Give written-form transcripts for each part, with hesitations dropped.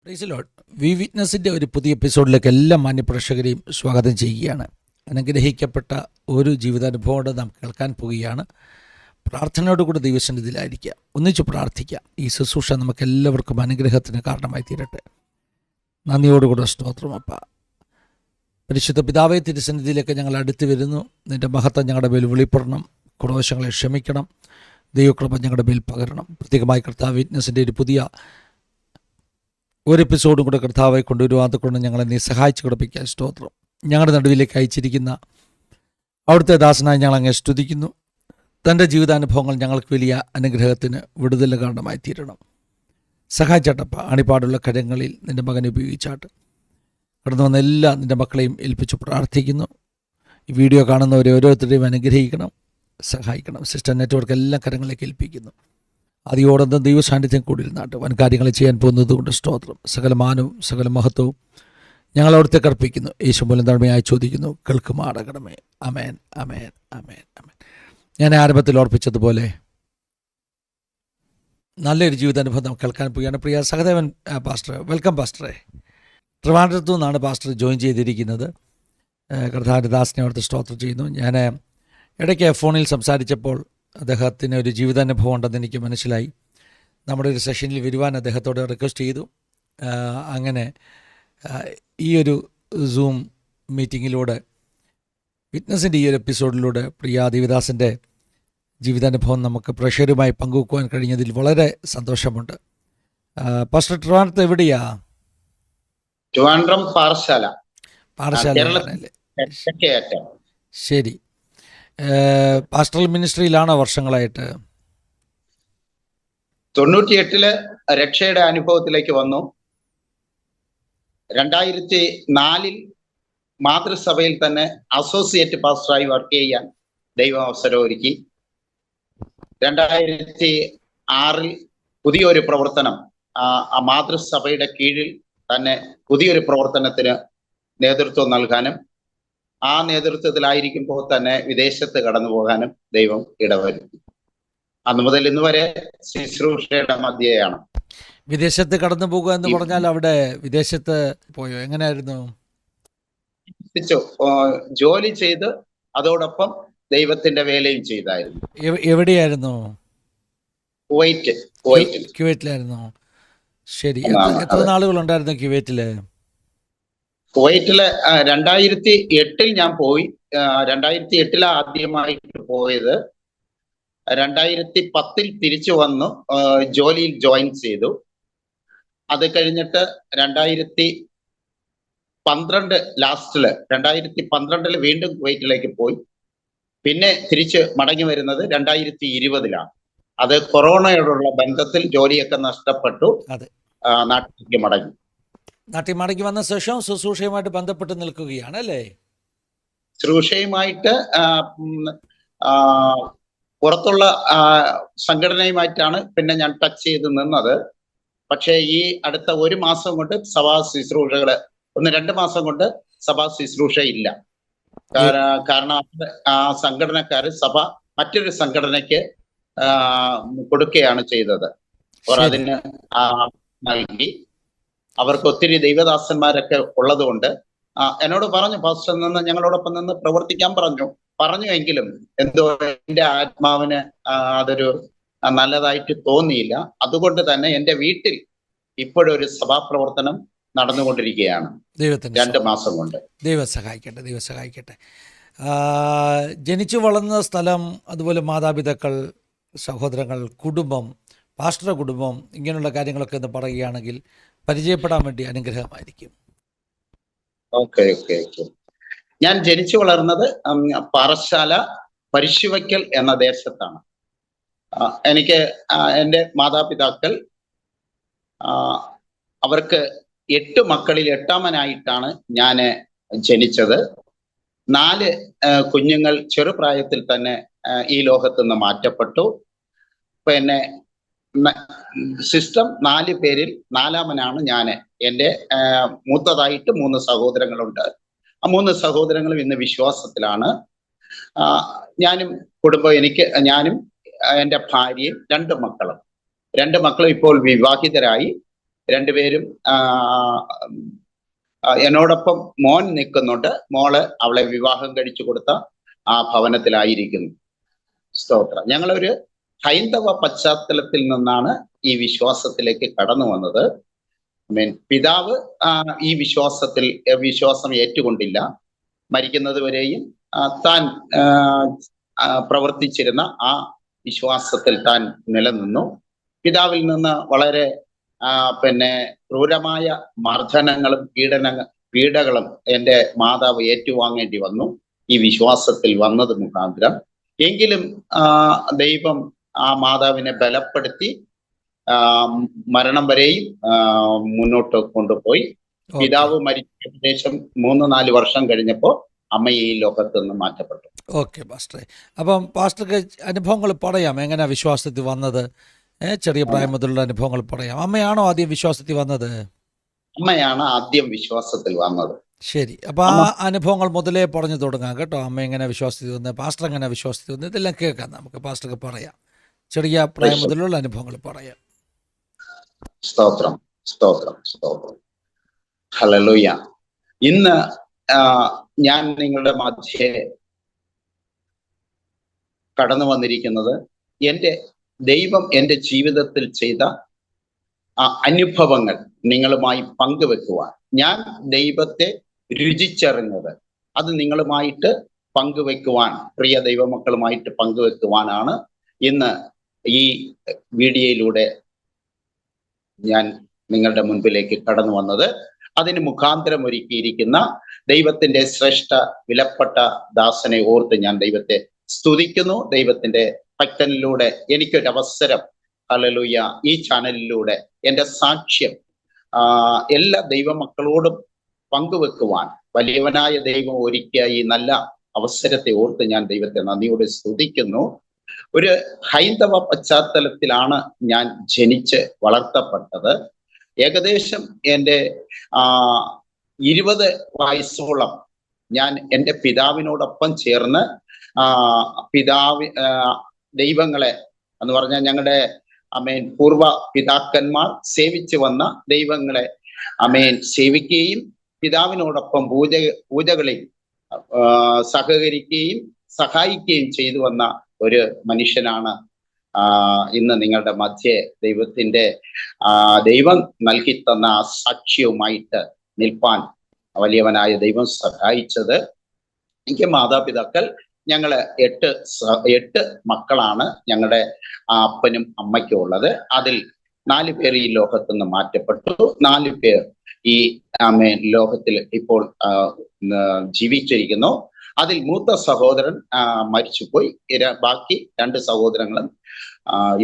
Praise Lord. V വിറ്റ്നസിൻ്റെ ഒരു പുതിയ എപ്പിസോഡിലേക്ക് എല്ലാ മാന്യപ്രേക്ഷകരെയും സ്വാഗതം ചെയ്യുകയാണ്. അനുഗ്രഹിക്കപ്പെട്ട ഒരു ജീവിതാനുഭവം നാം കേൾക്കാൻ പോവുകയാണ്. പ്രാർത്ഥനയോടുകൂടി ദൈവസന്നിധിയിലായിരിക്കുക, ഒന്നിച്ച് പ്രാർത്ഥിക്കുക. ഈ ശുശ്രൂഷ നമുക്കെല്ലാവർക്കും അനുഗ്രഹത്തിന് കാരണമായി തീരട്ടെ. നന്ദിയോടുകൂടെ സ്തോത്രം അപ്പ. പരിശുദ്ധ പിതാവേ, തിരുസന്നിധിയിലേക്ക് ഞങ്ങൾ അടുത്ത് വരുന്നു. നിൻ്റെ മഹത്വം ഞങ്ങളുടെ മേൽ വെളിപ്പെടണം. കുറവശങ്ങളെ ക്ഷമിക്കണം. ദൈവകൃപ ഞങ്ങളുടെ മേൽ പകരണം. പ്രത്യേകമായി കർത്താവ് വിറ്റ്നസിൻ്റെ ഒരു പുതിയ ഒരു എപ്പിസോഡും കൂടെ കർത്താവെ കൊണ്ടുവരുവാതുകൊണ്ട് ഞങ്ങളെ നീ സഹായിച്ചു കൊടുപ്പിക്കുക. സ്തോത്രം. ഞങ്ങളുടെ നടുവിലേക്ക് അയച്ചിരിക്കുന്ന അവിടുത്തെ ദാസനായി ഞങ്ങൾ അങ്ങ് സ്തുതിക്കുന്നു. തൻ്റെ ജീവിതാനുഭവങ്ങൾ ഞങ്ങൾക്ക് വലിയ അനുഗ്രഹത്തിന് വിടുതലിന് കാരണമായി തീരണം. സഹായിച്ചാട്ടപ്പ. അണിപ്പാടുള്ള കരങ്ങളിൽ നിൻ്റെ മകനെ ഉപയോഗിച്ചാട്ട് കടന്നു വന്ന എല്ലാ നിൻ്റെ മക്കളെയും ഏൽപ്പിച്ച് പ്രാർത്ഥിക്കുന്നു. ഈ വീഡിയോ കാണുന്നവരെ ഓരോരുത്തരെയും അനുഗ്രഹിക്കണം, സഹായിക്കണം. സിസ്റ്റർ നെറ്റ്വർക്ക് എല്ലാ കരങ്ങളിലേക്ക് ഏൽപ്പിക്കുന്നു. അതിയോടൊന്നും ദൈവ സാന്നിധ്യം കൂടിയിരുന്നാട്ട് വൻ കാര്യങ്ങൾ ചെയ്യാൻ പോകുന്നത് കൊണ്ട് സ്തോത്രം. സകല മാനവും സകല മഹത്വവും ഞങ്ങൾ അവിടുത്തെ കർപ്പിക്കുന്നു. യേശു മൂലം താഴ്മയായി ചോദിക്കുന്നു, കേൾക്കുമാറാകണമേ. അമേൻ, അമേൻ, അമേൻ, അമേൻ. ഞാൻ ആരംഭത്തിൽ ഓർപ്പിച്ചതുപോലെ നല്ലൊരു ജീവിതാനുഭവം നമുക്ക് കേൾക്കാൻ പോവുകയാണ്. പ്രിയ സഹദേവൻ പാസ്റ്റർ, വെൽക്കം പാസ്റ്ററെ. ട്രിവാൻഡ്രത്തു നിന്നാണ് പാസ്റ്റർ ജോയിൻ ചെയ്തിരിക്കുന്നത്. കർത്താവിൻ്റെ ദാസനെ അവിടുത്തെ സ്തോത്രം ചെയ്യുന്നു. ഞാൻ ഇടയ്ക്ക് ഫോണിൽ സംസാരിച്ചപ്പോൾ അദ്ദേഹത്തിന് ഒരു ജീവിതാനുഭവം ഉണ്ടെന്ന് എനിക്ക് മനസ്സിലായി. നമ്മുടെ ഒരു സെഷനിൽ വരുവാൻ അദ്ദേഹത്തോട് റിക്വസ്റ്റ് ചെയ്തു. അങ്ങനെ ഈ ഒരു സൂം മീറ്റിങ്ങിലൂടെ വിറ്റ്നസിൻ്റെ ഈ ഒരു എപ്പിസോഡിലൂടെ പ്രിയ ദേവദാസിൻ്റെ ജീവിതാനുഭവം നമുക്ക് പ്രേക്ഷകരുമായി പങ്കുവെക്കുവാൻ കഴിഞ്ഞതിൽ വളരെ സന്തോഷമുണ്ട്. പാസ്റ്റർ, ട്രിവാൻഡ്രത്ത് എവിടെയാ? ട്രിവാൻഡ്രം പാറശാല. ശരി. പാസ്റ്ററൽ മിനിസ്ട്രിയിലാണോ വർഷങ്ങളായിട്ട്? 98 രക്ഷയുടെ അനുഭവത്തിലേക്ക് വന്നു. 2004 മാതൃസഭയിൽ തന്നെ അസോസിയേറ്റ് പാസ്റ്ററായി വർക്ക് ചെയ്യാൻ ദൈവം അവസരം ഒരുക്കി. 2006 പുതിയൊരു പ്രവർത്തനം, ആ മാതൃസഭയുടെ കീഴിൽ തന്നെ പുതിയൊരു പ്രവർത്തനത്തിന് നേതൃത്വം നൽകാനും ആ നേതൃത്വത്തിലായിരിക്കുമ്പോൾ തന്നെ വിദേശത്ത് കടന്നു പോകാനും ദൈവം ഇടവരുത്തി. അന്ന് മുതൽ ഇന്ന് വരെ ശുശ്രൂഷയുടെ മധ്യയാണ്. വിദേശത്ത് കടന്നു പോകുക എന്ന് പറഞ്ഞാൽ അവിടെ വിദേശത്ത് പോയോ? എങ്ങനെയായിരുന്നു? ജോലി ചെയ്ത് അതോടൊപ്പം ദൈവത്തിന്റെ വേലയും ചെയ്തായിരുന്നു. എവിടെയായിരുന്നു? കുവൈറ്റിലായിരുന്നു. ശരി. എത്ര നാളുകൾ ഉണ്ടായിരുന്നു കുവൈറ്റില്? കുവൈറ്റില് 2008 ഞാൻ പോയി. 2008 ആദ്യമായിട്ട് പോയത്. 2010 തിരിച്ചു വന്നു, ജോലിയിൽ ജോയിൻ ചെയ്തു. അത് കഴിഞ്ഞിട്ട് 2012 ലാസ്റ്റില് 2012 വീണ്ടും കുവൈറ്റിലേക്ക് പോയി. പിന്നെ തിരിച്ച് മടങ്ങി വരുന്നത് 2020 അത് കൊറോണയോടുള്ള ബന്ധത്തിൽ ജോലിയൊക്കെ നഷ്ടപ്പെട്ടു. നാട്ടിലേക്ക് മടങ്ങി. നാട്ടിൽ മടങ്ങി വന്ന ശേഷം ശുശ്രൂഷയുമായിട്ട് ബന്ധപ്പെട്ട് നിൽക്കുകയാണ് അല്ലേ? ശുശ്രൂഷയുമായിട്ട് പുറത്തുള്ള സംഘടനയുമായിട്ടാണ് പിന്നെ ഞാൻ ടച്ച് ചെയ്ത് നിന്നത്. പക്ഷേ ഈ അടുത്ത 1 മാസം കൊണ്ട് സഭാ ശുശ്രൂഷകള് 1-2 മാസം കൊണ്ട് സഭാ ശുശ്രൂഷ ഇല്ല. കാരണം ആ സംഘടനക്കാര് സഭ മറ്റൊരു സംഘടനയ്ക്ക് കൊടുക്കുകയാണ് ചെയ്തത്. അവർ അതിന് നൽകി. അവർക്ക് ഒത്തിരി ദൈവദാസന്മാരൊക്കെ ഉള്ളത് കൊണ്ട് എന്നോട് പറഞ്ഞു, പാസ്റ്റർ നിന്ന് ഞങ്ങളോടൊപ്പം നിന്ന് പ്രവർത്തിക്കാൻ പറഞ്ഞുവെങ്കിലും എന്തോ എൻ്റെ ആത്മാവിന് അതൊരു നല്ലതായിട്ട് തോന്നിയില്ല. അതുകൊണ്ട് തന്നെ എൻ്റെ വീട്ടിൽ ഇപ്പോഴൊരു സഭാപ്രവർത്തനം നടന്നുകൊണ്ടിരിക്കുകയാണ് 2 മാസം കൊണ്ട്. ദൈവം സഹായിക്കട്ടെ, ദൈവം സഹായിക്കട്ടെ. ജനിച്ചു വളർന്ന സ്ഥലം, അതുപോലെ മാതാപിതാക്കൾ, സഹോദരങ്ങൾ, കുടുംബം, പാസ്റ്റർ കുടുംബം, ഇങ്ങനെയുള്ള കാര്യങ്ങളൊക്കെ ഒന്ന് പറയുകയാണെങ്കിൽ പരിചയപ്പെടാൻ വേണ്ടി അനുഗ്രഹമായിരിക്കും. ഓക്കെ. ഞാൻ ജനിച്ചു വളർന്നത് പാറശാല പരിശുവയ്ക്കൽ എന്ന ദേശത്താണ്. എനിക്ക് എൻ്റെ മാതാപിതാക്കൾ അവർക്ക് 8 മക്കളിൽ 8ാമനായിട്ടാണ് ഞാൻ ജനിച്ചത്. 4 കുഞ്ഞുങ്ങൾ ചെറുപ്രായത്തിൽ തന്നെ ഈ ലോകത്ത് നിന്ന് മാറ്റപ്പെട്ടു. പിന്നെ സിസ്റ്റം 4 പേരിൽ 4ാമനാണ് ഞാൻ. എൻ്റെ മൂത്തതായിട്ട് 3 സഹോദരങ്ങളുണ്ട്. ആ 3 സഹോദരങ്ങളും ഇന്ന് വിശ്വാസത്തിലാണ്. ഞാനും ഞാനും എൻ്റെ ഭാര്യയും 2 മക്കളും ഇപ്പോൾ വിവാഹിതരായി. രണ്ടുപേരും എന്നോടൊപ്പം മോൻ നിൽക്കുന്നുണ്ട്. മോള് അവളെ വിവാഹം കഴിച്ചു കൊടുത്ത ആ ഭവനത്തിലായിരിക്കുന്നു. സ്തോത്രം. ഞങ്ങളൊരു ഹൈന്ദവ പശ്ചാത്തലത്തിൽ നിന്നാണ് ഈ വിശ്വാസത്തിലേക്ക് കടന്നു വന്നത്. പിതാവ് ഈ വിശ്വാസം ഏറ്റുകൊണ്ടില്ല. മരിക്കുന്നത് വരെയും താൻ പ്രവർത്തിച്ചിരുന്ന ആ വിശ്വാസത്തിൽ താൻ നിലനിന്നു. പിതാവിൽ നിന്ന് വളരെ ക്രൂരമായ മർദ്ദനങ്ങളും പീഡകളും എൻ്റെ മാതാവ് ഏറ്റുവാങ്ങേണ്ടി വന്നു ഈ വിശ്വാസത്തിൽ വന്നത് മുഖാന്തരം. എങ്കിലും ദൈവം ആ മാതാവിനെ ബലപ്പെടുത്തി മരണം വരെയും മുന്നോട്ട് കൊണ്ടുപോയി. പിതാവ് മരിച്ച ഏകദേശം 3-4 വർഷം കഴിഞ്ഞപ്പോൾ അമ്മ ഈ ലോകത്ത് നിന്ന് മാറ്റപ്പെട്ടു. ഓക്കെ പാസ്റ്ററെ, അപ്പം പാസ്റ്റർക്ക് അനുഭവങ്ങൾ പറയാം, എങ്ങനെയാ വിശ്വാസത്തിൽ വന്നത്? ചെറിയ പ്രായം മുതലുള്ള അനുഭവങ്ങൾ പറയാം. അമ്മയാണോ ആദ്യം വിശ്വാസത്തിൽ വന്നത്? അമ്മയാണ് ആദ്യം വിശ്വാസത്തിൽ വന്നത്. ശരി, അപ്പൊ ആ അനുഭവങ്ങൾ മുതലേ പറഞ്ഞു തുടങ്ങാം കേട്ടോ. അമ്മ എങ്ങനെ വിശ്വാസത്തിൽ വന്നത്, പാസ്റ്റർ എങ്ങനെ വിശ്വാസത്തിൽ വന്നത്, ഇതെല്ലാം കേൾക്കാം. നമുക്ക് പാസ്റ്റർക്ക് പറയാം, ചെറിയ പ്രായം മുതലുള്ള അനുഭവങ്ങൾ പറയാം. സ്തോത്രം, സ്തോത്രം, സ്തോത്രം. ഹല്ലേലൂയ. ഇന്ന് ഞാൻ നിങ്ങളുടെ മധ്യേ കടന്നു വന്നിരിക്കുന്നത് ദൈവം എൻ്റെ ജീവിതത്തിൽ ചെയ്ത അനുഭവങ്ങൾ നിങ്ങളുമായി പങ്കുവെക്കുവാൻ. ഞാൻ ദൈവത്തെ രുചിച്ചറിഞ്ഞത് അത് നിങ്ങളുമായിട്ട് പങ്കുവെക്കുവാൻ, പ്രിയ ദൈവമക്കളുമായിട്ട് പങ്കുവെക്കുവാനാണ് ഇന്ന് ഈ വീഡിയോയിലൂടെ ഞാൻ നിങ്ങളുടെ മുൻപിലേക്ക് കടന്നു വന്നത്. അതിന് മുഖാന്തരം ഒരുക്കിയിരിക്കുന്ന ദൈവത്തിന്റെ ശ്രേഷ്ഠ വിലപ്പെട്ട ദാസനെ ഓർത്ത് ഞാൻ ദൈവത്തെ സ്തുതിക്കുന്നു. ദൈവത്തിന്റെ ഭക്തനിലൂടെ എനിക്കൊരവസരം, ഹല്ലേലൂയ, ഈ ചാനലിലൂടെ എൻ്റെ സാക്ഷ്യം എല്ലാ ദൈവമക്കളോടും പങ്കുവെക്കുവാൻ വലിയവനായ ദൈവം ഒരുക്കിയ ഈ നല്ല അവസരത്തെ ഓർത്ത് ഞാൻ ദൈവത്തെ നന്ദിയോടെ സ്തുതിക്കുന്നു. ഒരു ഹൈന്ദവ പശ്ചാത്തലത്തിലാണ് ഞാൻ ജനിച്ച് വളർത്തപ്പെട്ടത്. ഏകദേശം എൻ്റെ 20 വയസ്സോളം ഞാൻ എൻ്റെ പിതാവിനോടൊപ്പം ചേർന്ന് ദൈവങ്ങളെ എന്ന് പറഞ്ഞാൽ ഞങ്ങളുടെ പൂർവ പിതാക്കന്മാർ സേവിച്ചു വന്ന ദൈവങ്ങളെ സേവിക്കുകയും പിതാവിനോടൊപ്പം പൂജകളിൽ സഹകരിക്കുകയും സഹായിക്കുകയും ചെയ്തു വന്ന ഒരു മനുഷ്യനാണ് ഇന്ന് നിങ്ങളുടെ മധ്യേ ദൈവം നൽകി തന്ന ആ സാക്ഷ്യവുമായിട്ട് നിൽപ്പാൻ വലിയവനായ ദൈവം സഹായിച്ചത്. എനിക്ക് മാതാപിതാക്കൾ, ഞങ്ങള് 8 മക്കളാണ് ഞങ്ങളുടെ അപ്പനും അമ്മയ്ക്കും ഉള്ളത്. അതിൽ 4 പേർ ഈ ലോകത്ത് നിന്ന് മാറ്റപ്പെട്ടു. 4 പേർ ഈ ലോകത്തിൽ ഇപ്പോൾ ജീവിച്ചിരിക്കുന്നു. അതിൽ മൂത്ത സഹോദരൻ മരിച്ചുപോയി. ബാക്കി 2 സഹോദരങ്ങളും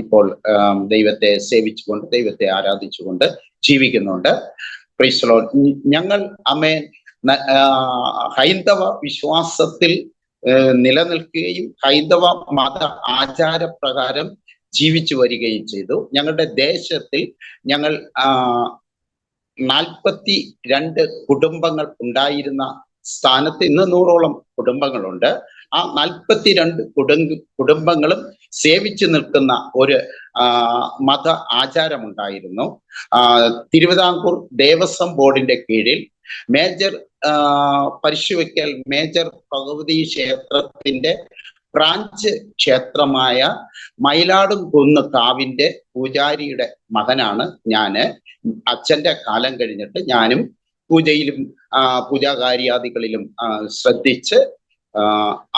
ഇപ്പോൾ ദൈവത്തെ സേവിച്ചുകൊണ്ട് ദൈവത്തെ ആരാധിച്ചുകൊണ്ട് ജീവിക്കുന്നുണ്ട്. Price the Lord. ഞങ്ങൾ ഹൈന്ദവ വിശ്വാസത്തിൽ നിലനിൽക്കുകയും ഹൈന്ദവ മത ആചാരപ്രകാരം ജീവിച്ചു വരികയും ചെയ്തു. ഞങ്ങളുടെ ദേശത്തിൽ ഞങ്ങൾ 42 കുടുംബങ്ങൾ ഉണ്ടായിരുന്ന സ്ഥാനത്ത് ഇന്ന് 100ഓളം കുടുംബങ്ങളുണ്ട്. ആ 42 കുടുംബങ്ങളും സേവിച്ചു നിൽക്കുന്ന ഒരു മത ആചാരമുണ്ടായിരുന്നു. തിരുവിതാംകൂർ ദേവസ്വം ബോർഡിന്റെ കീഴിൽ മേജർ പരിശുവയ്ക്കൽ മേജർ ഭഗവതി ക്ഷേത്രത്തിന്റെ ബ്രാഞ്ച് ക്ഷേത്രമായ മയിലാടുംകുന്ന് കാവിന്റെ പൂജാരിയുടെ മകനാണ് ഞാന്. അച്ഛന്റെ കാലം കഴിഞ്ഞിട്ട് ഞാനും പൂജയിലും പൂജാകാര്യാദികളിലും ശ്രദ്ധിച്ച്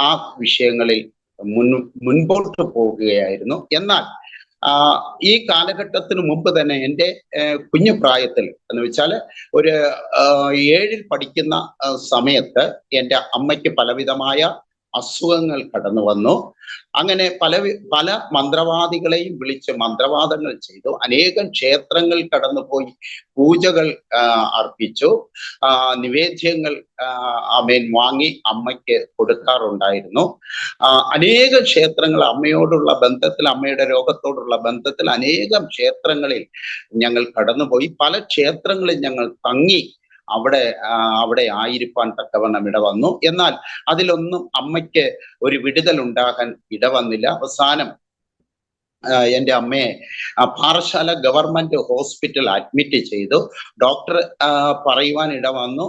ആ വിഷയങ്ങളിൽ മുൻപോട്ട് പോകുകയായിരുന്നു. എന്നാൽ ഈ കാലഘട്ടത്തിന് മുമ്പ് തന്നെ എൻ്റെ കുഞ്ഞു പ്രായത്തിൽ എന്ന് വെച്ചാൽ ഒരു 7ൽ പഠിക്കുന്ന സമയത്ത് എൻ്റെ അമ്മയ്ക്ക് പലവിധമായ അസുഖങ്ങൾ കടന്നു വന്നു. അങ്ങനെ പല മന്ത്രവാദികളെയും വിളിച്ച് മന്ത്രവാദങ്ങൾ ചെയ്തു. അനേകം ക്ഷേത്രങ്ങൾ കടന്നുപോയി പൂജകൾ അർപ്പിച്ചു. നിവേദ്യങ്ങൾ വാങ്ങി അമ്മയ്ക്ക് കൊടുക്കാറുണ്ടായിരുന്നു. അനേകം ക്ഷേത്രങ്ങൾ അമ്മയോടുള്ള ബന്ധത്തിൽ, അമ്മയുടെ രോഗത്തോടുള്ള ബന്ധത്തിൽ അനേകം ക്ഷേത്രങ്ങളിൽ ഞങ്ങൾ കടന്നുപോയി. പല ക്ഷേത്രങ്ങളിൽ ഞങ്ങൾ തങ്ങി അവിടെ ആയിരിക്കാൻ തക്കവണ്ണം ഇടവന്നു. എന്നാൽ അതിലൊന്നും അമ്മയ്ക്ക് ഒരു വിടുതൽ ഉണ്ടാകാൻ ഇടവന്നില്ല. അവസാനം എൻ്റെ അമ്മയെ പാറശാല ഗവൺമെന്റ് ഹോസ്പിറ്റൽ അഡ്മിറ്റ് ചെയ്തു. ഡോക്ടർ പറയുവാൻ ഇട വന്നു,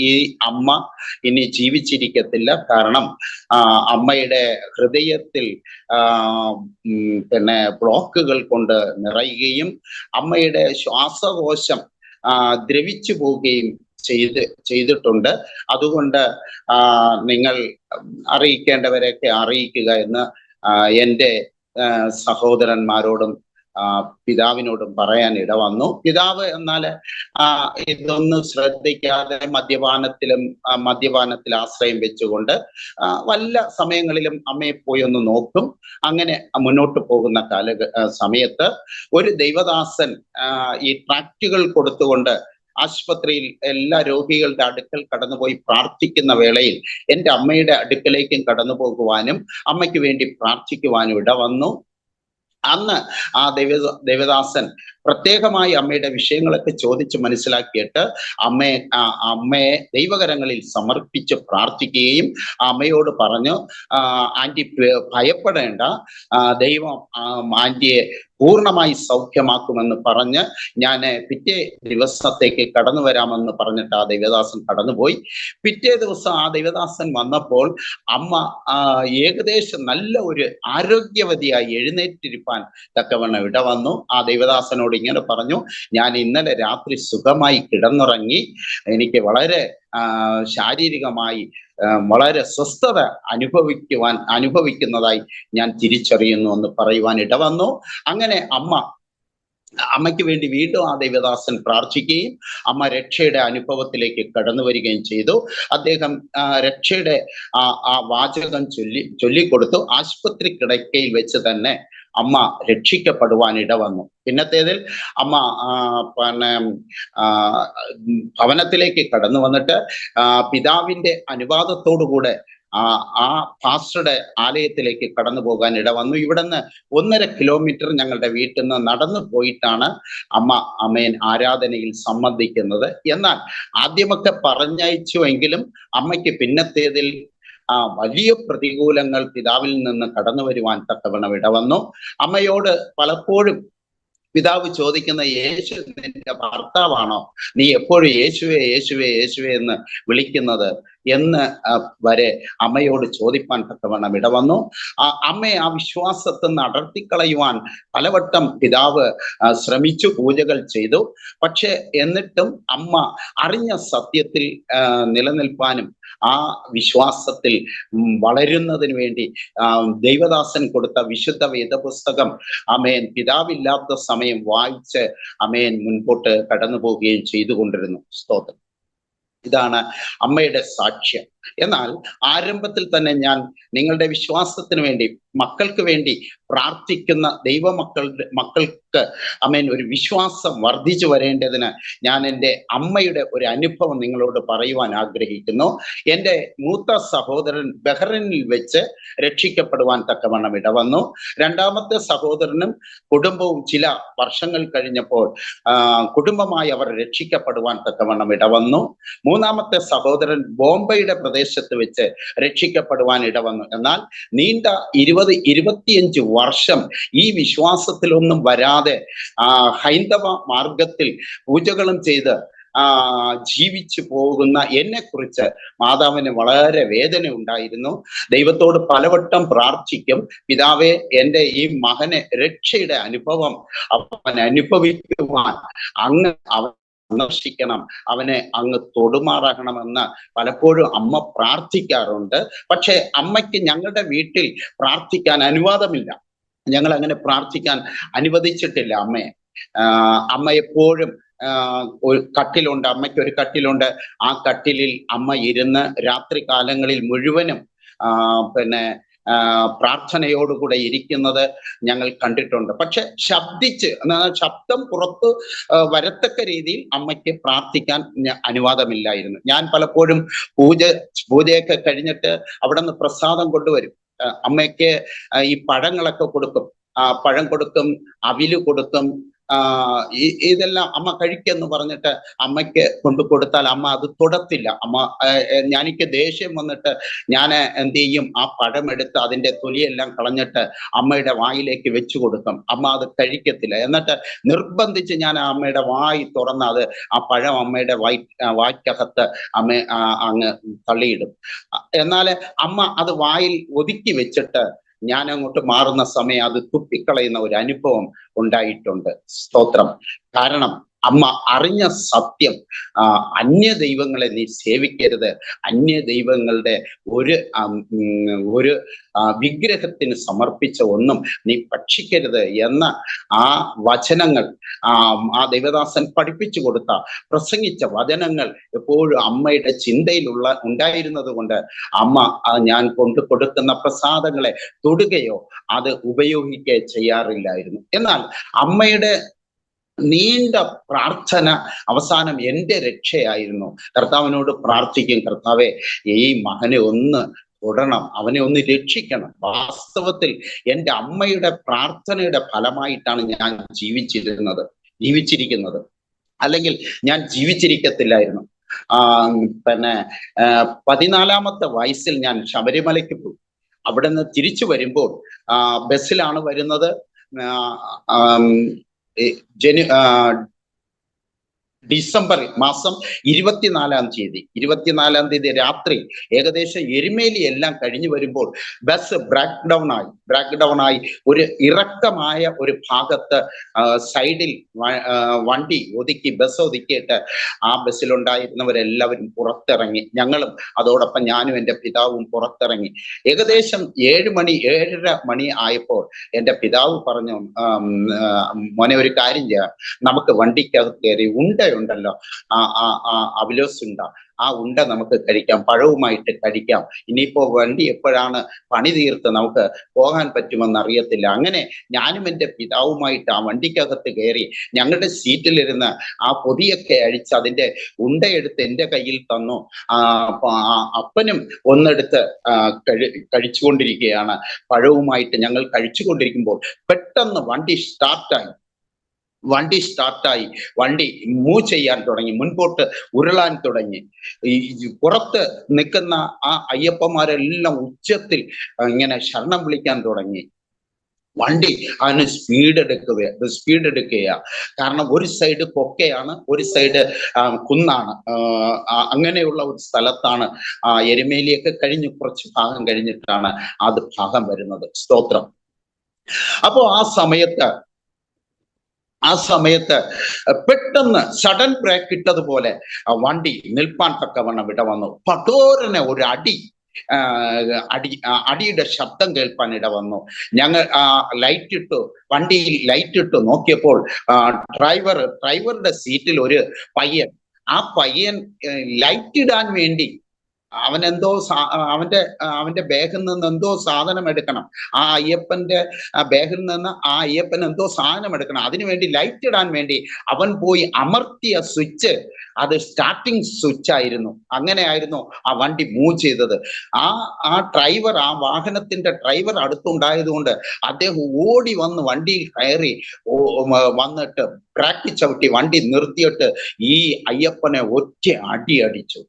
ഈ അമ്മ ഇനി ജീവിച്ചിരിക്കത്തില്ല, കാരണം അമ്മയുടെ ഹൃദയത്തിൽ പിന്നെ ബ്ലോക്കുകൾ കൊണ്ട് നിറയുകയും അമ്മയുടെ ശ്വാസകോശം ദ്രവിച്ചു പോവുകയും ചെയ്തിട്ടുണ്ട്. അതുകൊണ്ട് നിങ്ങൾ അറിയിക്കേണ്ടവരെയൊക്കെ അറിയിക്കുക എന്ന് എൻ്റെ സഹോദരന്മാരോടും പിതാവിനോടും പറയാൻ ഇട വന്നു. പിതാവ് എന്നാൽ ഇതൊന്നും ശ്രദ്ധിക്കാതെ മദ്യപാനത്തിൽ ആശ്രയം വെച്ചുകൊണ്ട് വല്ല സമയങ്ങളിലും അമ്മയെ പോയി ഒന്ന് നോക്കും. അങ്ങനെ മുന്നോട്ട് പോകുന്ന സമയത്ത് ഒരു ദൈവദാസൻ ഈ ട്രാക്റ്റുകൾ കൊടുത്തുകൊണ്ട് ആശുപത്രിയിൽ എല്ലാ രോഗികളുടെ അടുക്കൽ കടന്നുപോയി പ്രാർത്ഥിക്കുന്ന വേളയിൽ എൻ്റെ അമ്മയുടെ അടുക്കലേക്കും കടന്നു പോകുവാനും അമ്മയ്ക്ക് വേണ്ടി പ്രാർത്ഥിക്കുവാനും ഇട വന്നു. അന്ന് ആ ദേവദാസൻ പ്രത്യേകമായി അമ്മയുടെ വിഷയങ്ങളൊക്കെ ചോദിച്ച് മനസ്സിലാക്കിയിട്ട് അമ്മയെ ദൈവകരങ്ങളിൽ സമർപ്പിച്ച് പ്രാർത്ഥിക്കുകയും അമ്മയോട് പറഞ്ഞു, ആന്റി ഭയപ്പെടേണ്ട, ദൈവം ആന്റിയെ പൂർണ്ണമായി സൗഖ്യമാക്കുമെന്ന് പറഞ്ഞ് ഞാൻ പിറ്റേ ദിവസത്തേക്ക് കടന്നു വരാമെന്ന് പറഞ്ഞിട്ട് ആ ദൈവദാസൻ കടന്നുപോയി. പിറ്റേ ദിവസം ആ ദൈവദാസൻ വന്നപ്പോൾ അമ്മ ഏകദേശം നല്ല ഒരു ആരോഗ്യവതിയായി എഴുന്നേറ്റിരിപ്പാൻ തക്കവണ്ണം ഇട വന്നു. ആ ദൈവദാസനോട് ഇങ്ങനെ പറഞ്ഞു, ഞാൻ ഇന്നലെ രാത്രി സുഖമായി കിടന്നുറങ്ങി, എനിക്ക് ശാരീരികമായി വളരെ സ്വസ്ഥത അനുഭവിക്കുന്നതായി ഞാൻ തിരിച്ചറിയുന്നു എന്ന് പറയുവാൻ ഇട വന്നു. അങ്ങനെ അമ്മയ്ക്ക് വേണ്ടി വീണ്ടും ആ ദൈവദാസൻ പ്രാർത്ഥിക്കുകയും അമ്മ രക്ഷയുടെ അനുഭവത്തിലേക്ക് കടന്നു വരികയും ചെയ്തു. അദ്ദേഹം രക്ഷയുടെ ആ വാചകം ചൊല്ലിക്കൊടുത്തു. ആശുപത്രി കിടക്കയിൽ വെച്ച് തന്നെ അമ്മ രക്ഷിക്കപ്പെടുവാൻ ഇട വന്നു. പിന്നത്തേതിൽ അമ്മ ഭവനത്തിലേക്ക് കടന്നു വന്നിട്ട് പിതാവിന്റെ അനുവാദത്തോടുകൂടെ ആ പാസ്റ്ററുടെ ആലയത്തിലേക്ക് കടന്നു പോകാൻ ഇട വന്നു. ഇവിടുന്ന് 1.5 കിലോമീറ്റർ ഞങ്ങളുടെ വീട്ടിൽ നിന്ന് നടന്നു പോയിട്ടാണ് അമ്മേൻ ആരാധനയിൽ സംബന്ധിക്കുന്നത്. എന്നാൽ ആദ്യമൊക്കെ പറഞ്ഞയച്ചുവെങ്കിലും അമ്മയ്ക്ക് പിന്നത്തേതിൽ വലിയ പ്രതികൂലങ്ങൾ പിതാവിൽ നിന്ന് കടന്നു വരുവാൻ തക്കവണ്ണം ഇട വന്നു. അമ്മയോട് പലപ്പോഴും പിതാവ് ചോദിക്കുന്ന, യേശു നിന്റെ ഭർത്താവാണോ? നീ എപ്പോഴും യേശുവേ യേശുവേ യേശുവേ എന്ന് വിളിക്കുന്നത് എന്ന് വരെ അമ്മയോട് ചോദിപ്പാൻ തക്കവണ്ണം ഇട വന്നു. അമ്മയെ ആ വിശ്വാസത്തിൽ നിന്ന് അടർത്തിക്കളയുവാൻ പലവട്ടം പിതാവ് ശ്രമിച്ചു, പൂജകൾ ചെയ്തു. പക്ഷെ എന്നിട്ടും അമ്മ അറിഞ്ഞ സത്യത്തിൽ നിലനിൽപ്പാനും ആ വിശ്വാസത്തിൽ വളരുന്നതിന് വേണ്ടി ദൈവദാസൻ കൊടുത്ത വിശുദ്ധ വേദപുസ്തകം പിതാവില്ലാത്ത സമയം വായിച്ച് മുൻപോട്ട് കടന്നു പോവുകയും ചെയ്തുകൊണ്ടിരുന്നു. സ്തോത്രം. ഇതാണ് അമ്മയുടെ സാക്ഷ്യം. എന്നാൽ ആരംഭത്തിൽ തന്നെ ഞാൻ നിങ്ങളുടെ വിശ്വാസത്തിന് വേണ്ടി, മക്കൾക്ക് വേണ്ടി പ്രാർത്ഥിക്കുന്ന മക്കൾക്ക് ഒരു വിശ്വാസം വർദ്ധിച്ചു വരേണ്ടതിന് ഞാൻ എൻ്റെ അമ്മയുടെ ഒരു അനുഭവം നിങ്ങളോട് പറയുവാൻ ആഗ്രഹിക്കുന്നു. എൻ്റെ മൂത്ത സഹോദരൻ ബഹ്റൈനിൽ വെച്ച് രക്ഷിക്കപ്പെടുവാൻ തക്കവണ്ണം ഇട വന്നു. രണ്ടാമത്തെ സഹോദരനും കുടുംബവും ചില വർഷങ്ങൾ കഴിഞ്ഞപ്പോൾ കുടുംബമായി അവർ രക്ഷിക്കപ്പെടുവാൻ തക്കവണ്ണം ഇട വന്നു. മൂന്നാമത്തെ സഹോദരൻ ബോംബെയുടെ പ്രദേശത്ത് വെച്ച് രക്ഷിക്കപ്പെടുവാൻ ഇട വന്നു. എന്നാൽ നീണ്ട 20-25 വർഷം ഈ വിശ്വാസത്തിലൊന്നും വരാതെ ഹൈന്ദവ മാർഗത്തിൽ പൂജകളും ചെയ്ത് ജീവിച്ചു പോകുന്ന എന്നെ കുറിച്ച് മാതാവിന് വളരെ വേദന ഉണ്ടായിരുന്നു. ദൈവത്തോട് പലവട്ടം പ്രാർത്ഥിക്കും, പിതാവേ, എൻ്റെ ഈ മകനെ രക്ഷയുടെ അനുഭവം അവൻ അനുഭവിക്കുവാൻ അങ്ങ് സന്ദർശിക്കണം, അവനെ അങ്ങ് തൊടുമാറാകണമെന്ന് പലപ്പോഴും അമ്മ പ്രാർത്ഥിക്കാറുണ്ട്. പക്ഷെ അമ്മയ്ക്ക് ഞങ്ങളുടെ വീട്ടിൽ പ്രാർത്ഥിക്കാൻ അനുവാദമില്ല. ഞങ്ങൾ അങ്ങനെ പ്രാർത്ഥിക്കാൻ അനുവദിച്ചിട്ടില്ല അമ്മയെ. അമ്മ എപ്പോഴും ഒരു കട്ടിലുണ്ട്, അമ്മയ്ക്ക് ഒരു കട്ടിലുണ്ട്. ആ കട്ടിലിൽ അമ്മ ഇരുന്ന് രാത്രി കാലങ്ങളിൽ മുഴുവനും പ്രാർത്ഥനയോടുകൂടെ ഇരിക്കുന്നത് ഞങ്ങൾ കണ്ടിട്ടുണ്ട്. പക്ഷെ ശബ്ദം പുറത്ത് വരത്തക്ക രീതിയിൽ അമ്മയ്ക്ക് പ്രാർത്ഥിക്കാൻ അനുവാദമില്ലായിരുന്നു. ഞാൻ പലപ്പോഴും പൂജയൊക്കെ കഴിഞ്ഞിട്ട് അവിടെ നിന്ന് പ്രസാദം കൊണ്ടുവരും. അമ്മയ്ക്ക് ഈ പഴങ്ങളൊക്കെ കൊടുക്കും, പഴം കൊടുക്കും, അവില് കൊടുക്കും, ഇതെല്ലാം അമ്മ കഴിക്കെന്ന് പറഞ്ഞിട്ട് അമ്മയ്ക്ക് കൊണ്ടു കൊടുത്താൽ അമ്മ അത് തൊടത്തില്ല. അമ്മ എനിക്ക് ദേഷ്യം വന്നിട്ട് ഞാൻ എന്ത് ചെയ്യും, ആ പഴമെടുത്ത് അതിന്റെ തൊലിയെല്ലാം കളഞ്ഞിട്ട് അമ്മയുടെ വായിലേക്ക് വെച്ചു കൊടുക്കും. അമ്മ അത് കഴിക്കത്തില്ല. എന്നിട്ട് നിർബന്ധിച്ച് ഞാൻ ആ അമ്മയുടെ വായി തുറന്ന് ആ പഴം അമ്മയുടെ വായ്ക്കകത്ത് അമ്മ അങ്ങ് തള്ളിയിടും. എന്നാൽ അമ്മ അത് വായിൽ ഒതുക്കി വെച്ചിട്ട് ഞാൻ അങ്ങോട്ട് മാറുന്ന സമയം അത് തുപ്പിക്കളയുന്ന ഒരു അനുഭവം ഉണ്ടായിട്ടുണ്ട്. സ്തോത്രം. കാരണം അമ്മ അറിഞ്ഞ സത്യം, അന്യ ദൈവങ്ങളെ നീ സേവിക്കരുത്, അന്യ ദൈവങ്ങളുടെ ഒരു വിഗ്രഹത്തിന് സമർപ്പിച്ച ഒന്നും നീ ഭക്ഷിക്കരുത് എന്ന ആ വചനങ്ങൾ, ആ ദൈവദാസൻ പഠിപ്പിച്ചു കൊടുത്ത പ്രസംഗിച്ച വചനങ്ങൾ എപ്പോഴും അമ്മയുടെ ചിന്തയിലുള്ള ഉണ്ടായിരുന്നത് കൊണ്ട് അമ്മ ഞാൻ കൊണ്ടു കൊടുക്കുന്ന പ്രസാദങ്ങളെ തൊടുകയോ അത് ഉപയോഗിക്കുകയോ ചെയ്യാറില്ലായിരുന്നു. എന്നാൽ അമ്മയുടെ നീണ്ട പ്രാർത്ഥന അവസാനം എൻ്റെ രക്ഷയായിരുന്നു. കർത്താവിനോട് പ്രാർത്ഥിക്കും, കർത്താവെ ഈ മകനെ ഒന്ന് തൊടണം, അവനെ ഒന്ന് രക്ഷിക്കണം. വാസ്തവത്തിൽ എൻ്റെ അമ്മയുടെ പ്രാർത്ഥനയുടെ ഫലമായിട്ടാണ് ഞാൻ ജീവിച്ചിരിക്കുന്നത്. അല്ലെങ്കിൽ ഞാൻ ജീവിച്ചിരിക്കത്തില്ലായിരുന്നു. പിന്നെ 14-ാമത്തെ വയസ്സിൽ ഞാൻ ശബരിമലയ്ക്ക് പോയി. അവിടെ നിന്ന് തിരിച്ചു വരുമ്പോൾ ബസ്സിലാണ് വരുന്നത്. ഡിസംബർ മാസം 24-ാം തീയതി രാത്രി ഏകദേശം എരുമേലി എല്ലാം കഴിഞ്ഞു വരുമ്പോൾ ബസ് ബ്രേക്ക് ഡൗൺ ആയി ഒരു ഇറക്കമായ ഒരു ഭാഗത്ത് സൈഡിൽ ബസ് ഒതുക്കിയിട്ട് ആ ബസ്സിലുണ്ടായിരുന്നവരെല്ലാവരും പുറത്തിറങ്ങി. ഞങ്ങളും അതോടൊപ്പം ഞാനും എൻ്റെ പിതാവും പുറത്തിറങ്ങി. ഏകദേശം 7:30 മണി ആയപ്പോൾ എൻ്റെ പിതാവ് പറഞ്ഞു, മോനെ ഒരു കാര്യം ചെയ്യാം, നമുക്ക് വണ്ടിക്കകത്ത് കയറി ഉണ്ടല്ലോ, അവിലോസ് ഉണ്ട, ആ ഉണ്ട നമുക്ക് കഴിക്കാം, പഴവുമായിട്ട് കഴിക്കാം. ഇനിയിപ്പോ വണ്ടി എപ്പോഴാണ് പണി തീർത്ത് നമുക്ക് പോകാൻ പറ്റുമെന്ന് അറിയത്തില്ല. അങ്ങനെ ഞാനും എൻ്റെ പിതാവുമായിട്ട് ആ വണ്ടിക്കകത്ത് കയറി ഞങ്ങളുടെ സീറ്റിലിരുന്ന് ആ പൊതിയൊക്കെ അഴിച്ച് അതിന്റെ ഉണ്ടയെടുത്ത് എൻ്റെ കയ്യിൽ തന്നു. അപ്പനും ഒന്നെടുത്ത് കഴിച്ചുകൊണ്ടിരിക്കുകയാണ്. പഴവുമായിട്ട് ഞങ്ങൾ കഴിച്ചുകൊണ്ടിരിക്കുമ്പോൾ പെട്ടെന്ന് വണ്ടി സ്റ്റാർട്ടായി. വണ്ടി മൂവ് ചെയ്യാൻ തുടങ്ങി, മുൻപോട്ട് ഉരുളാൻ തുടങ്ങി. ഈ പുറത്ത് നിൽക്കുന്ന ആ അയ്യപ്പന്മാരെല്ലാം ഉച്ചത്തിൽ ഇങ്ങനെ ശരണം വിളിക്കാൻ തുടങ്ങി. വണ്ടി അതിന് സ്പീഡ് എടുക്കുക. കാരണം ഒരു സൈഡ് കൊക്കയാണ്, ഒരു സൈഡ് കുന്നാണ്. അങ്ങനെയുള്ള ഒരു സ്ഥലത്താണ് എരുമേലിയൊക്കെ കഴിഞ്ഞ് കുറച്ച് ഭാഗം കഴിഞ്ഞിട്ടാണ് അത് ഭാഗം വരുന്നത്. സ്തോത്രം. അപ്പോ ആ സമയത്ത് പെട്ടെന്ന് സഡൻ ബ്രേക്ക് ഇട്ടതുപോലെ വണ്ടി നിൽപ്പാൻ തക്കവണ്ണം ഇട വന്നു. പടോരനെ ഒരു അടിയുടെ ശബ്ദം കേൾപ്പാൻ ഇട വന്നു. ഞങ്ങൾ വണ്ടിയിൽ ലൈറ്റ് ഇട്ടു നോക്കിയപ്പോൾ ഡ്രൈവറുടെ സീറ്റിൽ ഒരു പയ്യൻ, ആ പയ്യൻ ലൈറ്റ് ഇടാൻ വേണ്ടി അവന്റെ ബാഗിൽ നിന്ന് എന്തോ സാധനം എടുക്കണം. ആ അയ്യപ്പന്റെ ബാഗിൽ നിന്ന് ആ അയ്യപ്പൻ എന്തോ സാധനം എടുക്കണം. അതിനുവേണ്ടി ലൈറ്റ് ഇടാൻ വേണ്ടി അവൻ പോയി അമർത്തിയ സ്വിച്ച് അത് സ്റ്റാർട്ടിങ് സ്വിച്ച് ആയിരുന്നു. അങ്ങനെയായിരുന്നു ആ വണ്ടി മൂവ് ചെയ്തത്. ആ ഡ്രൈവർ, ആ വാഹനത്തിന്റെ ഡ്രൈവർ അടുത്തുണ്ടായതുകൊണ്ട് അദ്ദേഹം ഓടി വന്ന് വണ്ടിയിൽ കയറി വന്നിട്ട് ബ്രേക്ക് ചവിട്ടി വണ്ടി നിർത്തിയിട്ട് ഈ അയ്യപ്പനെ ഒറ്റ അടി അടിച്ചു.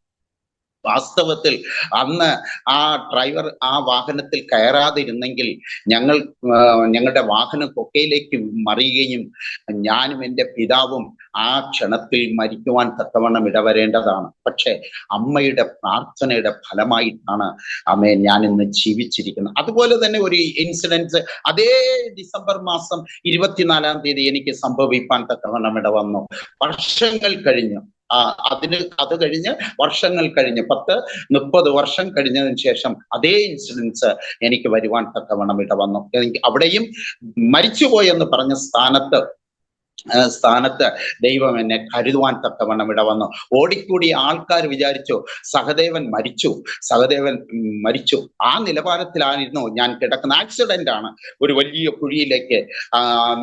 വാസ്തവത്തിൽ അന്ന് ആ ഡ്രൈവർ ആ വാഹനത്തിൽ കയറാതിരുന്നെങ്കിൽ ഞങ്ങളുടെ വാഹനം കൊക്കയിലേക്ക് മറിയുകയും ഞാനും എൻ്റെ പിതാവും ആ ക്ഷണത്തിൽ മരിക്കുവാൻ തക്കവണ്ണം ഇടവരേണ്ടതാണ്. പക്ഷെ അമ്മയുടെ പ്രാർത്ഥനയുടെ ഫലമായിട്ടാണ് ഞാൻ ഇന്ന് ജീവിച്ചിരിക്കുന്നത്. അതുപോലെ തന്നെ ഒരു ഇൻസിഡൻസ് അതേ ഡിസംബർ മാസം 24-ാം തീയതി എനിക്ക് സംഭവിക്കാൻ തക്കവണ്ണം ഇടവന്നു. വർഷങ്ങൾ കഴിഞ്ഞു. അത് കഴിഞ്ഞ് വർഷങ്ങൾ കഴിഞ്ഞ് 10-30 വർഷം കഴിഞ്ഞതിന് ശേഷം അതേ ഇൻസിഡൻസ് എനിക്ക് വരുവാൻ തക്കവണ്ണം ഇട വന്നു. എനിക്ക് അവിടെയും മരിച്ചുപോയെന്ന് പറഞ്ഞ സ്ഥാനത്ത് ദൈവം എന്നെ കരുതുവാൻ തക്കവണ്ണം ഇട വന്നു. ഓടിക്കൂടി ആൾക്കാർ വിചാരിച്ചു സഹദേവൻ മരിച്ചു. ആ നിലവാരത്തിലായിരുന്നു ഞാൻ കിടക്കുന്ന. ആക്സിഡന്റ് ആണ്. ഒരു വലിയ കുഴിയിലേക്ക്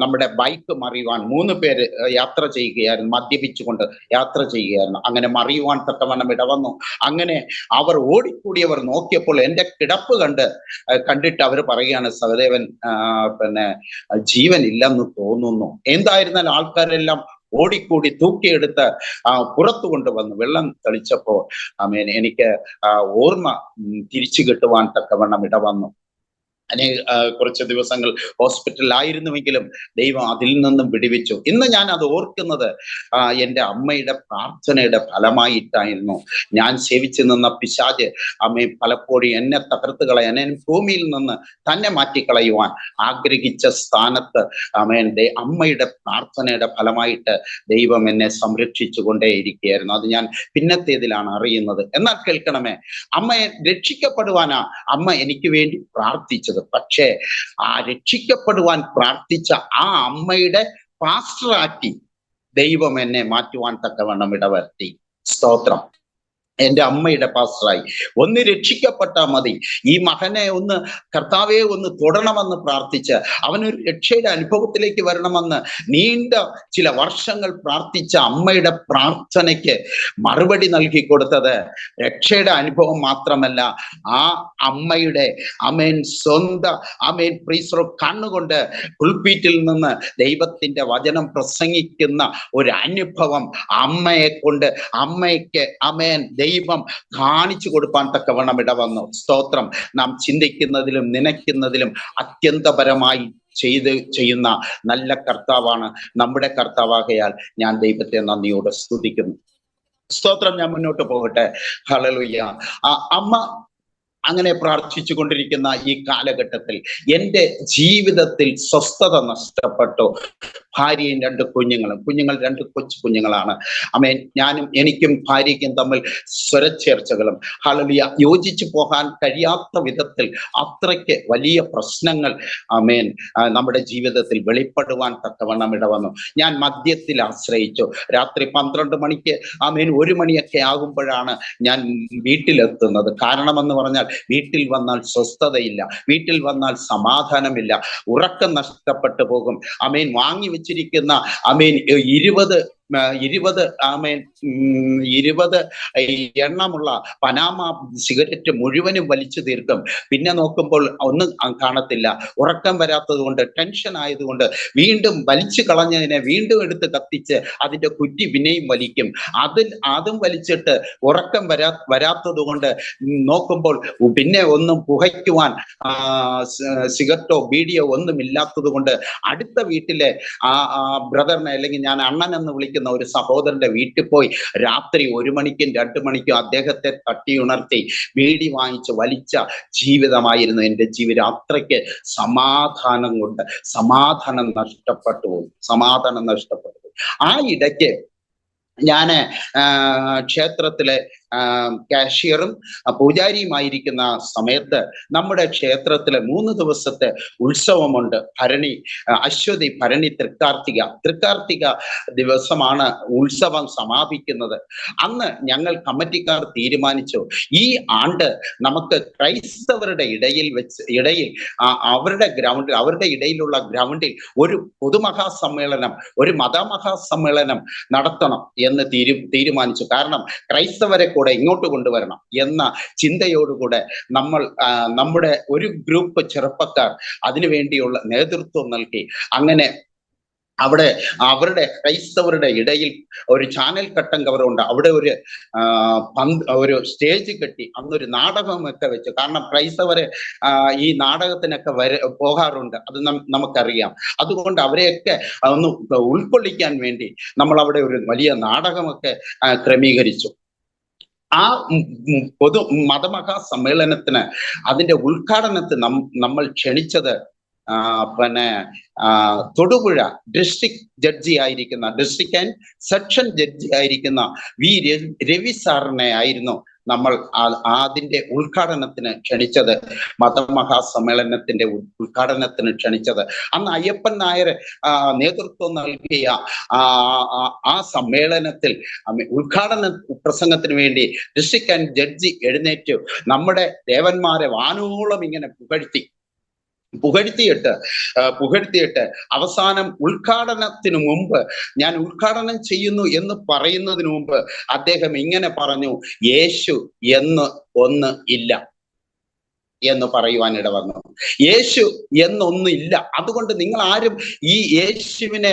നമ്മുടെ ബൈക്ക് മറിയുവാൻ 3 പേര് യാത്ര ചെയ്യുകയായിരുന്നു, മദ്യപിച്ചുകൊണ്ട് യാത്ര ചെയ്യുകയായിരുന്നു. അങ്ങനെ മറിയുവാൻ തക്കവണ്ണം ഇട വന്നു. അങ്ങനെ അവർ ഓടിക്കൂടിയവർ നോക്കിയപ്പോൾ എൻ്റെ കിടപ്പ് കണ്ടിട്ട് അവർ പറയുകയാണ്, സഹദേവൻ ജീവൻ ഇല്ലെന്ന് തോന്നുന്നു. എന്തായിരുന്നാലും ആൾക്കാരെല്ലാം ഓടിക്കൂടി തൂക്കിയെടുത്ത് പുറത്തു കൊണ്ടുവന്ന് വെള്ളം തെളിച്ചപ്പോൾ ആമേൻ എനിക്ക് ഓർമ്മ തിരിച്ചു കിട്ടുവാൻ തക്കവണ്ണം ഇടവന്നു. കുറച്ച് ദിവസങ്ങൾ ഹോസ്പിറ്റലിലായിരുന്നുവെങ്കിലും ദൈവം അതിൽ നിന്നും വിടുവിച്ചു. ഇന്ന് ഞാൻ അത് ഓർക്കുന്നത് എൻ്റെ അമ്മയുടെ പ്രാർത്ഥനയുടെ ഫലമായിട്ടായിരുന്നു. ഞാൻ സേവിച്ചു നിന്ന പിശാച് അമ്മയെ പലപ്പോഴും എന്നെ തകർത്ത് കളയാൻ, എന്നെ ഭൂമിയിൽ നിന്ന് തന്നെ മാറ്റിക്കളയുവാൻ ആഗ്രഹിച്ച സ്ഥാനത്ത് അമ്മയുടെ പ്രാർത്ഥനയുടെ ഫലമായിട്ട് ദൈവം എന്നെ സംരക്ഷിച്ചു കൊണ്ടേയിരിക്കുകയായിരുന്നു. അത് ഞാൻ പിന്നത്തേതിലാണ് അറിയുന്നത്. എന്നാൽ കേൾക്കണമേ, അമ്മയെ രക്ഷിക്കപ്പെടുവാനാ അമ്മ എനിക്ക് വേണ്ടി പ്രാർത്ഥിച്ചത്. പക്ഷേ ആ രക്ഷിക്കപ്പെടുവാൻ പ്രാർത്ഥിച്ച ആ അമ്മയുടെ പാസ്റ്ററാക്കി ദൈവം എന്നെ മാറ്റുവാൻ തക്കവണ്ണം ഇടവരുത്തി. സ്തോത്രം. എൻ്റെ അമ്മയുടെ പാസ്റ്ററായി. ഒന്ന് രക്ഷിക്കപ്പെട്ടാൽ മതി, ഈ മകനെ ഒന്ന് കർത്താവെ ഒന്ന് തൊടണമെന്ന് പ്രാർത്ഥിച്ച് അവനൊരു രക്ഷയുടെ അനുഭവത്തിലേക്ക് വരണമെന്ന് നീണ്ട ചില വർഷങ്ങൾ പ്രാർത്ഥിച്ച അമ്മയുടെ പ്രാർത്ഥനയ്ക്ക് മറുപടി നൽകി കൊടുത്തത് രക്ഷയുടെ അനുഭവം മാത്രമല്ല, ആ അമ്മയുടെ സ്വന്തം പ്രീസറോ കണ്ണുകൊണ്ട് പുൽപീറ്റിൽ നിന്ന് ദൈവത്തിന്റെ വചനം പ്രസംഗിക്കുന്ന ഒരു അനുഭവം അമ്മയെ കൊണ്ട് അമ്മയ്ക്ക് ദൈവം കാണിച്ചു കൊടുപ്പാൻ തക്കവണ്ണം ഇടവന്നു. സ്തോത്രം. നാം ചിന്തിക്കുന്നതിലും നനയ്ക്കുന്നതിലും അത്യന്തപരമായി ചെയ്യുന്ന നല്ല കർത്താവാണ് നമ്മുടെ കർത്താവാകയാൽ ഞാൻ ദൈവത്തെ നന്ദിയോടെ സ്തുതിക്കുന്നു. സ്തോത്രം. ഞാൻ മുന്നോട്ട് പോകട്ടെ. ഹല്ലേലൂയ. അമ്മ അങ്ങനെ പ്രാർത്ഥിച്ചു കൊണ്ടിരിക്കുന്ന ഈ കാലഘട്ടത്തിൽ എൻ്റെ ജീവിതത്തിൽ സ്വസ്ഥത നഷ്ടപ്പെട്ടു. ഭാര്യയും 2 കുഞ്ഞുങ്ങൾ 2 കൊച്ചു കുഞ്ഞുങ്ങളാണ്. എനിക്കും ഭാര്യയ്ക്കും തമ്മിൽ സ്വരച്ചേർച്ചകളും ഹല്ലേലൂയ യോജിച്ചു പോകാൻ കഴിയാത്ത വിധത്തിൽ അത്രയ്ക്ക് വലിയ പ്രശ്നങ്ങൾ നമ്മുടെ ജീവിതത്തിൽ വെളിപ്പെടുവാൻ തക്കവണ്ണം ഇടവന്നു. ഞാൻ മദ്യത്തിൽ ആശ്രയിച്ചു. രാത്രി 12 മണിക്ക് 1 മണിയൊക്കെ ആകുമ്പോഴാണ് ഞാൻ വീട്ടിലെത്തുന്നത്. കാരണമെന്ന് പറഞ്ഞാൽ വീട്ടിൽ വന്നാൽ സ്വസ്ഥതയില്ല, വീട്ടിൽ വന്നാൽ സമാധാനമില്ല, ഉറക്കം നഷ്ടപ്പെട്ടു പോകും. വാങ്ങി വെച്ചിരിക്കുന്ന 20 എണ്ണമുള്ള പനാമ സിഗരറ്റ് മുഴുവനും വലിച്ചു തീർക്കും. പിന്നെ നോക്കുമ്പോൾ ഒന്നും കാണത്തില്ല. ഉറക്കം വരാത്തത് കൊണ്ട്, ടെൻഷൻ ആയതുകൊണ്ട് വീണ്ടും വലിച്ചു കളഞ്ഞതിനെ വീണ്ടും എടുത്ത് കത്തിച്ച് അതിന്റെ കുറ്റി പിന്നെയും വലിക്കും. അതും വലിച്ചിട്ട് ഉറക്കം വരാത്തത് കൊണ്ട് നോക്കുമ്പോൾ പിന്നെ ഒന്നും പുകയ്ക്കുവാൻ സിഗരറ്റോ ബീഡിയോ ഒന്നും ഇല്ലാത്തത് കൊണ്ട് അടുത്ത വീട്ടിലെ ബ്രദറിനെ, അല്ലെങ്കിൽ ഞാൻ അണ്ണൻ എന്ന് വിളിക്കുന്ന ഒരു സഹോദരന്റെ വീട്ടിൽ പോയി രാത്രി 1 മണിക്കും 2 മണിക്കും അദ്ദേഹത്തെ തട്ടിയുണർത്തി ബീഡി വാങ്ങിച്ച് വലിച്ച ജീവിതമായിരുന്നു എൻ്റെ ജീവിതം. അത്രയ്ക്ക് സമാധാനം നഷ്ടപ്പെട്ടു. ആ ഇടയ്ക്ക് ഞാന് ക്ഷേത്രത്തിലെ കാഷ്യറും പൂജാരിയുമായിരിക്കുന്ന സമയത്ത് നമ്മുടെ ക്ഷേത്രത്തിലെ 3 ദിവസത്തെ ഉത്സവമുണ്ട്. അശ്വതി ഭരണി തൃക്കാർത്തിക ദിവസമാണ് ഉത്സവം സമാപിക്കുന്നത്. അന്ന് ഞങ്ങൾ കമ്മിറ്റിക്കാർ തീരുമാനിച്ചു, ഈ ആണ്ട് നമുക്ക് ക്രൈസ്തവരുടെ ഇടയിൽ അവരുടെ ഇടയിലുള്ള ഗ്രൗണ്ടിൽ ഒരു പൊതുമഹാസമ്മേളനം, ഒരു മതമഹാസമ്മേളനം നടത്തണം എന്ന് തീരുമാനിച്ചു. കാരണം ക്രൈസ്തവരെ കൂടെ ഇങ്ങോട്ട് കൊണ്ടുവരണം എന്ന ചിന്തയോടുകൂടെ നമ്മുടെ ഒരു ഗ്രൂപ്പ് ചെറുപ്പക്കാർ അതിനുവേണ്ടിയുള്ള നേതൃത്വം നൽകി. അങ്ങനെ അവരുടെ ക്രൈസ്തവരുടെ ഇടയിൽ ഒരു ചാനൽ കട്ടൻ കവറുണ്ട്. അവിടെ ഒരു സ്റ്റേജ് കെട്ടി അന്നൊരു നാടകമൊക്കെ വെച്ചു. കാരണം ക്രൈസ്തവരെ ഈ നാടകത്തിനൊക്കെ പോകാറുണ്ട്, അത് നമുക്കറിയാം. അതുകൊണ്ട് അവരെയൊക്കെ ഒന്ന് ഉൾക്കൊള്ളിക്കാൻ വേണ്ടി നമ്മൾ അവിടെ ഒരു വലിയ നാടകമൊക്കെ ക്രമീകരിച്ചു. ആ മതമഹാസമ്മേളനത്തിന് അതിന്റെ ഉദ്ഘാടനത്തിന് നമ്മൾ ക്ഷണിച്ചത് Thodupuzha district and section judge ആയിരിക്കുന്ന വി രവി സാറിനെ ആയിരുന്നു നമ്മൾ അതിന്റെ ഉദ്ഘാടനത്തിന് ക്ഷണിച്ചത്, മതമഹാസമ്മേളനത്തിന്റെ ഉദ്ഘാടനത്തിന് ക്ഷണിച്ചത്. അന്ന് അയ്യപ്പൻ നായർ നേതൃത്വം നൽകിയ ആ സമ്മേളനത്തിൽ ഉദ്ഘാടന പ്രസംഗത്തിന് വേണ്ടി ഡിസ്ട്രിക്ട് ആൻഡ് ജഡ്ജി എഴുന്നേറ്റു നമ്മുടെ ദേവന്മാരെ വാനോളം ഇങ്ങനെ പുകഴ്ത്തിയിട്ട് അവസാനം ഉദ്ഘാടനത്തിന് മുമ്പ്, ഞാൻ ഉദ്ഘാടനം ചെയ്യുന്നു എന്ന് പറയുന്നതിന് മുമ്പ് അദ്ദേഹം ഇങ്ങനെ പറഞ്ഞു, യേശു എന്ന് ഒന്ന് ഇല്ല. എന്ന് പറയുവാൻ ഇട വന്നു. യേശു എന്നൊന്നില്ല. അതുകൊണ്ട് നിങ്ങൾ ആരും ഈ യേശുവിനെ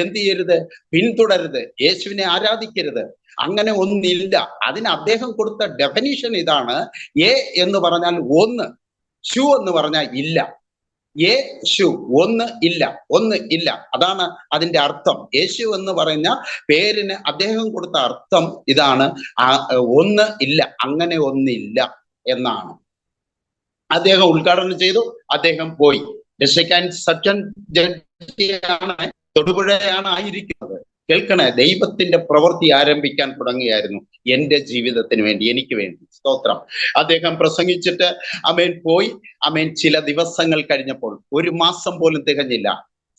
എന്ത് ചെയ്യരുത്, പിന്തുടരുത്, യേശുവിനെ ആരാധിക്കരുത്. അങ്ങനെ ഒന്നില്ല. അതിന് അദ്ദേഹം കൊടുത്ത ഡെഫിനിഷൻ ഇതാണ്. എ എന്ന് പറഞ്ഞാൽ ഒന്ന്, ശു എന്ന് പറഞ്ഞാൽ ഇല്ല. യേശു ഒന്ന് ഇല്ല, ഒന്ന് ഇല്ല, അതാണ് അതിന്റെ അർത്ഥം. യേശു എന്ന് പറഞ്ഞ പേരിന് അദ്ദേഹം കൊടുത്ത അർത്ഥം ഇതാണ്, ഒന്ന് ഇല്ല, അങ്ങനെ ഒന്നില്ല എന്നാണ്. അദ്ദേഹം ഉദ്ഘാടനം ചെയ്തു, അദ്ദേഹം പോയി. രക്ഷിക്കാൻ സച്ചൻ ജഡ്ജിയാണ്, തൊടുപുഴയാണ് ആയിരിക്കുന്നത്. കേൾക്കണേ, ദൈവത്തിന്റെ പ്രവൃത്തി ആരംഭിക്കാൻ തുടങ്ങിയായിരുന്നു എന്റെ ജീവിതത്തിന് വേണ്ടി, എനിക്ക് വേണ്ടി. സ്തോത്രം. അദ്ദേഹം പ്രസംഗിച്ചിട്ട് അമേൻ പോയി. അമേൻ ചില ദിവസങ്ങൾ കഴിഞ്ഞപ്പോൾ, 1 മാസം പോലും തികഞ്ഞില്ല,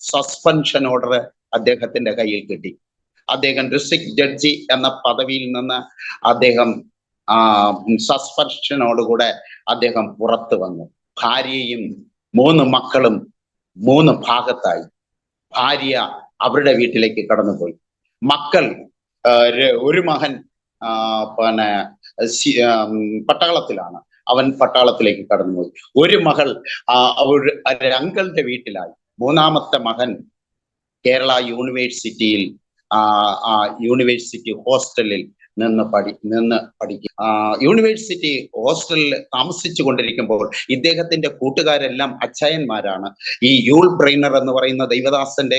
സസ്പെൻഷൻ ഓർഡർ അദ്ദേഹത്തിന്റെ കയ്യിൽ കിട്ടി. അദ്ദേഹം ഡിസ്ട്രിക്ട് ജഡ്ജി എന്ന പദവിയിൽ നിന്ന് അദ്ദേഹം സസ്പെൻഷനോടുകൂടെ അദ്ദേഹം പുറത്തു വന്നു. ഭാര്യയും 3 മക്കളും 3 ഭാഗത്തായി. ഭാര്യ അവരുടെ വീട്ടിലേക്ക് കടന്നുപോയി. മക്കൾ, ഒരു മകൻ പിന്നെ പട്ടാളത്തിലാണ്, അവൻ പട്ടാളത്തിലേക്ക് കടന്നുപോയി. ഒരു മകൾ അവരുടെ അങ്കിളുടെ വീട്ടിലായി. 3-മത്തെ മകൻ കേരള യൂണിവേഴ്സിറ്റിയിൽ യൂണിവേഴ്സിറ്റി ഹോസ്റ്റലിൽ നിന്ന് പഠിക്കും. യൂണിവേഴ്സിറ്റി ഹോസ്റ്റലിൽ താമസിച്ചു കൊണ്ടിരിക്കുമ്പോൾ ഇദ്ദേഹത്തിന്റെ കൂട്ടുകാരെല്ലാം അച്ചായന്മാരാണ്. ഈ യൂൾ ബ്രെയ്നർ എന്ന് പറയുന്ന ദൈവദാസന്റെ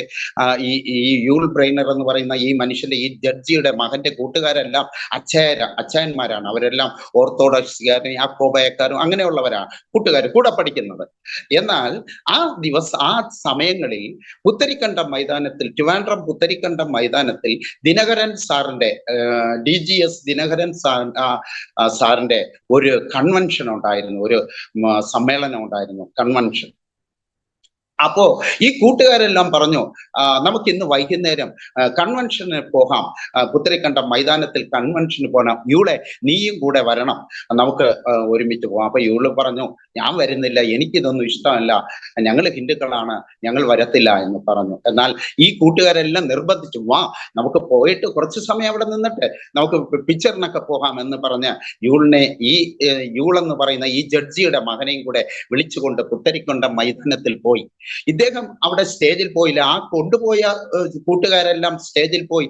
ഈ യൂൾ ബ്രെയ്നർ എന്ന് പറയുന്ന ഈ മനുഷ്യന്റെ, ഈ ജഡ്ജിയുടെ മകന്റെ കൂട്ടുകാരെല്ലാം അച്ചായന്മാരാണ്. അവരെല്ലാം ഓർത്തഡോക്സുകാരും യാക്കോബയക്കാരും അങ്ങനെയുള്ളവരാണ് കൂടെ പഠിക്കുന്നത്. എന്നാൽ ആ സമയങ്ങളിൽ പുത്തരിക്കണ്ടം മൈതാനത്തിൽ, ട്രിവാൻഡ്രം പുത്തരിക്കണ്ടം മൈതാനത്തിൽ ദിനകരൻ സാറിന്റെ DGS ദിനകരൻ സാറിന്റെ ഒരു കൺവെൻഷൻ ഉണ്ടായിരുന്നു, ഒരു സമ്മേളനം ഉണ്ടായിരുന്നു, കൺവെൻഷൻ. അപ്പോ ഈ കൂട്ടുകാരെല്ലാം പറഞ്ഞു, നമുക്ക് ഇന്ന് വൈകുന്നേരം കൺവെൻഷന് പോകാം, പുത്തരിക്കണ്ടം മൈതാനത്തിൽ കൺവെൻഷന് പോകണം, യൂളെ നീയും കൂടെ വരണം, നമുക്ക് ഒരുമിച്ച് പോകാം. അപ്പൊ യൂള് പറഞ്ഞു, ഞാൻ വരുന്നില്ല, എനിക്കിതൊന്നും ഇഷ്ടമല്ല, ഞങ്ങൾ ഹിന്ദുക്കളാണ്, ഞങ്ങൾ വരത്തില്ല എന്ന് പറഞ്ഞു. എന്നാൽ ഈ കൂട്ടുകാരെല്ലാം നിർബന്ധിച്ചു, വാ നമുക്ക് പോയിട്ട് കുറച്ച് സമയം അവിടെ നിന്നിട്ട് നമുക്ക് പിക്ചറിനൊക്കെ പോകാം എന്ന് പറഞ്ഞ് യൂളിനെ, യൂളെന്ന് പറയുന്ന ഈ ജഡ്ജിയുടെ മകനെയും കൂടെ വിളിച്ചുകൊണ്ട് പുത്തരിക്കണ്ടം മൈതാനത്തിൽ പോയി. ഇദ്ദേഹം അവിടെ സ്റ്റേജിൽ പോയില്ല. ആ കൊണ്ടുപോയ കൂട്ടുകാരെല്ലാം സ്റ്റേജിൽ പോയി,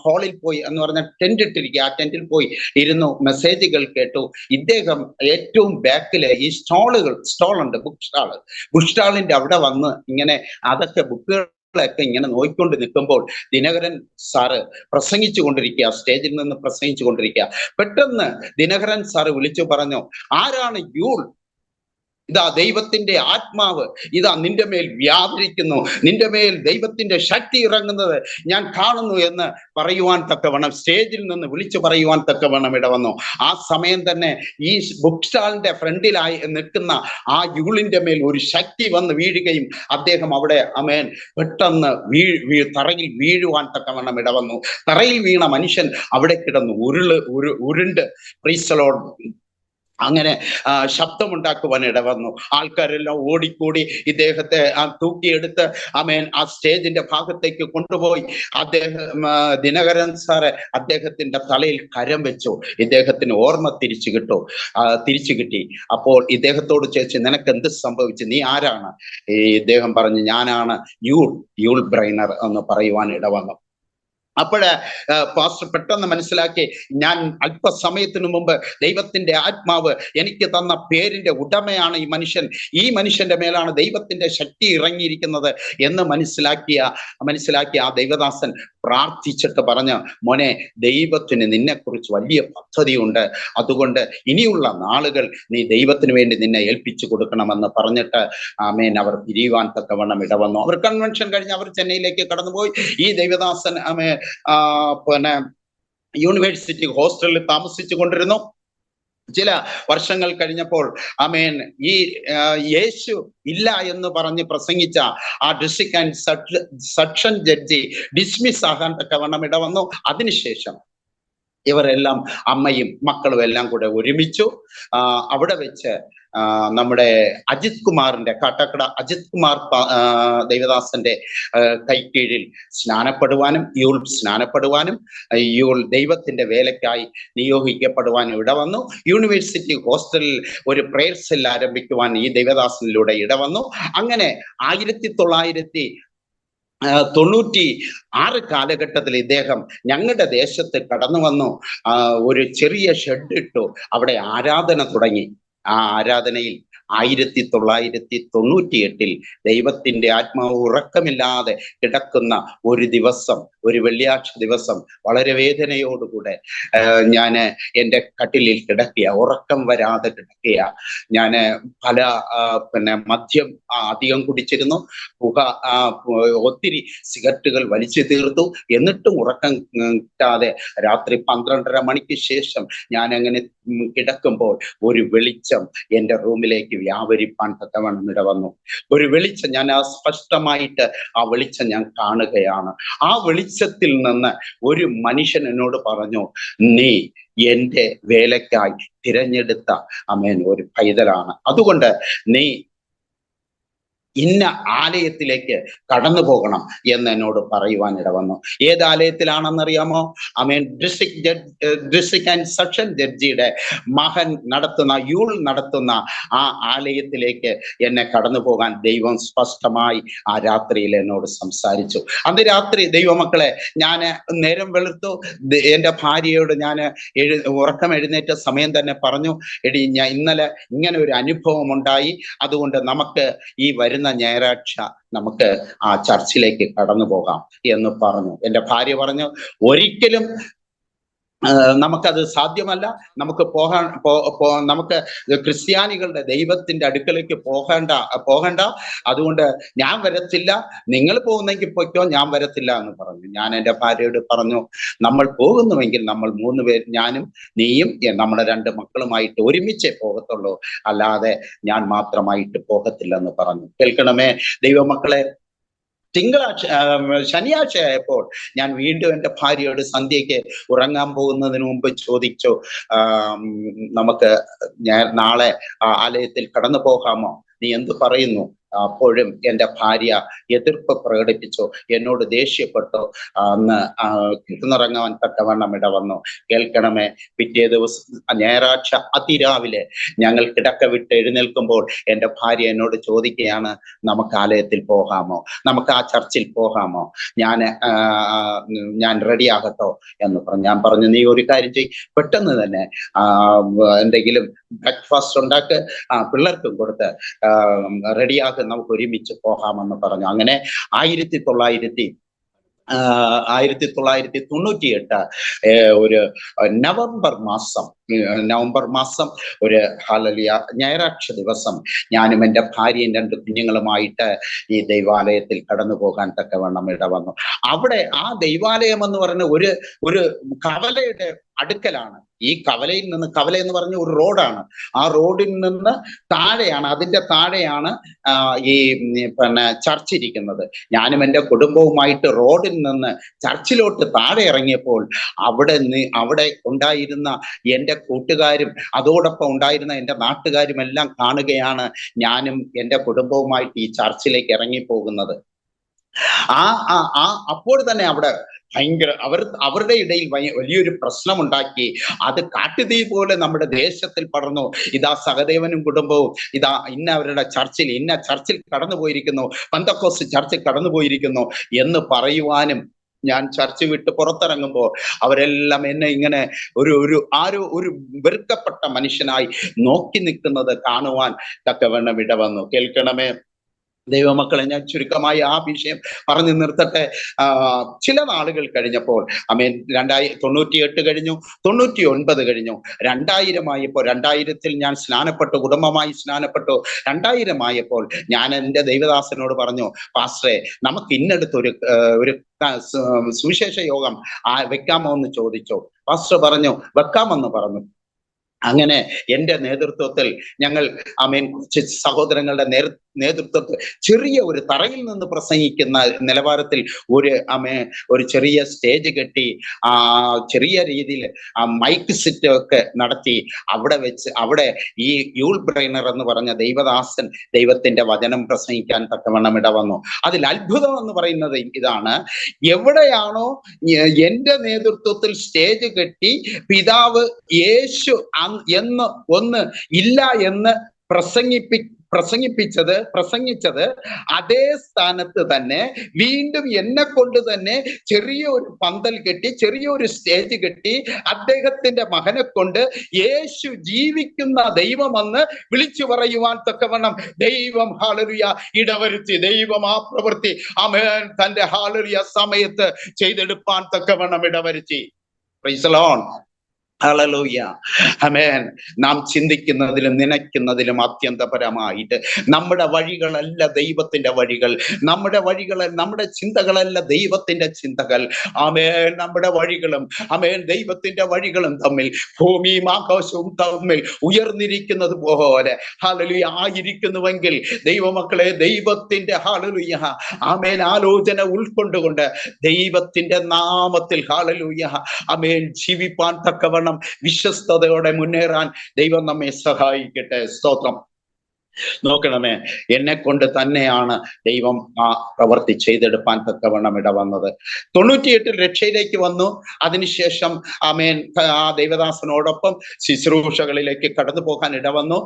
ഹാളിൽ പോയി എന്ന് പറഞ്ഞ ടെന്റ് ഇട്ടിരിക്കുക, ആ ടെന്റിൽ പോയി ഇരുന്നു, മെസ്സേജുകൾ കേട്ടു. ഇദ്ദേഹം ഏറ്റവും ബാക്കില് ഈ സ്റ്റോളുണ്ട്, ബുക്ക് സ്റ്റാളിന്റെ അവിടെ വന്ന് ഇങ്ങനെ അതൊക്കെ ബുക്കുകളൊക്കെ ഇങ്ങനെ നോക്കിക്കൊണ്ട് നിൽക്കുമ്പോൾ ദിനകരൻ സാറ് പ്രസംഗിച്ചു കൊണ്ടിരിക്കുക, സ്റ്റേജിൽ നിന്ന് പ്രസംഗിച്ചു കൊണ്ടിരിക്കുക. പെട്ടെന്ന് ദിനകരൻ സാറ് വിളിച്ചു പറഞ്ഞു, ആരാണ് യൂൾ? ഇതാ ദൈവത്തിന്റെ ആത്മാവ് ഇതാ നിന്റെ മേൽ വ്യാപരിക്കുന്നു, നിന്റെ മേൽ ദൈവത്തിന്റെ ശക്തി ഇറങ്ങുന്നത് ഞാൻ കാണുന്നു എന്ന് പറയുവാൻ തക്കവണ്ണം, സ്റ്റേജിൽ നിന്ന് വിളിച്ചു പറയുവാൻ തക്കവണ്ണം ഇടവന്നു. ആ സമയം തന്നെ ഈ ബുക്ക് സ്റ്റാളിന്റെ ഫ്രണ്ടിലായി നിൽക്കുന്ന ആ യൂളിന്റെ മേൽ ഒരു ശക്തി വന്ന് വീഴുകയും അദ്ദേഹം അവിടെ പെട്ടെന്ന് തറയിൽ വീഴുവാൻ തക്കവണ്ണം ഇടവന്നു. തറയിൽ വീണ മനുഷ്യൻ അവിടെ കിടന്നു ഉരുണ്ട് പ്രൈസ് ദി ലോർഡ് അങ്ങനെ ശബ്ദമുണ്ടാക്കുവാൻ ഇടവന്നു. ആൾക്കാരെല്ലാം ഓടിക്കൂടി ഇദ്ദേഹത്തെ തൂക്കിയെടുത്ത് ആ സ്റ്റേജിന്റെ ഭാഗത്തേക്ക് കൊണ്ടുപോയി. ദിനകരൻ സാറ് അദ്ദേഹത്തിന്റെ തലയിൽ കരം വെച്ചു. ഇദ്ദേഹത്തിന് ഓർമ്മ തിരിച്ചു കിട്ടി. അപ്പോൾ ഇദ്ദേഹത്തോട് ചോദിച്ചു, നിനക്ക് എന്ത് സംഭവിച്ചു, നീ ആരാണ്? ഇദ്ദേഹം പറഞ്ഞു, ഞാനാണ് യൂൾ ബ്രെയ്നർ എന്ന് പറയുവാൻ ഇടവന്നു. അപ്പോഴ് പാസ്റ്റർ പെട്ടെന്ന് മനസ്സിലാക്കി, ഞാൻ അല്പസമയത്തിനു മുമ്പ് ദൈവത്തിന്റെ ആത്മാവ് എനിക്ക് തന്ന പേരിന്റെ ഉടമയാണ് ഈ മനുഷ്യന്റെ മേലാണ് ദൈവത്തിന്റെ ശക്തി ഇറങ്ങിയിരിക്കുന്നത് എന്ന് മനസ്സിലാക്കിയ ആ ദൈവദാസൻ പ്രാർത്ഥിച്ചിട്ട് പറഞ്ഞു, മോനെ, ദൈവത്തിന് നിന്നെക്കുറിച്ച് വലിയ പദ്ധതിയുണ്ട്, അതുകൊണ്ട് ഇനിയുള്ള നാളുകൾ നീ ദൈവത്തിന് വേണ്ടി നിന്നെ ഏൽപ്പിച്ചു കൊടുക്കണമെന്ന് പറഞ്ഞിട്ട് അവർ പിരിയുവാൻ തക്കവണ്ണം ഇടവന്നു. അവർ കൺവെൻഷൻ കഴിഞ്ഞ് അവർ ചെന്നൈയിലേക്ക് കടന്നുപോയി. ഈ ദൈവദാസൻ യൂണിവേഴ്സിറ്റി ഹോസ്റ്റലിൽ താമസിച്ചു കൊണ്ടിരുന്നു. ചില വർഷങ്ങൾ കഴിഞ്ഞപ്പോൾ ഈ യേശു ഇല്ല എന്ന് പറഞ്ഞ് പ്രസംഗിച്ച ആ district and section judge dismiss ആകാൻ തക്കവണ്ണം ഇടവന്നു. അതിനുശേഷം ഇവരെല്ലാം അമ്മയും മക്കളും എല്ലാം കൂടെ ഒരുമിച്ചു. അവിടെ വെച്ച് നമ്മുടെ അജിത് കുമാറിന്റെ കാട്ടാക്കട അജിത് കുമാർ ദൈവദാസന്റെ കൈക്കീഴിൽ സ്നാനപ്പെടുവാനും സ്നാനപ്പെടുവാനും ദൈവത്തിന്റെ വേലയ്ക്കായി നിയോഗിക്കപ്പെടുവാനും ഇടവന്നു. യൂണിവേഴ്സിറ്റി ഹോസ്റ്റലിൽ ഒരു പ്രേയർ സെൽ ആരംഭിക്കുവാൻ ഈ ദൈവദാസനിലൂടെ ഇടവന്നു. അങ്ങനെ 1996 കാലഘട്ടത്തിൽ ഇദ്ദേഹം ഞങ്ങളുടെ ദേശത്ത് കടന്നു വന്നു. ഒരു ചെറിയ ഷെഡ് ഇട്ടു, അവിടെ ആരാധന തുടങ്ങി. ആ ആരാധനയിൽ 1998 ദൈവത്തിന്റെ ആത്മാവ് ഉറക്കമില്ലാതെ കിടക്കുന്ന ഒരു ദിവസം, ഒരു വെള്ളിയാഴ്ച ദിവസം വളരെ വേദനയോടുകൂടെ ഞാൻ എൻ്റെ കട്ടിലിൽ കിടക്കുക, ഉറക്കം വരാതെ കിടക്കുക. ഞാൻ പല മദ്യം അധികം കുടിച്ചിരുന്നു, പുക ഒത്തിരി സിഗരറ്റുകൾ വലിച്ചു തീർത്തു. എന്നിട്ടും ഉറക്കം കിട്ടാതെ രാത്രി 12:30 മണിക്ക് ശേഷം ഞാൻ അങ്ങനെ കിടക്കുമ്പോൾ ഒരു വെളിച്ചം എൻ്റെ റൂമിലേക്ക് വ്യാപരിപ്പാൻ തക്കവണ്ണം ഇടവന്നു. ഒരു വെളിച്ചം, ഞാൻ സ്പഷ്ടമായിട്ട് ആ വെളിച്ചം ഞാൻ കാണുകയാണ്. ആ വെളിച്ചത്തിൽ നിന്ന് ഒരു മനുഷ്യൻ എന്നോട് പറഞ്ഞു, നീ എൻ്റെ വേലയ്ക്കായി തിരഞ്ഞെടുത്ത ഒരു പൈതലാണ്, അതുകൊണ്ട് നീ ഇന്ന ആലയത്തിലേക്ക് കടന്നു പോകണം എന്ന് എന്നോട് പറയുവാൻ ഇടവന്നു. ഏത് ആലയത്തിലാണെന്നറിയാമോ? ഡിസ്ട്രിക്ട് ആൻഡ് സെക്ഷൻ ജഡ്ജിയുടെ മകൻ നടത്തുന്ന ആ ആലയത്തിലേക്ക് എന്നെ കടന്നു പോകാൻ ദൈവം സ്പഷ്ടമായി ആ രാത്രിയിൽ എന്നോട് സംസാരിച്ചു. അന്ന് രാത്രി ദൈവമക്കളെ, ഞാൻ നേരം വെളുത്തു. എൻ്റെ ഭാര്യയോട് ഞാൻ ഉറക്കം എഴുന്നേറ്റ സമയം തന്നെ പറഞ്ഞു, എടി ഞാൻ ഇന്നലെ ഇങ്ങനെ ഒരു അനുഭവം ഉണ്ടായി, അതുകൊണ്ട് നമുക്ക് ഈ വരുന്ന ഞായറാഴ്ച നമുക്ക് ആ ചർച്ചിലേക്ക് കടന്നു പോകാം എന്ന് പറഞ്ഞു. എൻ്റെ ഭാര്യ പറഞ്ഞു, ഒരിക്കലും നമുക്കത് സാധ്യമല്ല, നമുക്ക് നമുക്ക് ക്രിസ്ത്യാനികളുടെ ദൈവത്തിന്റെ അടുക്കലേക്ക് പോകണ്ട, അതുകൊണ്ട് ഞാൻ വരത്തില്ല, നിങ്ങൾ പോകുന്നെങ്കിൽ പൊയ്ക്കോ, ഞാൻ വരത്തില്ല എന്ന് പറഞ്ഞു. ഞാൻ എൻ്റെ ഭാര്യയോട് പറഞ്ഞു, നമ്മൾ പോകുന്നുവെങ്കിൽ നമ്മൾ 3 പേർ, ഞാനും നീയും നമ്മുടെ 2 മക്കളുമായിട്ട് ഒരുമിച്ചേ പോകത്തുള്ളൂ, അല്ലാതെ ഞാൻ മാത്രമായിട്ട് പോകത്തില്ലെന്ന് പറഞ്ഞു. കേൾക്കണമേ ദൈവമക്കളെ, ശനിയാഴ്ച ആയപ്പോൾ ഞാൻ വീണ്ടും എൻ്റെ ഭാര്യയോട് സന്ധ്യയ്ക്ക് ഉറങ്ങാൻ പോകുന്നതിന് മുമ്പ് ചോദിച്ചു, നമുക്ക് നാളെ ആലയത്തിൽ കടന്നു പോകാമോ? നീ എന്ത് പറയുന്നു? അപ്പോഴും എൻ്റെ ഭാര്യ എതിർപ്പ് പ്രകടിപ്പിച്ചു, എന്നോട് ദേഷ്യപ്പെട്ടു. അന്ന് കിടന്നിറങ്ങാൻ തക്കവണ്ണം ഇടവന്നു. കേൾക്കണമേ, പിറ്റേ ദിവസം ഞായറാഴ്ച അതിരാവിലെ ഞങ്ങൾ കിടക്ക വിട്ട് എഴുന്നേൽക്കുമ്പോൾ എൻ്റെ ഭാര്യ എന്നോട് ചോദിക്കുകയാണ്, നമുക്ക് ആലയത്തിൽ പോകാമോ, നമുക്ക് ആ ചർച്ചിൽ പോകാമോ, ഞാൻ റെഡിയാകട്ടോ എന്ന് പറഞ്ഞു. ഞാൻ പറഞ്ഞു, നീ ഒരു കാര്യം ചെയ്യ്, പെട്ടെന്ന് തന്നെ എന്തെങ്കിലും ബ്രേക്ക്ഫാസ്റ്റ് ഉണ്ടാക്ക്, പിള്ളേർക്കും കൊടുത്ത് റെഡിയാക്കി നമുക്ക് ഒരുമിച്ച് പോകാമെന്ന് പറഞ്ഞു. അങ്ങനെ 1998 ഒരു നവംബർ മാസം ഒരു ഞായറാഴ്ച ദിവസം ഞാനും എൻ്റെ ഭാര്യയും 2 കുഞ്ഞുങ്ങളുമായിട്ട് ഈ ദൈവാലയത്തിൽ കടന്നു പോകാൻ തക്കവണ്ണം ഇടവന്നു. അവിടെ ആ ദൈവാലയം എന്ന് പറഞ്ഞ ഒരു കവലയുടെ അടുക്കലാണ്. ഈ കവല എന്ന് പറഞ്ഞ ഒരു റോഡാണ്. ആ റോഡിൽ നിന്ന് അതിന്റെ താഴെയാണ് ഈ ചർച്ച് ഇരിക്കുന്നത്. ഞാനും എൻ്റെ കുടുംബവുമായിട്ട് റോഡിൽ നിന്ന് ചർച്ചിലോട്ട് താഴെ ഇറങ്ങിയപ്പോൾ അവിടെ ഉണ്ടായിരുന്ന എൻ്റെ കൂട്ടുകാരും അതോടൊപ്പം ഉണ്ടായിരുന്ന എൻ്റെ നാട്ടുകാരും എല്ലാം കാണുകയാണ് ഞാനും എൻ്റെ കുടുംബവുമായിട്ട് ഈ ചർച്ചിലേക്ക് ഇറങ്ങിപ്പോകുന്നത്. അപ്പോൾ തന്നെ അവിടെ അവരുടെ ഇടയിൽ വലിയൊരു പ്രശ്നമുണ്ടാക്കി. അത് കാട്ടുതീ പോലെ നമ്മുടെ ദേശത്തിൽ പടർന്നു. ഇതാ സഹദേവനും കുടുംബവും ഇതാ ഇന്ന ചർച്ചിൽ കടന്നുപോയിരിക്കുന്നു, പെന്തക്കോസ്ത് ചർച്ചിൽ കടന്നുപോയിരിക്കുന്നു എന്ന് പറയുവാനും, ഞാൻ ചർച്ച വിട്ട് പുറത്തിറങ്ങുമ്പോൾ അവരെല്ലാം എന്നെ ഇങ്ങനെ ഒരു വെറുക്കപ്പെട്ട മനുഷ്യനായി നോക്കി നിൽക്കുന്നത് കാണുവാൻ തക്കവണ്ണം ഇടവന്നു. കേൾക്കണമേ ദൈവമക്കളെ, ഞാൻ ചുരുക്കമായി ആ വിഷയം പറഞ്ഞു നിർത്തട്ടെ. ചില നാളുകൾ കഴിഞ്ഞപ്പോൾ 98 കഴിഞ്ഞു, 99 കഴിഞ്ഞു, 2000 ആയപ്പോൾ, 2000 ഞാൻ കുടുംബമായി സ്നാനപ്പെട്ടു. 2000 ആയപ്പോൾ ഞാൻ എൻ്റെ ദൈവദാസനോട് പറഞ്ഞു, പാസ്റ്ററെ, നമുക്ക് ഇന്നടുത്ത് ഒരു സുവിശേഷ യോഗം വെക്കാമോ എന്ന് ചോദിച്ചു. പാസ്റ്റർ പറഞ്ഞു, വെക്കാമെന്ന് പറഞ്ഞു. അങ്ങനെ എൻ്റെ നേതൃത്വത്തിൽ ഞങ്ങൾ കുറച്ച് സഹോദരങ്ങളുടെ നേതൃത്വത്തിൽ ചെറിയ ഒരു തറയിൽ നിന്ന് പ്രസംഗിക്കുന്ന നിലവാരത്തിൽ ഒരു ചെറിയ സ്റ്റേജ് കെട്ടി ചെറിയ രീതിയിൽ മൈക്ക് സെറ്റ് ഒക്കെ നടത്തി അവിടെ ഈ യൂൾ ബ്രെയിനർ എന്ന് പറഞ്ഞ ദൈവദാസൻ ദൈവത്തിന്റെ വചനം പ്രസംഗിക്കാൻ തക്കവണ്ണം ഇടവന്നു. അതിൽ അത്ഭുതം എന്ന് പറയുന്നത് ഇതാണ്, എവിടെയാണോ എൻ്റെ നേതൃത്വത്തിൽ സ്റ്റേജ് കെട്ടി പിതാവ് യേശു എന്ന് ഒന്ന് ഇല്ല എന്ന് പ്രസംഗിച്ചത് അതേ സ്ഥാനത്ത് തന്നെ വീണ്ടും എന്നെ കൊണ്ട് തന്നെ ചെറിയൊരു പന്തൽ കെട്ടി ചെറിയൊരു സ്റ്റേജ് കെട്ടി അദ്ദേഹത്തിന്റെ മകനെ കൊണ്ട് യേശു ജീവിക്കുന്ന ദൈവമെന്ന് വിളിച്ചു പറയുവാൻ തക്കവണ്ണം ദൈവം ഹല്ലേലൂയ ഇടവരുത്തി. ദൈവം ആ പ്രവൃത്തി ആമേൻ തന്റെ ഹല്ലേലൂയ സമയത്ത് ചെയ്തെടുപ്പാൻ തക്കവണ്ണം ഇടവരുത്തി. Praise the lord. ഹല്ലേലൂയ. ആമേൻ. നാം ചിന്തിക്കുന്നതിലും നനയ്ക്കുന്നതിലും അത്യന്തപരമായിട്ട് നമ്മുടെ വഴികളല്ല ദൈവത്തിന്റെ വഴികൾ, നമ്മുടെ ചിന്തകളല്ല ദൈവത്തിന്റെ ചിന്തകൾ. ആമേൻ. നമ്മുടെ വഴികളും ദൈവത്തിന്റെ വഴികളും തമ്മിൽ ഭൂമിയും ആകാശവും തമ്മിൽ ഉയർന്നിരിക്കുന്നത് പോലെ ഹല്ലേലൂയ ആയിരിക്കുന്നുവെങ്കിൽ ദൈവമക്കളെ ദൈവത്തിന്റെ ഹല്ലേലൂയ ആമേൻ ആലോചന ഉൾക്കൊണ്ടുകൊണ്ട് ദൈവത്തിന്റെ നാമത്തിൽ ഹല്ലേലൂയ ആമേൻ ജീവിപ്പാൻ തക്കവണ്ണം വിശ്വസ്തയോടെ മുന്നേറാൻ ദൈവം നമ്മെ സഹായിക്കട്ടെ. സ്തോത്രം. നോക്കണമേ, എന്നെ കൊണ്ട് തന്നെയാണ് ദൈവം ആ പ്രവൃത്തി ചെയ്തെടുപ്പാൻ തക്കവണ്ണം ഇടവന്നത്. 98 രക്ഷയിലേക്ക് വന്നു. അതിനുശേഷം ആമേൻ ആ ദൈവദാസനോടൊപ്പം ശുശ്രൂഷകളിലേക്ക് കടന്നു പോകാൻ ഇടവന്നു,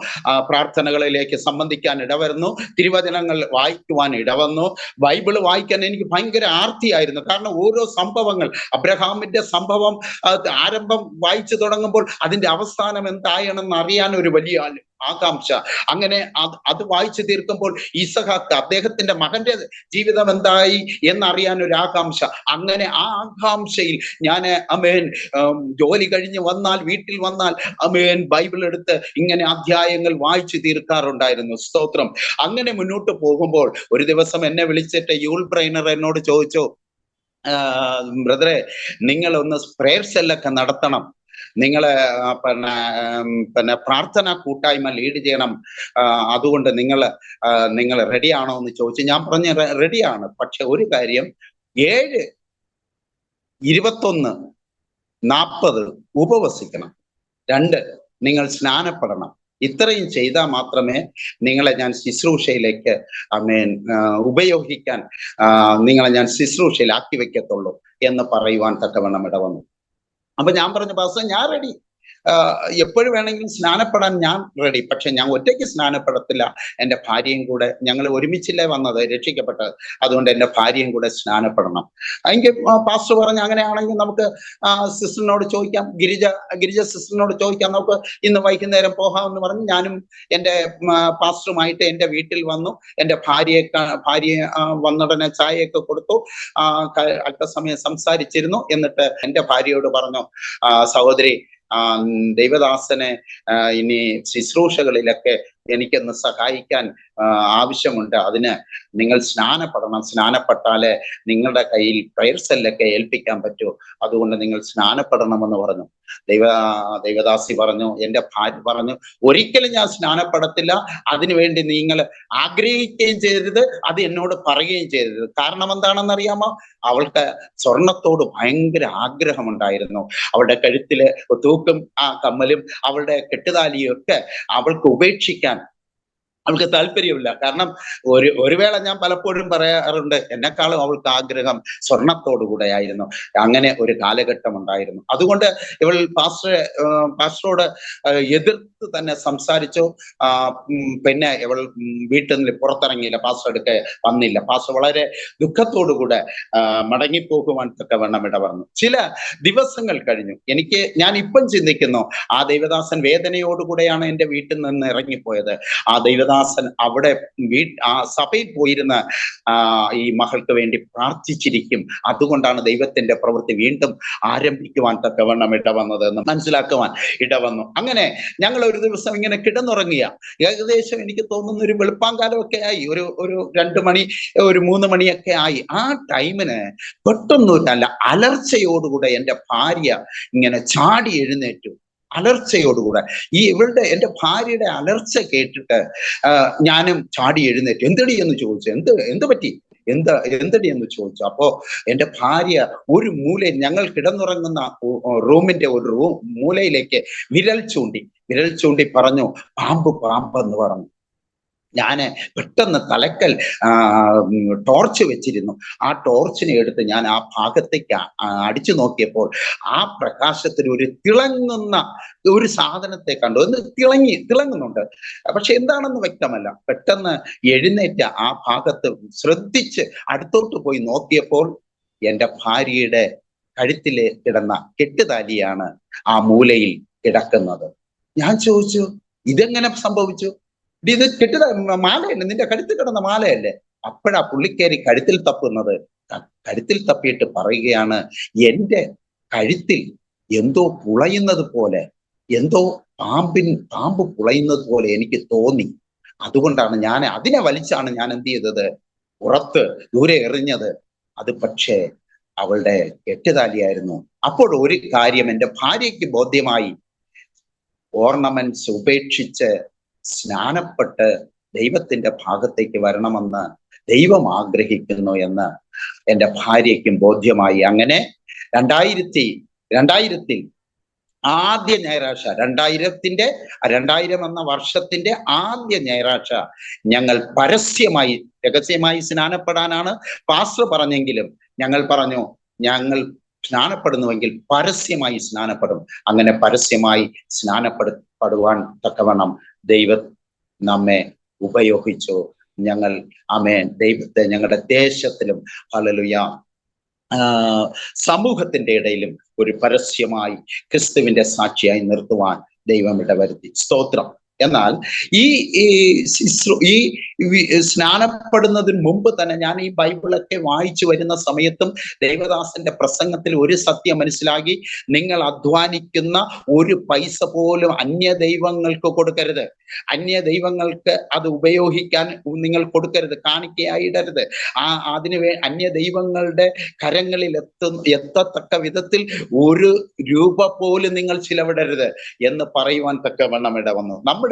പ്രാർത്ഥനകളിലേക്ക് സംബന്ധിക്കാൻ ഇടവരുന്നു, തിരുവചനങ്ങൾ വായിക്കുവാൻ ഇടവന്നു. ബൈബിള് വായിക്കാൻ എനിക്ക് ഭയങ്കര ആർത്തിയായിരുന്നു. കാരണം ഓരോ സംഭവങ്ങൾ, അബ്രഹാമിന്റെ സംഭവം ആരംഭം വായിച്ചു തുടങ്ങുമ്പോൾ അതിന്റെ അവസാനം എന്തായെന്ന് അറിയാൻ ഒരു വലിയ ആകാംക്ഷ. അങ്ങനെ അത് വായിച്ചു തീർക്കുമ്പോൾ ഇസഹാക്ക് അദ്ദേഹത്തിന്റെ മകന്റെ ജീവിതം എന്തായി എന്നറിയാൻ ഒരു ആകാംക്ഷ. അങ്ങനെ ആ ആകാംക്ഷയിൽ ഞാൻ ജോലി കഴിഞ്ഞ് വീട്ടിൽ വന്നാൽ ബൈബിൾ എടുത്ത് ഇങ്ങനെ അധ്യായങ്ങൾ വായിച്ചു തീർക്കാറുണ്ടായിരുന്നു. സ്തോത്രം. അങ്ങനെ മുന്നോട്ട് പോകുമ്പോൾ ഒരു ദിവസം എന്നെ വിളിച്ചിട്ട് യൂൾ ബ്രെയിനർ എന്നോട് ചോദിച്ചു, ബ്രദറെ, നിങ്ങൾ ഒന്ന് പ്രേയർ സെല്ലൊക്കെ നടത്തണം, നിങ്ങള് പ്രാർത്ഥന കൂട്ടായ്മ ലീഡ് ചെയ്യണം, അതുകൊണ്ട് നിങ്ങൾ റെഡിയാണോ എന്ന് ചോദിച്ചു. ഞാൻ പറഞ്ഞ റെഡിയാണ്, പക്ഷെ ഒരു കാര്യം, 7, 21, 40 ഉപവസിക്കണം, 2 നിങ്ങൾ സ്നാനപ്പെടണം. ഇത്രയും ചെയ്താൽ മാത്രമേ നിങ്ങളെ ഞാൻ ശുശ്രൂഷയിലേക്ക് ഉപയോഗിക്കാൻ നിങ്ങളെ ഞാൻ ശുശ്രൂഷയിലാക്കി വെക്കത്തുള്ളൂ എന്ന് പറയുവാൻ തക്കവണ്ണം ഇടവന്നു. അപ്പൊ ഞാൻ പറഞ്ഞു, പാസ്റ്റർ ഞാൻ റെഡി, എപ്പോഴും വേണമെങ്കിലും സ്നാനപ്പെടാൻ ഞാൻ റെഡി, പക്ഷെ ഞാൻ ഒറ്റയ്ക്ക് സ്നാനപ്പെടത്തില്ല, എൻ്റെ ഭാര്യയും കൂടെ, ഞങ്ങൾ ഒരുമിച്ചില്ലേ വന്നത് രക്ഷിക്കപ്പെട്ടത്, അതുകൊണ്ട് എൻ്റെ ഭാര്യയും കൂടെ സ്നാനപ്പെടണം. എങ്കിൽ പാസ്റ്റർ പറഞ്ഞു, അങ്ങനെയാണെങ്കിൽ നമുക്ക് സിസ്റ്ററിനോട് ചോദിക്കാം, ഗിരിജ സിസ്റ്ററിനോട് ചോദിക്കാം, നമുക്ക് ഇന്ന് വൈകുന്നേരം പോകാമെന്ന് പറഞ്ഞ് ഞാനും എൻ്റെ പാസ്റ്ററുമായിട്ട് എൻ്റെ വീട്ടിൽ വന്നു. എൻ്റെ ഭാര്യയെ വന്നുടനെ ചായയൊക്കെ കൊടുത്തു, അല്പസമയം സംസാരിച്ചിരുന്നു. എന്നിട്ട് എൻ്റെ ഭാര്യയോട് പറഞ്ഞു, സഹോദരി, ദൈവദാസനെ ഇനി ശുശ്രൂഷകളിലൊക്കെ എനിക്കൊന്ന് സഹായിക്കാൻ ആവശ്യമുണ്ട്, അതിന് നിങ്ങൾ സ്നാനപ്പെടണം, സ്നാനപ്പെട്ടാലേ നിങ്ങളുടെ കയ്യിൽ പ്രയർ സെല്ലൊക്കെ ഏൽപ്പിക്കാൻ പറ്റൂ, അതുകൊണ്ട് നിങ്ങൾ സ്നാനപ്പെടണമെന്ന് പറഞ്ഞു. ദൈവദാസി പറഞ്ഞു, എൻ്റെ ഭാര്യ പറഞ്ഞു, ഒരിക്കലും ഞാൻ സ്നാനപ്പെടത്തില്ല, അതിനുവേണ്ടി നിങ്ങൾ ആഗ്രഹിക്കുകയും ചെയ്തത്, അത് എന്നോട് പറയുകയും ചെയ്തത്. കാരണം എന്താണെന്ന് അറിയാമോ? അവൾക്ക് സ്വർണത്തോട് ഭയങ്കര ആഗ്രഹമുണ്ടായിരുന്നു. അവളുടെ കഴുത്തില് തൂക്കും കമ്മലും അവളുടെ കെട്ടുതാലിയും ഒക്കെ അവൾക്ക് ഉപേക്ഷിക്കാൻ അവൾക്ക് താല്പര്യമില്ല. കാരണം ഒരു വേള ഞാൻ പലപ്പോഴും പറയാറുണ്ട്, എന്നെക്കാളും അവൾക്ക് ആഗ്രഹം സ്വർണത്തോടു കൂടെ ആയിരുന്നു. അങ്ങനെ ഒരു കാലഘട്ടം ഉണ്ടായിരുന്നു. അതുകൊണ്ട് ഇവൾ പാസ്റ്ററോട് എതിർത്ത് തന്നെ സംസാരിച്ചു. പിന്നെ ഇവൾ വീട്ടിൽ നിന്ന് പുറത്തിറങ്ങിയില്ല, പാസ്റ്റർ അടുക്കെ വന്നില്ല. പാസ്റ്റർ വളരെ ദുഃഖത്തോടു കൂടെ മടങ്ങിപ്പോകുവാൻ തക്കവണ്ണം ഇടവന്നു. ചില ദിവസങ്ങൾ കഴിഞ്ഞു. ഞാൻ ഇപ്പം ചിന്തിക്കുന്നു, ആ ദൈവദാസൻ വേദനയോടുകൂടെയാണ് എൻ്റെ വീട്ടിൽ നിന്ന് ഇറങ്ങിപ്പോയത്. ആ ദൈവദാസൻ അവിടെ ആ സഭയിൽ പോയിരുന്ന ഈ മകൾക്ക് വേണ്ടി പ്രാർത്ഥിച്ചിരിക്കും. അതുകൊണ്ടാണ് ദൈവത്തിന്റെ പ്രവൃത്തി വീണ്ടും ആരംഭിക്കുവാൻ തക്കവണ്ണം ഇടവന്നത് എന്ന് മനസ്സിലാക്കുവാൻ ഇടവന്നു. അങ്ങനെ ഞങ്ങൾ ഒരു ദിവസം ഇങ്ങനെ കിടന്നുറങ്ങിയ, ഏകദേശം എനിക്ക് തോന്നുന്ന ഒരു വെളുപ്പാങ്കാലമൊക്കെ ആയി, ഒരു 2 മണി, ഒരു 3 മണിയൊക്കെ ആയി. ആ ടൈമിന് പെട്ടെന്നൊരു അലർച്ചയോടുകൂടെ എൻ്റെ ഭാര്യ ഇങ്ങനെ ചാടി എഴുന്നേറ്റു. അലർച്ചയോടുകൂടെ എൻ്റെ ഭാര്യയുടെ അലർച്ച കേട്ടിട്ട് ഞാനും ചാടി എഴുന്നേറ്റ്. എന്തടി എന്ന് ചോദിച്ചു. എന്ത് പറ്റി, എന്തടി എന്ന് ചോദിച്ചു. അപ്പോ എൻ്റെ ഭാര്യ ഒരു മൂലയിൽ, ഞങ്ങൾ കിടന്നുറങ്ങുന്ന റൂമിന്റെ ഒരു മൂലയിലേക്ക് വിരൽ ചൂണ്ടി പറഞ്ഞു, പാമ്പ് എന്ന് പറഞ്ഞു. ഞാന് പെട്ടെന്ന് തലക്കൽ ടോർച്ച് വെച്ചിരുന്നു. ആ ടോർച്ചിനെ എടുത്ത് ഞാൻ ആ ഭാഗത്തേക്ക് അടിച്ചു നോക്കിയപ്പോൾ ആ പ്രകാശത്തിൽ ഒരു തിളങ്ങുന്ന ഒരു സാധനത്തെ കണ്ടു. ഒന്ന് തിളങ്ങുന്നുണ്ട്, പക്ഷെ എന്താണെന്ന് വ്യക്തമല്ല. പെട്ടെന്ന് എഴുന്നേറ്റ ആ ഭാഗത്ത് ശ്രദ്ധിച്ച് അടുത്തോട്ട് പോയി നോക്കിയപ്പോൾ എൻ്റെ ഭാര്യയുടെ കഴുത്തില് കിടന്ന കെട്ടുതാലിയാണ് ആ മൂലയിൽ കിടക്കുന്നത്. ഞാൻ ചോദിച്ചു, ഇതെങ്ങനെ സംഭവിച്ചു? ഇത് മാലയല്ലേ, നിന്റെ കഴുത്തിൽ കിടന്ന മാലയല്ലേ? അപ്പോഴാ പുള്ളിക്കേരി കഴുത്തിൽ തപ്പിയിട്ട് പറയുകയാണ്, എൻ്റെ കഴുത്തിൽ എന്തോ പുളയുന്നത് പോലെ, എന്തോ പാമ്പ് പുളയുന്നത് പോലെ എനിക്ക് തോന്നി. അതുകൊണ്ടാണ് ഞാൻ അതിനെ വലിച്ചാണ് ഞാൻ എന്ത് ചെയ്തത്, പുറത്ത് ദൂരെ എറിഞ്ഞത്. അത് പക്ഷേ അവളുടെ കെട്ടുതാലിയായിരുന്നു. അപ്പോൾ ഒരു കാര്യം എൻ്റെ ഭാര്യയ്ക്ക് ബോധ്യമായി. ഓർണമെന്റ്സ് ഉപേക്ഷിച്ച് സ്നാനപ്പെട്ട് ദൈവത്തിന്റെ ഭാഗത്തേക്ക് വരണമെന്ന് ദൈവം ആഗ്രഹിക്കുന്നു എന്ന് എൻ്റെ ഭാര്യയ്ക്കും ബോധ്യമായി. അങ്ങനെ 2000 ആദ്യ ഞായറാഴ്ച, 2000 എന്ന വർഷത്തിന്റെ ആദ്യ ഞായറാഴ്ച ഞങ്ങൾ രഹസ്യമായി സ്നാനപ്പെടാനാണ് പാസ്റ്റർ പറഞ്ഞെങ്കിലും ഞങ്ങൾ പറഞ്ഞു, ഞങ്ങൾ സ്നാനപ്പെടുന്നുവെങ്കിൽ പരസ്യമായി സ്നാനപ്പെടും. അങ്ങനെ പരസ്യമായി സ്നാനപ്പെടുവാൻ തക്കവണ്ണം ദൈവം നമ്മെ ഉപയോഗിച്ചു. ഞങ്ങൾ ആമേൻ ദൈവത്തെ ഞങ്ങളുടെ ദേശത്തിലും ഹല്ലേലൂയ സമൂഹത്തിന്റെ ഇടയിലും ഒരു പരസ്യമായി ക്രിസ്തുവിന്റെ സാക്ഷിയായി നിർത്തുവാൻ ദൈവം ഇടവരുത്തി. സ്തോത്രം. എന്നാൽ ഈ സ്നാനപ്പെടുന്നതിന് മുമ്പ് തന്നെ ഞാൻ ഈ ബൈബിളൊക്കെ വായിച്ചു വരുന്ന സമയത്തും ദൈവദാസന്റെ പ്രസംഗത്തിൽ ഒരു സത്യം മനസ്സിലാക്കി. നിങ്ങൾ അധ്വാനിക്കുന്ന ഒരു പൈസ പോലും അന്യ ദൈവങ്ങൾക്ക് കൊടുക്കരുത്. അന്യ ദൈവങ്ങൾക്ക് അത് ഉപയോഗിക്കാൻ നിങ്ങൾ കൊടുക്കരുത്, കാണിക്കയായിടരുത്. അതിന് അന്യ ദൈവങ്ങളുടെ കരങ്ങളിൽ എത്തത്തക്ക വിധത്തിൽ ഒരു രൂപ പോലും നിങ്ങൾ ചിലവിടരുത് എന്ന് പറയുവാൻ തക്കവണ്ണം ഇടവന്നു. നമ്മുടെ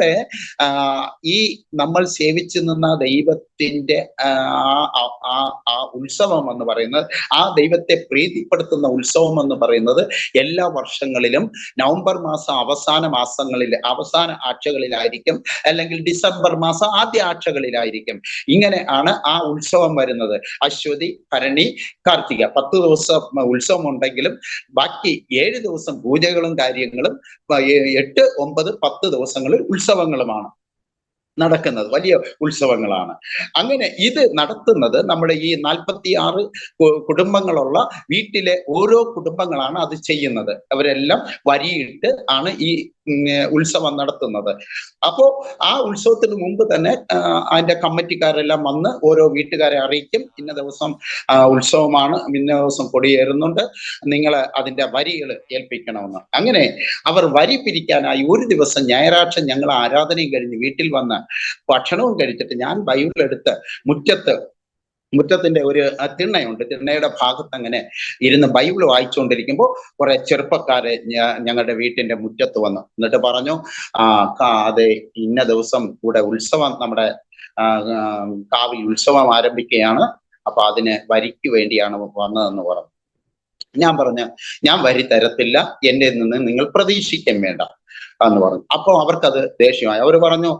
നമ്മൾ സേവിച്ചു നിന്ന ദൈവത്തിന്റെ ആ ഉത്സവം എന്ന് പറയുന്നത്, ആ ദൈവത്തെ പ്രീതിപ്പെടുത്തുന്ന ഉത്സവം എന്ന് പറയുന്നത് എല്ലാ വർഷങ്ങളിലും നവംബർ മാസം അവസാന ആഴ്ചകളിലായിരിക്കും, അല്ലെങ്കിൽ ഡിസംബർ മാസം ആദ്യ ആഴ്ചകളിലായിരിക്കും. ഇങ്ങനെ ആണ് ആ ഉത്സവം വരുന്നത്. അശ്വതി, ഭരണി, കാർത്തിക 10 ദിവസം ഉത്സവം ഉണ്ടെങ്കിലും ബാക്കി 7 ദിവസം പൂജകളും കാര്യങ്ങളും, 8, 9, 10 ദിവസങ്ങളിൽ ഉത്സവങ്ങളുമാണ് നടക്കുന്നത്. വലിയ ഉത്സവങ്ങളാണ്. അങ്ങനെ ഇത് നടത്തുന്നത് നമ്മുടെ ഈ 46 കുടുംബങ്ങളുള്ള വീട്ടിലെ ഓരോ കുടുംബങ്ങളാണ് അത് ചെയ്യുന്നത്. അവരെല്ലാം വരിയിട്ട് ആണ് ഈ ഉത്സവം നടത്തുന്നത്. അപ്പോ ആ ഉത്സവത്തിന് മുമ്പ് തന്നെ അതിന്റെ കമ്മിറ്റിക്കാരെല്ലാം വന്ന് ഓരോ വീട്ടുകാരെ അറിയിക്കും, ഇന്ന ദിവസം ഉത്സവമാണ്, ഇന്ന ദിവസം കൊടിയേറുന്നുണ്ട്, നിങ്ങൾ അതിന്റെ വരികൾ ഏൽപ്പിക്കണമെന്ന്. അങ്ങനെ അവർ വരി പിരിക്കാനായി ഒരു ദിവസം ഞായറാഴ്ച ഞങ്ങൾ ആരാധനയും കഴിഞ്ഞ് വീട്ടിൽ വന്ന് ഭക്ഷണവും കഴിച്ചിട്ട് ഞാൻ ബൈബിൾ എടുത്ത് മുറ്റത്തിന്റെ ഒരു തിണ്ണയുണ്ട്, തിണ്ണയുടെ ഭാഗത്ത് അങ്ങനെ ഇരുന്ന് ബൈബിൾ വായിച്ചുകൊണ്ടിരിക്കുമ്പോൾ കുറെ ചെറുപ്പക്കാരെ ഞങ്ങളുടെ വീട്ടിന്റെ മുറ്റത്ത് വന്നു. എന്നിട്ട് പറഞ്ഞു, അത് ഇന്ന ദിവസം കൂടെ ഉത്സവം, നമ്മുടെ കാവിൽ ഉത്സവം ആരംഭിക്കുകയാണ്, അപ്പൊ അതിന് വരിക്ക് വേണ്ടിയാണ് വന്നതെന്ന് പറഞ്ഞു. ഞാൻ പറഞ്ഞു, ഞാൻ വരി തരത്തില്ല, എൻ്റെ നിന്ന് നിങ്ങൾ പ്രതീക്ഷിക്കാൻ വേണ്ട എന്ന് പറഞ്ഞു. അപ്പൊ അവർക്കത് ദേഷ്യമായി. അവർ പറഞ്ഞു,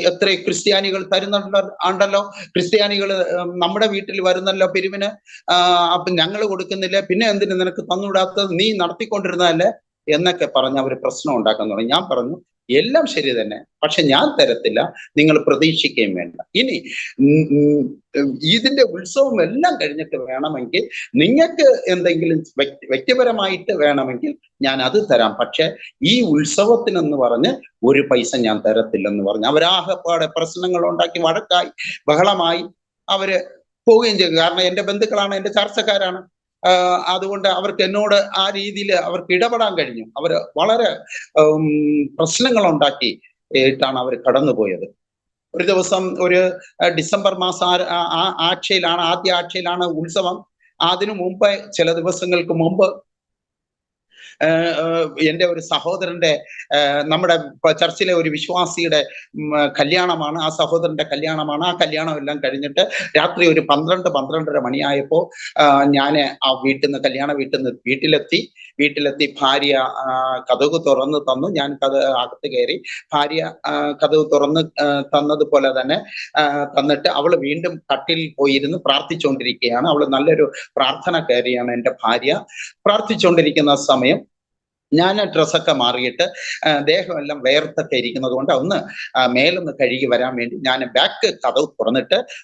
എത്ര ക്രിസ്ത്യാനികൾ തരുന്നുണ്ടല്ലോ, ക്രിസ്ത്യാനികൾ നമ്മുടെ വീട്ടിൽ വരുന്നല്ലോ പിരിവിന്, അപ്പൊ ഞങ്ങൾ കൊടുക്കുന്നില്ല, പിന്നെ എന്തിനു നിനക്ക് തന്നുവിടാത്തത്, നീ നടത്തിക്കൊണ്ടിരുന്നതല്ലേ എന്നൊക്കെ പറഞ്ഞ് അവർ പ്രശ്നം ഉണ്ടാക്കാൻ തുടങ്ങി. ഞാൻ പറഞ്ഞു, എല്ലാം ശരി തന്നെ, പക്ഷെ ഞാൻ തരത്തില്ല, നിങ്ങൾ പ്രതീക്ഷിക്കുകയും വേണ്ട. ഇനി ഇതിന്റെ ഉത്സവം എല്ലാം കഴിഞ്ഞിട്ട് വേണമെങ്കിൽ, നിങ്ങൾക്ക് എന്തെങ്കിലും വ്യക്തിപരമായിട്ട് വേണമെങ്കിൽ ഞാൻ അത് തരാം, പക്ഷെ ഈ ഉത്സവത്തിനെന്ന് പറഞ്ഞ് ഒരു പൈസ ഞാൻ തരത്തില്ലെന്ന് പറഞ്ഞു. അവരാകപ്പാടെ പ്രശ്നങ്ങൾ ഉണ്ടാക്കി, വഴക്കായി, ബഹളമായി അവര് പോവുകയും ചെയ്തു. കാരണം എൻ്റെ ബന്ധുക്കളാണ്, എൻ്റെ ചർച്ചക്കാരാണ്. അതുകൊണ്ട് അവർക്ക് എന്നോട് ആ രീതിയിൽ അവർക്ക് ഇടപെടാൻ കഴിഞ്ഞു. അവർ വളരെ പ്രശ്നങ്ങൾ ഉണ്ടാക്കിയിട്ടാണ് അവർ കടന്നുപോയത്. ഒരു ദിവസം ഒരു ഡിസംബർ മാസം ആദ്യ ആഴ്ചയിലാണ് ഉത്സവം. അതിനു മുമ്പ് ചില ദിവസങ്ങൾക്ക് മുമ്പ് എൻ്റെ ഒരു സഹോദരന്റെ നമ്മുടെ ചർച്ചിലെ ഒരു വിശ്വാസിയുടെ കല്യാണമാണ്. ആ സഹോദരന്റെ കല്യാണമാണ്. ആ കല്യാണം എല്ലാം കഴിഞ്ഞിട്ട് രാത്രി ഒരു 12-12:30 മണിയായപ്പോൾ ഞാൻ ആ കല്യാണ വീട്ടിലെത്തി. ഭാര്യ കതക് തുറന്ന് തന്നു. ഞാൻ അകത്ത് കയറി. ഭാര്യ കതക് തുറന്ന് തന്നതുപോലെ തന്നെ തന്നിട്ട് അവൾ വീണ്ടും കട്ടിൽ പോയിരുന്ന് പ്രാർത്ഥിച്ചുകൊണ്ടിരിക്കുകയാണ്. അവൾ നല്ലൊരു പ്രാർത്ഥനക്കാരിയാണ് എൻ്റെ ഭാര്യ. പ്രാർത്ഥിച്ചുകൊണ്ടിരിക്കുന്ന സമയം ഞാൻ ഡ്രസ്സൊക്കെ മാറിയിട്ട് ദേഹമെല്ലാം വേർത്തൊക്കെ ഇരിക്കുന്നത് കൊണ്ട് ഒന്ന് മേലൊന്ന് കഴുകി വരാൻ വേണ്ടി ഞാൻ ബാക്ക് കതവ്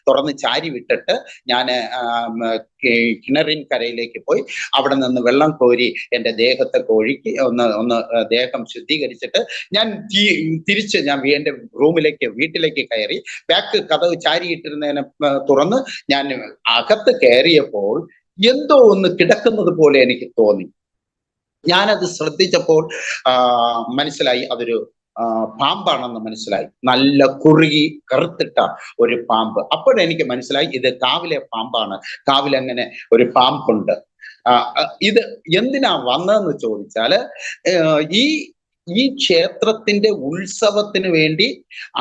തുറന്ന് ചാരി വിട്ടിട്ട് ഞാൻ കിണറിൻ കരയിലേക്ക് പോയി അവിടെ നിന്ന് വെള്ളം കോരി എൻ്റെ ദേഹത്തൊക്കെ ഒഴുക്കി ഒന്ന് ദേഹം ശുദ്ധീകരിച്ചിട്ട് ഞാൻ തിരിച്ച് എൻ്റെ വീട്ടിലേക്ക് കയറി. ബാക്ക് കതവ് ചാരിയിട്ടിരുന്നതിനെ തുറന്ന് ഞാൻ അകത്ത് കയറിയപ്പോൾ എന്തോ ഒന്ന് കിടക്കുന്നത് പോലെ എനിക്ക് തോന്നി. ഞാനത് ശ്രദ്ധിച്ചപ്പോൾ മനസ്സിലായി അതൊരു പാമ്പാണെന്ന് മനസ്സിലായി. നല്ല കുറുകി കറുത്തിട്ട ഒരു പാമ്പ്. അപ്പോഴെനിക്ക് മനസ്സിലായി ഇത് കാവിലെ പാമ്പാണ്. കാവിലങ്ങനെ ഒരു പാമ്പുണ്ട്. ഇത് എന്തിനാ വന്നതെന്ന് ചോദിച്ചാല് ഈ ക്ഷേത്രത്തിന്റെ ഉത്സവത്തിന് വേണ്ടി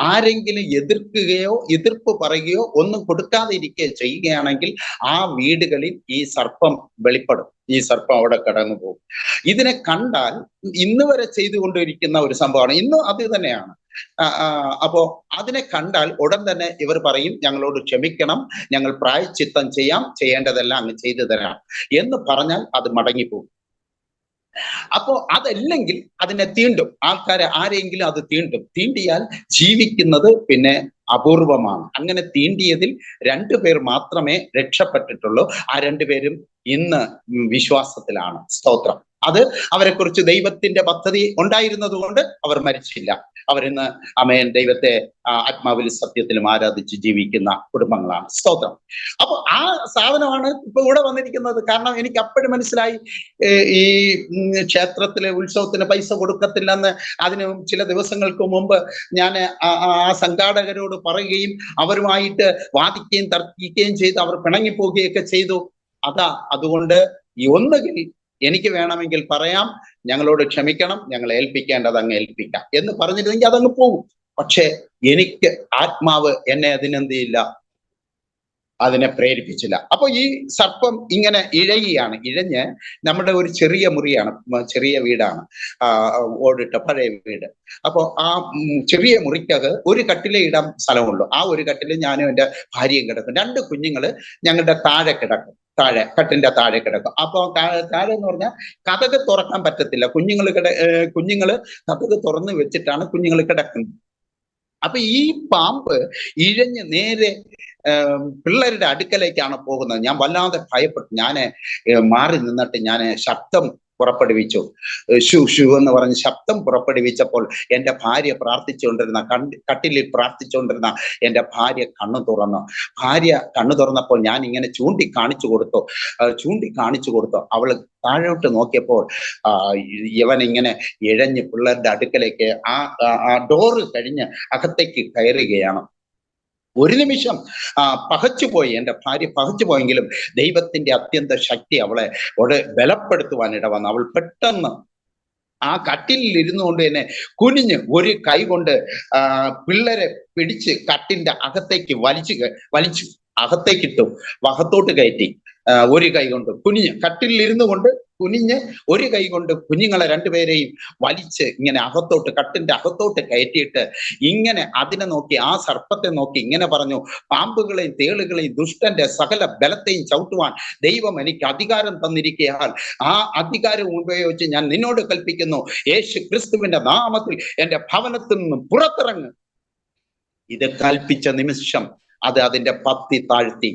ആരെങ്കിലും എതിർപ്പ് പറയുകയോ ഒന്നും കൊടുക്കാതെ ഇരിക്കുകയോ ചെയ്യുകയാണെങ്കിൽ ആ വീടുകളിൽ ഈ സർപ്പം വെളിപ്പെടും. ഈ സർപ്പം അവിടെ കടന്നു പോകും. ഇതിനെ കണ്ടാൽ ഇന്ന് വരെ ചെയ്തുകൊണ്ടിരിക്കുന്ന ഒരു സംഭവമാണ്. ഇന്നും അത് തന്നെയാണ്. അപ്പോ അതിനെ കണ്ടാൽ ഉടൻ തന്നെ ഇവർ പറയും, ഞങ്ങളോട് ക്ഷമിക്കണം, ഞങ്ങൾ പ്രായശ്ചിത്തം ചെയ്യേണ്ടതെല്ലാം അങ്ങ് ചെയ്തു തരാം എന്ന് പറഞ്ഞാൽ അത് മടങ്ങിപ്പോകും. അപ്പോ അതല്ലെങ്കിൽ അതിനെ തീണ്ടും. ആരെങ്കിലും അത് തീണ്ടിയാൽ ജീവിക്കുന്നത് പിന്നെ അപൂർവമാണ്. അങ്ങനെ തീണ്ടിയതിൽ 2 പേർ മാത്രമേ രക്ഷപ്പെട്ടിട്ടുള്ളൂ. ആ 2 പേരും ഇന്ന് വിശ്വാസത്തിലാണ്. സ്തോത്രം. അത് അവരെക്കുറിച്ച് ദൈവത്തിന്റെ പദ്ധതി ഉണ്ടായിരുന്നത് കൊണ്ട് അവർ മരിച്ചില്ല. അവരിന്ന് ആമേൻ ദൈവത്തെ ആത്മാവിലും സത്യത്തിലും ആരാധിച്ച് ജീവിക്കുന്ന കുടുംബങ്ങളാണ്. സ്തോത്രം. അപ്പൊ ആ സാധനമാണ് ഇപ്പൊ ഇവിടെ വന്നിരിക്കുന്നത്. കാരണം എനിക്ക് അപ്പോഴും മനസ്സിലായി ഈ ക്ഷേത്രത്തിലെ ഉത്സവത്തിന് പൈസ കൊടുക്കത്തില്ലെന്ന്. അതിന് ചില ദിവസങ്ങൾക്ക് മുമ്പ് ഞാൻ ആ സംഘാടകരോട് പറയുകയും അവരുമായിട്ട് വാദിക്കുകയും തർക്കിക്കുകയും ചെയ്ത് അവർ പിണങ്ങിപ്പോവുകയൊക്കെ ചെയ്തു. അതുകൊണ്ട് ഒന്നുകിൽ എനിക്ക് വേണമെങ്കിൽ പറയാം, ഞങ്ങളോട് ക്ഷമിക്കണം, ഞങ്ങൾ ഏൽപ്പിക്കേണ്ടത് അങ്ങ് ഏൽപ്പിക്കാം എന്ന് പറഞ്ഞിരുന്നെങ്കിൽ അതങ്ങ് പോകും. പക്ഷെ എനിക്ക് ആത്മാവ് എന്നെ അതിനെ പ്രേരിപ്പിച്ചില്ല. അപ്പൊ ഈ സർപ്പം ഇങ്ങനെ ഇഴഞ്ഞ് നമ്മുടെ ഒരു ചെറിയ മുറിയാണ്, ചെറിയ വീടാണ്, ഓടിട്ട പഴയ വീട്. അപ്പൊ ആ ചെറിയ മുറിക്കകത്ത് ഒരു കട്ടിലേ ഇടാൻ സ്ഥലമുള്ളൂ. ആ ഒരു കട്ടില് ഞാനും എൻ്റെ ഭാര്യയും കിടക്കും. 2 കുഞ്ഞുങ്ങള് ഞങ്ങളുടെ താഴെ കിടക്കും. കട്ടിന്റെ താഴെ കിടക്കും. അപ്പൊ താഴെ എന്ന് പറഞ്ഞാൽ കതക് തുറക്കാൻ പറ്റത്തില്ല. കുഞ്ഞുങ്ങള് കതക് തുറന്ന് വെച്ചിട്ടാണ് കുഞ്ഞുങ്ങൾ കിടക്കുന്നത്. അപ്പൊ ഈ പാമ്പ് ഇഴഞ്ഞ് നേരെ പിള്ളേരുടെ അടുക്കലേക്കാണ് പോകുന്നത്. ഞാൻ വല്ലാതെ ഭയപ്പെട്ടു. ഞാൻ മാറി നിന്നിട്ട് ഞാൻ ശബ്ദം പുറപ്പെടുവിച്ചു. ഷു എന്ന് പറഞ്ഞ് ശബ്ദം പുറപ്പെടുവിച്ചപ്പോൾ എൻ്റെ ഭാര്യ കട്ടിലിൽ പ്രാർത്ഥിച്ചുകൊണ്ടിരുന്ന എൻ്റെ ഭാര്യ കണ്ണു തുറന്നപ്പോൾ ഞാൻ ഇങ്ങനെ ചൂണ്ടിക്കാണിച്ചു കൊടുത്തു. അവള് താഴോട്ട് നോക്കിയപ്പോൾ ഇവൻ ഇങ്ങനെ ഇഴഞ്ഞ് പിള്ളേരുടെ അടുക്കലേക്ക് ആ ഡോറ് കഴിഞ്ഞ് അകത്തേക്ക് കയറുകയാണ്. ഒരു നിമിഷം പകച്ചുപോയി, എൻ്റെ ഭാര്യ പകച്ചുപോയെങ്കിലും ദൈവത്തിന്റെ അത്യന്ത ശക്തി അവളെ ബലപ്പെടുത്തുവാൻ ഇടവന്നു. അവൾ പെട്ടെന്ന് ആ കട്ടിലിൽ ഇരുന്നുകൊണ്ട് തന്നെ കുനിഞ്ഞ് ഒരു കൈ കൊണ്ട് പിള്ളേരെ പിടിച്ച് കട്ടിന്റെ അകത്തേക്ക് വലിച്ചു അകത്തേക്കിട്ടു, അകത്തോട്ട് കയറ്റി. ഒരു കൈ കൊണ്ട് കട്ടിലിൽ ഇരുന്നു കൊണ്ട് കുനിഞ്ഞ് ഒരു കൈ കൊണ്ട് കുഞ്ഞുങ്ങളെ 2 പേരെയും വലിച്ച് ഇങ്ങനെ കട്ടിന്റെ അകത്തോട്ട് കയറ്റിയിട്ട് ഇങ്ങനെ അതിനെ നോക്കി, ആ സർപ്പത്തെ നോക്കി ഇങ്ങനെ പറഞ്ഞു, പാമ്പുകളെയും തേളുകളെയും ദുഷ്ടന്റെ സകല ബലത്തെയും ചവിട്ടുവാൻ ദൈവം എനിക്ക് അധികാരം തന്നിരിക്കയാൽ ആ അധികാരം ഉപയോഗിച്ച് ഞാൻ നിന്നോട് കൽപ്പിക്കുന്നു, യേശു ക്രിസ്തുവിന്റെ നാമത്തിൽ എൻ്റെ ഭവനത്തിൽ നിന്നും പുറത്തിറങ്ങ്. ഇത് കൽപ്പിച്ച നിമിഷം അത് അതിന്റെ പത്തി താഴ്ത്തി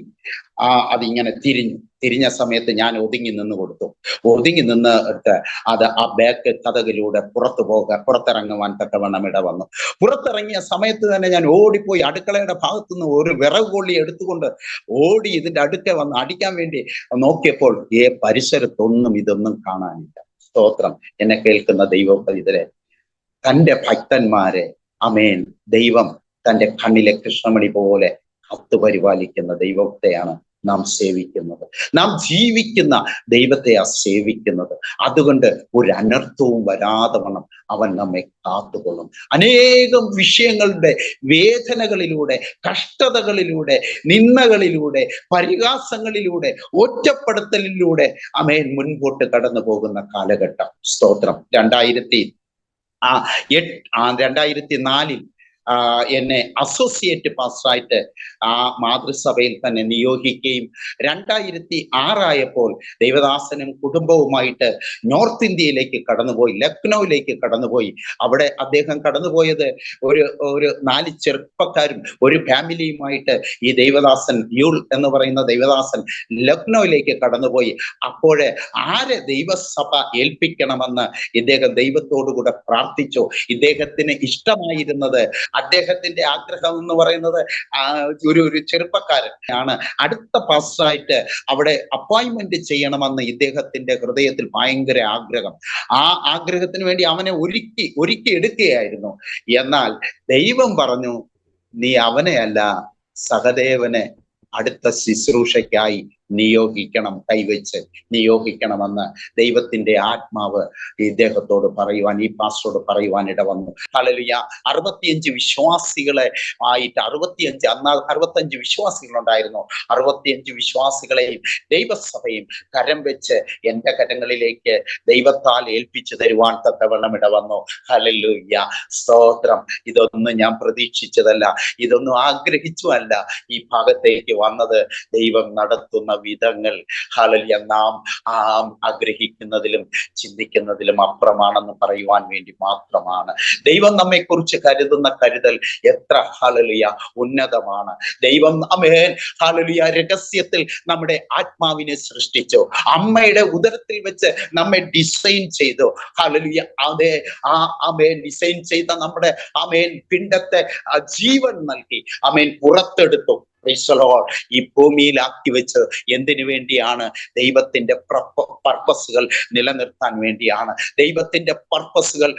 അതിങ്ങനെ തിരിഞ്ഞ സമയത്ത് ഞാൻ ഒതുങ്ങി നിന്നിട്ട് അത് ആ ബാക്ക് കതകിലൂടെ പുറത്തിറങ്ങുവാൻ തക്കവണ്ണം ഇടവന്നു. പുറത്തിറങ്ങിയ സമയത്ത് തന്നെ ഞാൻ ഓടിപ്പോയി അടുക്കളയുടെ ഭാഗത്തുനിന്ന് ഒരു വിറക് കൊള്ളി എടുത്തുകൊണ്ട് ഓടി ഇതിന്റെ അടുക്കെ വന്ന് അടിക്കാൻ വേണ്ടി നോക്കിയപ്പോൾ പരിസരത്തൊന്നും ഇതൊന്നും കാണാനില്ല. സ്തോത്രം. എന്നെ കേൾക്കുന്ന ദൈവപൈതലേ, തന്റെ ഭക്തന്മാരെ ദൈവം തന്റെ കണ്ണിലെ കൃഷ്ണമണി പോലെ കാത്തു പരിപാലിക്കുന്ന ദൈവത്തെയാണ് നാം സേവിക്കുന്നത്. നാം ജീവിക്കുന്ന ദൈവത്തെയാ സേവിക്കുന്നത്. അതുകൊണ്ട് ഒരു അനർത്ഥവും വരാതെ വണ്ണം അവൻ നമ്മെ കാത്തുകൊള്ളും. അനേകം വിഷയങ്ങളുടെ വേദനകളിലൂടെ, കഷ്ടതകളിലൂടെ, നിന്ദകളിലൂടെ, പരിഹാസങ്ങളിലൂടെ, ഒറ്റപ്പെടുത്തലിലൂടെ ആമേൻ മുൻപോട്ട് കടന്നു പോകുന്ന കാലഘട്ടം. സ്തോത്രം. 2004 എന്നെ അസോസിയേറ്റ് പാസ്റ്ററായിട്ട് ആ മാതൃസഭയിൽ തന്നെ നിയോഗിക്കുകയും 2006 ദൈവദാസനും കുടുംബവുമായിട്ട് നോർത്ത് ഇന്ത്യയിലേക്ക് കടന്നുപോയി, ലക്നൌവിലേക്ക് കടന്നുപോയി. അവിടെ അദ്ദേഹം കടന്നുപോയത് ഒരു 4 ചെറുപ്പക്കാരും ഒരു ഫാമിലിയുമായിട്ട് ഈ ദൈവദാസൻ യൂൾ എന്ന് പറയുന്ന ദൈവദാസൻ ലക്നൌവിലേക്ക് കടന്നുപോയി. അപ്പോഴ് ആരെ ദൈവസഭ ഏൽപ്പിക്കണമെന്ന് ഇദ്ദേഹം ദൈവത്തോടുകൂടെ പ്രാർത്ഥിച്ചു. ഇദ്ദേഹത്തിന് ഇഷ്ടമായിരുന്നത്, അദ്ദേഹത്തിന്റെ ആഗ്രഹം എന്ന് പറയുന്നത് ഒരു ചെറുപ്പക്കാരൻ ആണ് അടുത്ത പാസ്റ്ററായിട്ട് അവിടെ അപ്പോയിന്റ്മെന്റ് ചെയ്യണമെന്ന് ഇദ്ദേഹത്തിന്റെ ഹൃദയത്തിൽ ഭയങ്കര ആഗ്രഹം. ആ ആഗ്രഹത്തിന് വേണ്ടി അവനെ ഒരുക്കി എടുക്കുകയായിരുന്നു. എന്നാൽ ദൈവം പറഞ്ഞു, നീ അവനെയല്ല സഹദേവനെ അടുത്ത ശുശ്രൂഷയ്ക്കായി കൈവച്ച് നിയോഗിക്കണമെന്ന് ദൈവത്തിന്റെ ആത്മാവ് ഇദ്ദേഹത്തോട് പറയുവാൻ, ഈ പാസ്റ്ററോട് പറയുവാൻ ഇടവന്നു. ഹല്ലേലൂയ. 65 വിശ്വാസികളെ ആയിട്ട് 65 വിശ്വാസികളുണ്ടായിരുന്നു. 65 വിശ്വാസികളെയും ദൈവസഭയും കരം വെച്ച് എന്റെ കരങ്ങളിലേക്ക് ദൈവത്താൽ ഏൽപ്പിച്ചു തരുവാൻ തക്കവണ്ണം ഇടവന്നു. ഹല്ലേലൂയ. സ്തോത്രം. ഇതൊന്നും ഞാൻ പ്രതീക്ഷിച്ചതല്ല, ഇതൊന്നും ആഗ്രഹിച്ചുമല്ല ഈ ഭാഗത്തേക്ക് വന്നത്. ദൈവം നടത്തുന്ന വിധങ്ങൾ ഹല്ലേലൂയ നാം ആഗ്രഹിക്കുന്നതിലും ചിന്തിക്കുന്നതിലും അപ്പുറമാണെന്ന് പറയുവാൻ വേണ്ടി മാത്രമാണ്. ദൈവം നമ്മെ കുറിച്ച് കരുതുന്ന കരുതൽ എത്ര ഹല്ലേലൂയ ഉന്നതമാണ്. ദൈവം ആമേൻ ഹല്ലേലൂയ രഹസ്യത്തിൽ നമ്മുടെ ആത്മാവിനെ സൃഷ്ടിച്ചു. അമ്മയുടെ ഉദരത്തിൽ വെച്ച് നമ്മെ ഡിസൈൻ ചെയ്തു. ഹല്ലേലൂയ. അതെ, ആമേൻ ഡിസൈൻ ചെയ്ത നമ്മുടെ ആമേൻ പിണ്ടത്തെ ജീവൻ നൽകി ആമേൻ പുറത്തെടുത്തു. ഈ ഭൂമിയിലാക്കി വെച്ച് എന്തിനു വേണ്ടിയാണ്? ദൈവത്തിന്റെ പർപ്പസുകൾ നിലനിർത്താൻ വേണ്ടിയാണ്. ദൈവത്തിന്റെ പർപ്പസുകൾ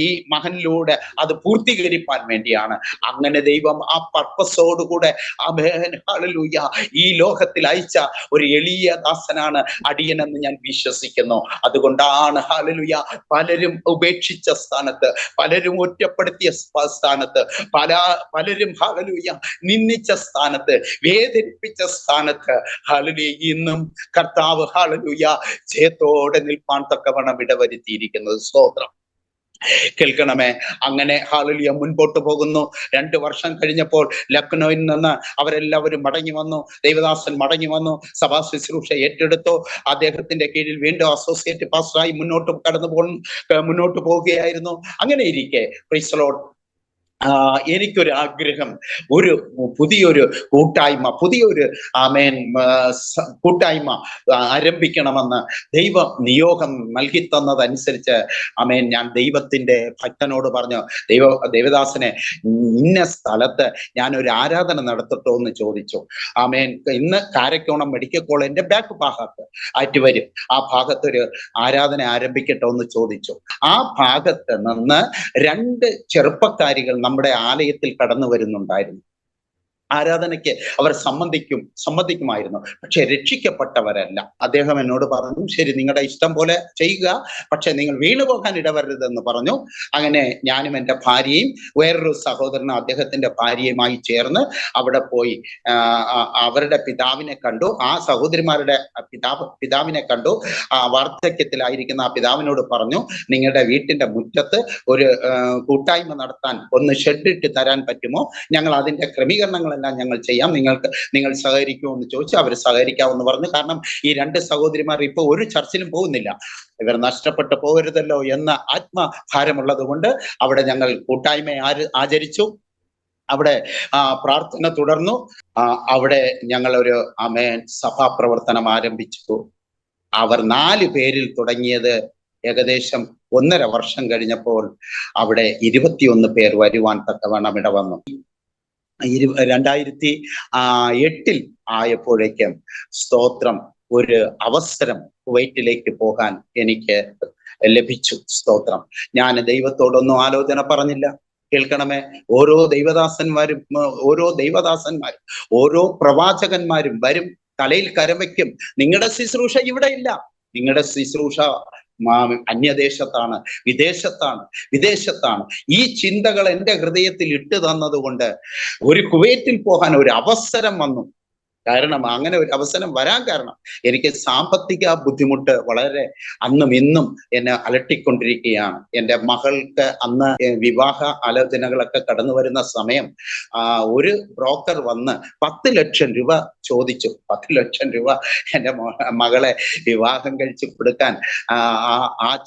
ഈ മകനിലൂടെ അത് പൂർത്തീകരിക്കാൻ വേണ്ടിയാണ്. അങ്ങനെ ദൈവം ആ പർപ്പസോടുകൂടെ ഹല്ലേലൂയ ഈ ലോകത്തിൽ അയച്ച ഒരു എളിയ ദാസനാണ് അടിയനെന്ന് ഞാൻ വിശ്വസിക്കുന്നു. അതുകൊണ്ടാണ് ഹല്ലേലൂയ പലരും ഉപേക്ഷിച്ച സ്ഥാനത്ത്, പലരും ഒറ്റപ്പെടുത്തിയ സ്ഥാനത്ത്, പലരും ഹല്ലേലൂയ നിന്ദിച്ച സ്ഥാനത്ത്, വേദനിപ്പിച്ച സ്ഥാനത്ത് ഹല്ലേലൂയ ഇന്നും കർത്താവ് ഹല്ലേലൂയ ജയത്തോടെ നിൽപ്പാൻ തക്കവണ്ണം ഇടവരുത്തിയിരിക്കുന്നത്. സ്തോത്രം. കേൾക്കണമേ. അങ്ങനെ ഹല്ലേലൂയ മുൻപോട്ട് പോകുന്നു. 2 വർഷം കഴിഞ്ഞപ്പോൾ ലക്നൌവിൽ നിന്ന് അവരെല്ലാവരും മടങ്ങി വന്നു. ദൈവദാസൻ മടങ്ങി വന്നു, സഭാ ശുശ്രൂഷ ഏറ്റെടുത്തു. അദ്ദേഹത്തിന്റെ കീഴിൽ വീണ്ടും അസോസിയേറ്റ് പാസ്റ്ററായി മുന്നോട്ട് പോവുകയായിരുന്നു. അങ്ങനെ ഇരിക്കെ പ്രൈസ് ദി ലോർഡ് എനിക്കൊരു ആഗ്രഹം, പുതിയൊരു കൂട്ടായ്മ ആരംഭിക്കണമെന്ന് ദൈവം നിയോഗം നൽകി തന്നതനുസരിച്ച് ഞാൻ ദൈവത്തിന്റെ ഭക്തനോട് പറഞ്ഞു, ദേവദാസനെ ഇന്ന സ്ഥലത്ത് ഞാൻ ഒരു ആരാധന നടത്തട്ടോ എന്ന് ചോദിച്ചു. ഇന്ന് കാരക്കോണം മെഡിക്കൽ കോളേജിന്റെ ബാക്ക് ഭാഗത്ത് ആറ്റുവരും ആ ഭാഗത്തൊരു ആരാധന ആരംഭിക്കട്ടോ എന്ന് ചോദിച്ചു. ആ ഭാഗത്ത് നിന്ന് 2 ചെറുപ്പക്കാരികൾ നമ്മുടെ ആലയത്തിൽ കടന്നു വരുന്നുണ്ടായിരുന്നു. ആരാധനയ്ക്ക് അവർ സമ്മതിക്കുമായിരുന്നു, പക്ഷെ രക്ഷിക്കപ്പെട്ടവരല്ല. അദ്ദേഹം എന്നോട് പറഞ്ഞു, ശരി നിങ്ങളുടെ ഇഷ്ടം പോലെ ചെയ്യുക, പക്ഷെ നിങ്ങൾ വീണുപോകാൻ ഇടവരരുതെന്ന് പറഞ്ഞു. അങ്ങനെ ഞാനും എൻ്റെ ഭാര്യയും വേറൊരു സഹോദരനും അദ്ദേഹത്തിന്റെ ഭാര്യയുമായി ചേർന്ന് അവിടെ പോയി അവരുടെ പിതാവിനെ കണ്ടു. ആ സഹോദരിമാരുടെ പിതാവിനെ കണ്ടു. വാർദ്ധക്യത്തിലായിരിക്കുന്ന ആ പിതാവിനോട് പറഞ്ഞു, നിങ്ങളുടെ വീട്ടിന്റെ മുറ്റത്ത് ഒരു കൂട്ടായ്മ നടത്താൻ ഒന്ന് ഷെഡ് ഇട്ട് തരാൻ പറ്റുമോ? ഞങ്ങൾ അതിന്റെ ക്രമീകരണങ്ങൾ ഞങ്ങൾ ചെയ്യാം, നിങ്ങൾ സഹകരിക്കുമോ എന്ന് ചോദിച്ചു. അവർ സഹകരിക്കാമെന്ന് പറഞ്ഞു. കാരണം ഈ 2 സഹോദരിമാർ ഇപ്പൊ ഒരു ചർച്ചിലും പോകുന്നില്ല, ഇവർ നഷ്ടപ്പെട്ടു പോകരുതല്ലോ എന്ന ആത്മഭാരമുള്ളത് കൊണ്ട് അവിടെ ഞങ്ങൾ കൂട്ടായ്മ ആചരിച്ചു. അവിടെ പ്രാർത്ഥന തുടർന്നു. അവിടെ ഞങ്ങൾ ഒരു സഭാപ്രവർത്തനം ആരംഭിച്ചു. അവർ 4 പേരിൽ തുടങ്ങിയത് ഏകദേശം 1.5 വർഷം കഴിഞ്ഞപ്പോൾ അവിടെ 21 പേർ വരുവാൻ തക്കവണ്ണം ഇടവന്നു. 2008 ആയപ്പോഴേക്കും സ്തോത്രം ഒരു അവസരം കുവൈറ്റിലേക്ക് പോകാൻ എനിക്ക് ലഭിച്ചു. സ്തോത്രം. ഞാൻ ദൈവത്തോടൊന്നും ആലോചന പറഞ്ഞില്ല, കേൾക്കണമേ, ഓരോ ദൈവദാസന്മാരും ഓരോ പ്രവാചകന്മാരും വരും, തലയിൽ കരം വയ്ക്കും. നിങ്ങളുടെ ശുശ്രൂഷ ഇവിടെ ഇല്ല, നിങ്ങളുടെ ശുശ്രൂഷ അന്യദേശത്താണ്, വിദേശത്താണ്. ഈ ചിന്തകൾ എൻ്റെ ഹൃദയത്തിൽ ഇട്ടു തന്നതുകൊണ്ട് ഒരു കുവൈറ്റിൽ പോകാൻ ഒരു അവസരം വന്നു. കാരണം അങ്ങനെ ഒരു അവസരം വരാൻ കാരണം എനിക്ക് സാമ്പത്തിക ബുദ്ധിമുട്ട് വളരെ അന്നും ഇന്നും എന്നെ അലട്ടിക്കൊണ്ടിരിക്കുകയാണ്. എൻ്റെ മകൾക്ക് അന്ന് വിവാഹ ആലോചനകളൊക്കെ കടന്നു വരുന്ന സമയം ഒരു ബ്രോക്കർ വന്ന് 10 ലക്ഷം രൂപ ചോദിച്ചു. 10 ലക്ഷം രൂപ എൻ്റെ മകളെ വിവാഹം കഴിച്ചു കൊടുക്കാൻ ആ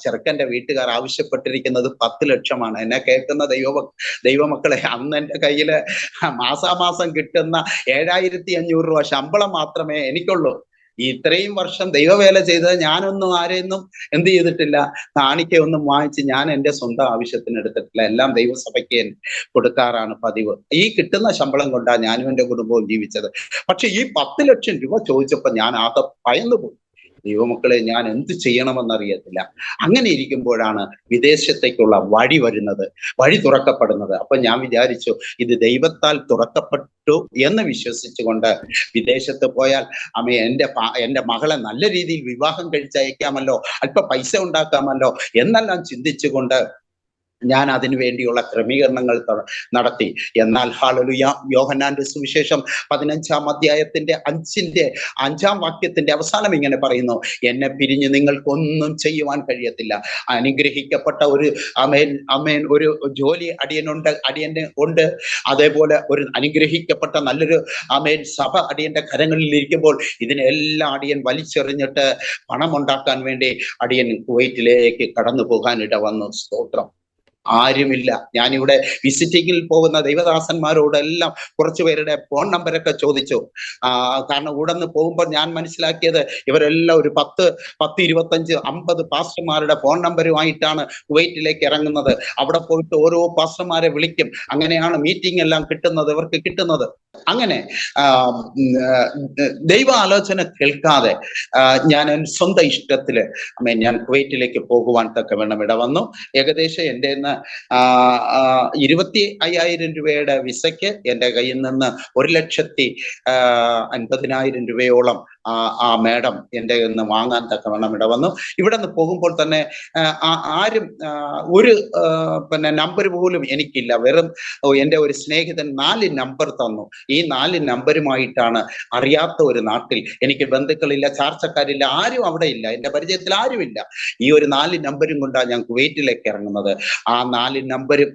ചെറുക്കൻ്റെ വീട്ടുകാർ ആവശ്യപ്പെട്ടിരിക്കുന്നത് 10 ലക്ഷമാണ്. എന്നെ കേൾക്കുന്ന ദൈവമക്കളെ, അന്ന് എൻ്റെ കയ്യില് മാസാമാസം കിട്ടുന്ന 7,500 രൂപ ശമ്പളം മാത്രമേ എനിക്കുള്ളൂ. ഇത്രയും വർഷം ദൈവവേല ചെയ്തത് ഞാനൊന്നും ആരെയൊന്നും എന്ത് ചെയ്തിട്ടില്ല, കാണിക്കയൊന്നും വാങ്ങിച്ച് ഞാൻ എൻ്റെ സ്വന്തം ആവശ്യത്തിന് എടുത്തിട്ടില്ല. എല്ലാം ദൈവസഭയ്ക്ക് കൊടുക്കാറാണ് പതിവ്. ഈ കിട്ടുന്ന ശമ്പളം കൊണ്ടാണ് ഞാനും എൻ്റെ കുടുംബവും ജീവിച്ചത്. പക്ഷെ ഈ 10 ലക്ഷം രൂപ ചോദിച്ചപ്പോൾ ഞാൻ ആകെ ഭയന്നു പോയി. ദൈവമക്കളെ, ഞാൻ എന്ത് ചെയ്യണമെന്നറിയത്തില്ല. അങ്ങനെ ഇരിക്കുമ്പോഴാണ് വിദേശത്തേക്കുള്ള വഴി തുറക്കപ്പെടുന്നത്. അപ്പൊ ഞാൻ വിചാരിച്ചു, ഇത് ദൈവത്താൽ തുറക്കപ്പെട്ടു എന്ന് വിശ്വസിച്ചുകൊണ്ട് വിദേശത്ത് പോയാൽ എൻ്റെ മകളെ നല്ല രീതിയിൽ വിവാഹം കഴിച്ചയക്കാമല്ലോ, അല്പ പൈസ ഉണ്ടാക്കാമല്ലോ എന്നെല്ലാം ചിന്തിച്ചുകൊണ്ട് ഞാൻ അതിനു വേണ്ടിയുള്ള ക്രമീകരണങ്ങൾ നടത്തി. എന്നാൽ ഹല്ലേലൂയ, യോഹന്നാന്റെ സുവിശേഷം 15-ാം അധ്യായത്തിന്റെ 5-ാം വാക്യത്തിന്റെ അവസാനം ഇങ്ങനെ പറയുന്നു, എന്നെ പിരിഞ്ഞ് നിങ്ങൾക്കൊന്നും ചെയ്യുവാൻ കഴിയത്തില്ല. അനുഗ്രഹിക്കപ്പെട്ട ഒരു ഒരു ജോലി അടിയന് ഉണ്ട്. അതേപോലെ ഒരു അനുഗ്രഹിക്കപ്പെട്ട നല്ലൊരു സഭ അടിയന്റെ കരങ്ങളിൽ ഇരിക്കുമ്പോൾ ഇതിനെല്ലാം അടിയൻ വലിച്ചെറിഞ്ഞിട്ട് പണമുണ്ടാക്കാൻ വേണ്ടി അടിയൻ കുവൈറ്റിലേക്ക് കടന്നു പോകാൻ ഇട വന്നു. സ്തോത്രം. ആരുമില്ല. ഞാനിവിടെ വിസിറ്റിങ്ങിൽ പോകുന്ന ദൈവദാസന്മാരോടെല്ലാം കുറച്ചു പേരുടെ ഫോൺ നമ്പരൊക്കെ ചോദിച്ചു. കാരണം ഇവിടെ നിന്ന് പോകുമ്പോൾ ഞാൻ മനസ്സിലാക്കിയത് ഇവരെല്ലാം ഒരു 10, 25, 50 പാസ്റ്റർമാരുടെ ഫോൺ നമ്പരുമായിട്ടാണ് കുവൈറ്റിലേക്ക് ഇറങ്ങുന്നത്. അവിടെ പോയിട്ട് ഓരോ പാസ്റ്റർമാരെ വിളിക്കും. അങ്ങനെയാണ് മീറ്റിംഗ് എല്ലാം ഇവർക്ക് കിട്ടുന്നത്. അങ്ങനെ ദൈവ ആലോചന കേൾക്കാതെ ഞാൻ സ്വന്തം ഇഷ്ടത്തില് ഞാൻ കുവൈറ്റിലേക്ക് പോകുവാൻ തക്കവണ്ണം ഇട വന്നു. ഏകദേശം എൻ്റെ 25,000 രൂപയുടെ വിസയ്ക്ക് എൻ്റെ കയ്യിൽ നിന്ന് 1,50,000 രൂപയോളം ആ മേഡം എൻ്റെ നിന്ന് വാങ്ങാൻ തക്കവണ്ണം ഇട വന്നു. ഇവിടെ നിന്ന് പോകുമ്പോൾ തന്നെ ആരും ഒരു നമ്പർ പോലും എനിക്കില്ല. വെറും എൻ്റെ ഒരു സ്നേഹിതൻ 4 നമ്പർ തന്നു. ഈ 4 നമ്പരുമായിട്ടാണ് അറിയാത്ത ഒരു നാട്ടിൽ, എനിക്ക് ബന്ധുക്കളില്ല, ചാർച്ചക്കാരില്ല, ആരും അവിടെ ഇല്ല, എൻ്റെ പരിചയത്തിൽ ആരുമില്ല. ഈ ഒരു 4 നമ്പരും കൊണ്ടാണ് ഞാൻ കുവൈറ്റിലേക്ക് ഇറങ്ങുന്നത്. ആ 4 നമ്പരും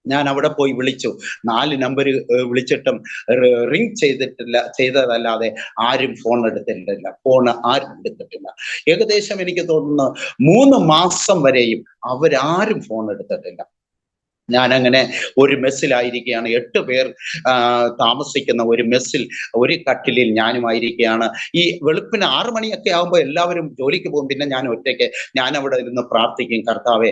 ഞാൻ അവിടെ പോയി വിളിച്ചു. 4 നമ്പർ വിളിച്ചിട്ടും റിങ് ചെയ്തതല്ലാതെ ആരും ഫോൺ എടുത്തിട്ടില്ല. ആരും എടുത്തിട്ടില്ല. ഏകദേശം എനിക്ക് തോന്നുന്നു 3 മാസം വരെയും അവരാരും ഫോൺ എടുത്തിട്ടില്ല. ഞാൻ അങ്ങനെ ഒരു മെസ്സിലായിരിക്കുകയാണ്. 8 പേർ താമസിക്കുന്ന ഒരു മെസ്സിൽ ഒരു കട്ടിലിൽ ഞാനുമായിരിക്കുകയാണ്. ഈ വെളുപ്പിന് 6 മണിയൊക്കെ ആകുമ്പോൾ എല്ലാവരും ജോലിക്ക് പോകും. പിന്നെ ഞാൻ ഒറ്റയ്ക്ക് അവിടെ ഇരുന്ന് പ്രാർത്ഥിക്കും, കർത്താവേ,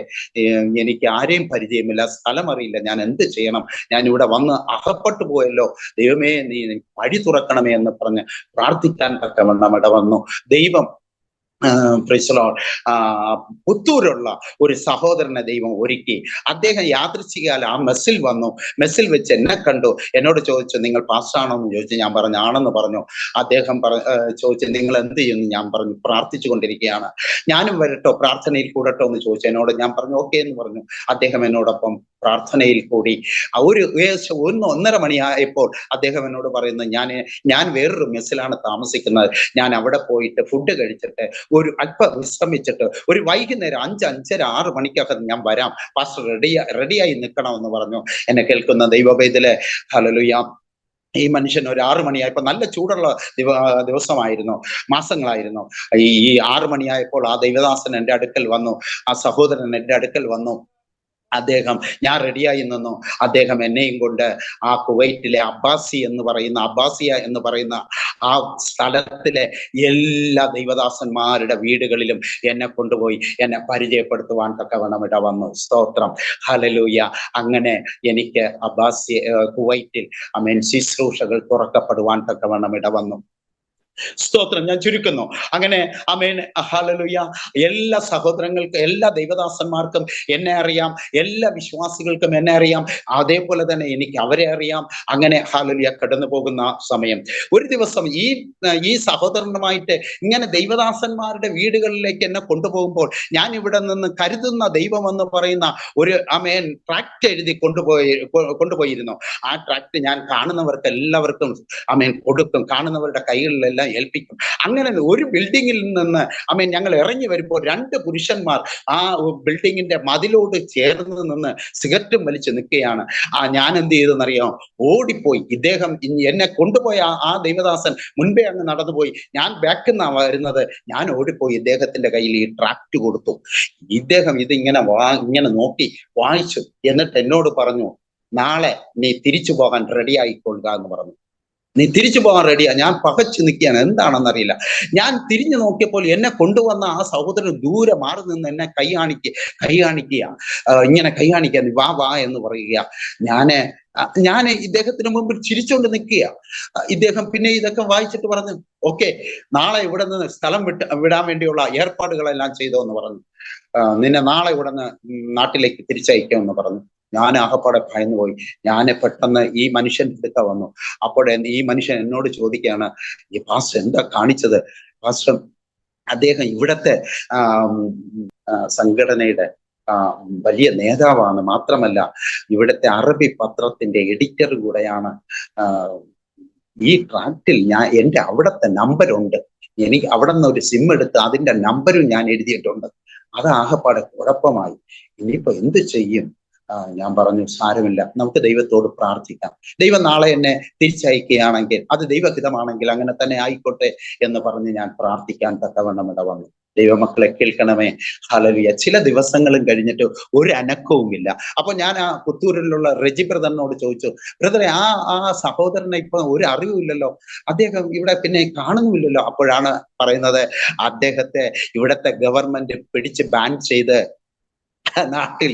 എനിക്ക് ആരെയും പരിചയമില്ല, സ്ഥലം അറിയില്ല, ഞാൻ എന്ത് ചെയ്യണം, ഞാൻ ഇവിടെ വന്ന് അകപ്പെട്ടു പോയല്ലോ, ദൈവമേ നീ വഴി തുറക്കണമേ എന്ന് പറഞ്ഞ് പ്രാർത്ഥിക്കാൻ തക്കവണ്ണം ഇട വന്നു. ദൈവം പുത്തൂരുള്ള ഒരു സഹോദരനെ ദൈവം ഒരുക്കി. അദ്ദേഹം യാദൃച്ഛികയാൽ ആ മെസ്സിൽ വന്നു. മെസ്സിൽ വെച്ച് എന്നെ കണ്ടു. എന്നോട് ചോദിച്ചു, നിങ്ങൾ പാസ്റ്ററാണോ എന്ന് ചോദിച്ചു. ഞാൻ പറഞ്ഞു ആണെന്ന് പറഞ്ഞു. അദ്ദേഹം ചോദിച്ചു, നിങ്ങൾ എന്ത് ചെയ്യുന്നു? ഞാൻ പറഞ്ഞു, പ്രാർത്ഥിച്ചു കൊണ്ടിരിക്കുകയാണ്. ഞാനും വരട്ടോ, പ്രാർത്ഥനയിൽ കൂടട്ടോ എന്ന് ചോദിച്ചു. എന്നോട് ഞാൻ പറഞ്ഞു ഓക്കെ എന്ന് പറഞ്ഞു. അദ്ദേഹം എന്നോടൊപ്പം പ്രാർത്ഥനയിൽ കൂടി. ഏകദേശം 1-1:30 മണിയായപ്പോൾ അദ്ദേഹം എന്നോട് പറയുന്നു, ഞാൻ വേറൊരു മെസ്സിലാണ് താമസിക്കുന്നത്, ഞാൻ അവിടെ പോയിട്ട് ഫുഡ് കഴിച്ചിട്ട് ഒരു അല്പം വിശ്രമിച്ചിട്ട് ഒരു വൈകുന്നേരം 5, 5:30, 6 മണിക്കകത്ത് ഞാൻ വരാം, പാസ്റ്റർ റെഡിയായി നിൽക്കണമെന്ന് പറഞ്ഞു. എന്നെ കേൾക്കുന്ന ദൈവവേദലെ, ഹല്ലേലൂയ, ഈ മനുഷ്യൻ ഒരു 6 മണിയായപ്പോൾ, നല്ല ചൂടുള്ള ദിവസമായിരുന്നു, മാസങ്ങളായിരുന്നു. ഈ 6 മണിയായപ്പോൾ ആ ദൈവദാസൻ എൻ്റെ അടുക്കൽ വന്നു, ആ സഹോദരൻ എൻ്റെ അടുക്കൽ വന്നു. അദ്ദേഹം, ഞാൻ റെഡിയായി നിന്നു. അദ്ദേഹം എന്നെയും കൊണ്ട് ആ കുവൈറ്റിലെ അബ്ബാസിയ എന്ന് പറയുന്ന ആ സ്ഥലത്തിലെ എല്ലാ ദൈവദാസന്മാരുടെ വീടുകളിലും എന്നെ കൊണ്ടുപോയി എന്നെ പരിചയപ്പെടുത്തുവാൻ തക്കവണ്ണം ഇട വന്നു. സ്തോത്രം, ഹല്ലേലൂയ. അങ്ങനെ എനിക്ക് കുവൈറ്റിൽ ശുശ്രൂഷകൾ തുറക്കപ്പെടുവാൻ തക്കവണ്ണം ഇട വന്നു. സ്തോത്രം. ഞാൻ ചുരുക്കുന്നു. അങ്ങനെ ആമേൻ, ഹല്ലേലൂയ. എല്ലാ സഹോദരങ്ങൾക്കും, എല്ലാ ദൈവദാസന്മാർക്കും എന്നെ അറിയാം, എല്ലാ വിശ്വാസികൾക്കും എന്നെ അറിയാം, അതേപോലെ തന്നെ എനിക്ക് അവരെ അറിയാം. അങ്ങനെ ഹല്ലേലൂയ കടന്നു പോകുന്ന സമയം, ഒരു ദിവസം ഈ സഹോദരനുമായിട്ട് ഇങ്ങനെ ദൈവദാസന്മാരുടെ വീടുകളിലേക്ക് എന്നെ കൊണ്ടുപോകുമ്പോൾ, ഞാൻ ഇവിടെ നിന്ന് കരുതുന്ന ദൈവം എന്ന് പറയുന്ന ഒരു ആമേൻ ട്രാക്ട് എഴുതി കൊണ്ടുപോയിരുന്നു. ആ ട്രാക്ട് ഞാൻ കാണുന്നവർക്ക് എല്ലാവർക്കും ആമേൻ കൊടുക്കും, കാണുന്നവരുടെ കൈകളിലെല്ലാം ഏൽപ്പിക്കും. അങ്ങനെ ഒരു ബിൽഡിങ്ങിൽ നിന്ന് ആമേൻ ഞങ്ങൾ ഇറങ്ങി വരുമ്പോൾ 2 പുരുഷന്മാർ ആ ബിൽഡിങ്ങിന്റെ മതിലോട് ചേർന്ന് നിന്ന് സിഗരറ്റും വലിച്ച് നിൽക്കുകയാണ്. ഞാൻ എന്ത് ചെയ്തെന്നറിയാം? ഓടിപ്പോയി. ഇദ്ദേഹം എന്നെ കൊണ്ടുപോയ ആ ദൈവദാസൻ മുൻപേ അങ്ങ് നടന്നുപോയി, ഞാൻ ബാക്കിൽ നിന്നാണ് വരുന്നത്. ഞാൻ ഓടിപ്പോയി ഇദ്ദേഹത്തിന്റെ കയ്യിൽ ഈ ട്രാക്ട് കൊടുത്തു. ഇദ്ദേഹം ഇതിങ്ങനെ ഇങ്ങനെ നോക്കി വായിച്ചു. എന്നിട്ട് എന്നോട് പറഞ്ഞു, നാളെ നീ തിരിച്ചു പോകാൻ റെഡി ആയിക്കൊള്ളുക എന്ന് പറഞ്ഞു. നീ തിരിച്ചു പോകാൻ റെഡിയാ. ഞാൻ പകച്ചു നിൽക്കുകയാണ്, എന്താണെന്നറിയില്ല. ഞാൻ തിരിഞ്ഞു നോക്കിയപ്പോൾ എന്നെ കൊണ്ടുവന്ന ആ സഹോദരൻ ദൂരെ മാറി നിന്ന് എന്നെ കൈ കാണിക്കുക, ഇങ്ങനെ കൈ കാണിക്കുക, വാ വാ എന്ന് പറയുക. ഞാൻ ഇദ്ദേഹത്തിന് മുമ്പിൽ ചിരിച്ചുകൊണ്ട് നിൽക്കുക. ഇദ്ദേഹം പിന്നെ ഇതൊക്കെ വായിച്ചിട്ട് പറഞ്ഞു, ഓക്കെ, നാളെ ഇവിടെ നിന്ന് സ്ഥലം വിടാൻ വേണ്ടിയുള്ള ഏർപ്പാടുകളെല്ലാം ചെയ്തോ എന്ന് പറഞ്ഞു. നിന്നെ നാളെ ഇവിടെ നിന്ന് നാട്ടിലേക്ക് തിരിച്ചയക്കുമെന്ന് പറഞ്ഞു. ഞാൻ ആകപ്പാടെ ഭയന്നു പോയി. ഞാൻ പെട്ടെന്ന് ഈ മനുഷ്യന്റെ അടുക്ക വന്നു. അപ്പോൾ ഈ മനുഷ്യൻ എന്നോട് ചോദിക്കുകയാണ്, ഈ പാസ്റ്റർ എന്താ കാണിച്ചത്? പാസ്റ്റർ, അദ്ദേഹം ഇവിടത്തെ സംഘടനയുടെ വലിയ നേതാവാണ്, മാത്രമല്ല ഇവിടുത്തെ അറബി പത്രത്തിന്റെ എഡിറ്റർ കൂടെയാണ്. ഈ ട്രാക്റ്റിൽ എന്റെ അവിടത്തെ നമ്പരുണ്ട്, എനിക്ക് അവിടെ നിന്ന് ഒരു സിം എടുത്ത് അതിന്റെ നമ്പരും ഞാൻ എഴുതിയിട്ടുണ്ട്. അത് ആകപ്പാടെ കുഴപ്പമായി. ഇനിയിപ്പോ എന്ത് ചെയ്യും? ഞാൻ പറഞ്ഞു, സാരമില്ല, നമുക്ക് ദൈവത്തോട് പ്രാർത്ഥിക്കാം. ദൈവം നാളെ എന്നെ തിരിച്ചയക്കുകയാണെങ്കിൽ, അത് ദൈവഹിതമാണെങ്കിൽ അങ്ങനെ തന്നെ ആയിക്കോട്ടെ എന്ന് പറഞ്ഞ് ഞാൻ പ്രാർത്ഥിക്കാൻ തക്കവണ്ണം ഇടവന്നു. ദൈവമക്കളെ കേൾക്കണമേ, ഹല്ലേലൂയ. ചില ദിവസങ്ങളും കഴിഞ്ഞിട്ട് ഒരു അനക്കവുമില്ല. അപ്പൊ ഞാൻ ആ പുത്തൂരിലുള്ള റെജി ബ്രദറിനോട് ചോദിച്ചു, ബ്രദറെ, ആ സഹോദരനെ ഇപ്പൊ ഒരു അറിവുമില്ലല്ലോ, അദ്ദേഹം ഇവിടെ പിന്നെ കാണുന്നുമില്ലല്ലോ. അപ്പോഴാണ് പറയുന്നത്, അദ്ദേഹത്തെ ഇവിടത്തെ ഗവൺമെന്റ് പിടിച്ച് ബാൻ ചെയ്ത് നാട്ടിൽ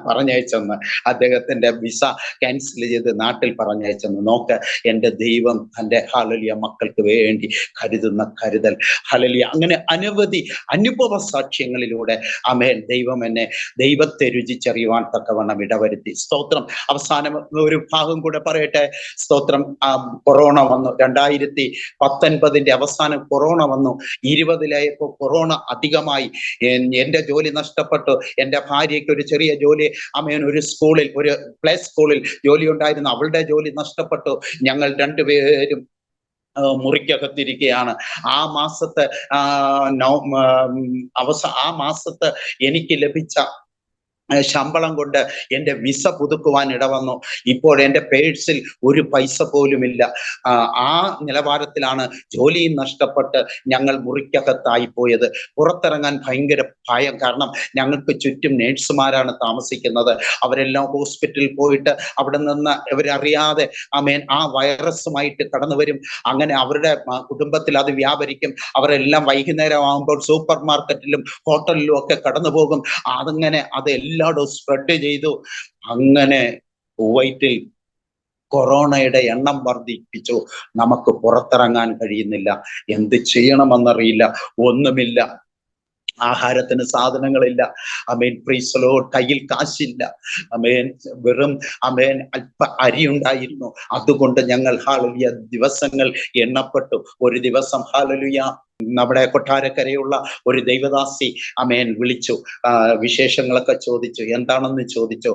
പറഞ്ഞയച്ചെന്ന്, അദ്ദേഹത്തിന്റെ വിസ ക്യാൻസൽ ചെയ്ത് നാട്ടിൽ പറഞ്ഞയച്ചെന്ന്. നോക്ക്, എൻ്റെ ദൈവം തൻ്റെ ഹല്ലേലൂയ മക്കൾക്ക് വേണ്ടി കരുതുന്ന കരുതൽ. ഹല്ലേലൂയ. അങ്ങനെ അനവധി അനുഭവ സാക്ഷ്യങ്ങളിലൂടെ ആമേൻ ദൈവം എന്നെ ദൈവത്തെ രുചിച്ചറിയുവാൻ തക്കവണ്ണം ഇടവരുത്തി. സ്തോത്രം. അവസാനം ഒരു ഭാഗം കൂടെ പറയട്ടെ. സ്തോത്രം. കൊറോണ വന്നു. 2019 അവസാനം കൊറോണ വന്നു. 20 കൊറോണ അധികമായി. എൻ്റെ ജോലി നഷ്ടപ്പെട്ടു. എൻ്റെ ഭാര്യയ്ക്ക് ഒരു ചെറിയ ജോലി, അമ്മേൻ ഒരു സ്കൂളിൽ, ഒരു പ്ലേ സ്കൂളിൽ ജോലി ഉണ്ടായിരുന്നു, അവളുടെ ജോലി നഷ്ടപ്പെട്ടു. ഞങ്ങൾ രണ്ടുപേരും മുറിക്കകത്തിരിക്കുകയാണ്. ആ മാസത്തെ എനിക്ക് ലഭിച്ച ശമ്പളം കൊണ്ട് എൻ്റെ വിസ പുതുക്കുവാൻ ഇടവന്നു. ഇപ്പോൾ എൻ്റെ പേഴ്സിൽ ഒരു പൈസ പോലുമില്ല. ആ നിലവാരത്തിലാണ് ജോലിയും നഷ്ടപ്പെട്ട് ഞങ്ങൾ മുറിക്കകത്തായി പോയത്. പുറത്തിറങ്ങാൻ ഭയങ്കര ഭയം. കാരണം ഞങ്ങൾക്ക് ചുറ്റും നേഴ്സുമാരാണ് താമസിക്കുന്നത്. അവരെല്ലാം ഹോസ്പിറ്റലിൽ പോയിട്ട് അവിടെ നിന്ന് ഇവരറിയാതെ ആമേൻ ആ വൈറസുമായിട്ട് കടന്നു വരും. അങ്ങനെ അവരുടെ കുടുംബത്തിൽ അത് വ്യാപരിക്കും. അവരെല്ലാം വൈകുന്നേരം ആകുമ്പോൾ സൂപ്പർ മാർക്കറ്റിലും ഹോട്ടലിലും ഒക്കെ കടന്നു പോകും. അതങ്ങനെ അതെല്ലാം സ്പ്രെഡ് ചെയ്തു. അങ്ങനെ കുവൈറ്റിൽ കൊറോണയുടെ എണ്ണം വർദ്ധിപ്പിച്ചു. നമുക്ക് പുറത്തിറങ്ങാൻ കഴിയുന്നില്ല. എന്ത് ചെയ്യണമെന്നറിയില്ല. ഒന്നുമില്ല. ആഹാരത്തിന് സാധനങ്ങളില്ല. അമേൻ, പ്രൈസ് ദി ലോർഡ്. കയ്യിൽ കാശില്ല. അമേൻ, വെറും അമേൻ അല്പ അരി ഉണ്ടായിരുന്നു. അതുകൊണ്ട് ഞങ്ങൾ ഹല്ലേലൂയ ദിവസങ്ങൾ എണ്ണപ്പെട്ടു. ഒരു ദിവസം ഹല്ലേലൂയ നമ്മുടെ കൊട്ടാരക്കരയുള്ള ഒരു ദൈവദാസി അമേൻ വിളിച്ചു. വിശേഷങ്ങളൊക്കെ ചോദിച്ചു. എന്താണെന്ന് ചോദിച്ചു.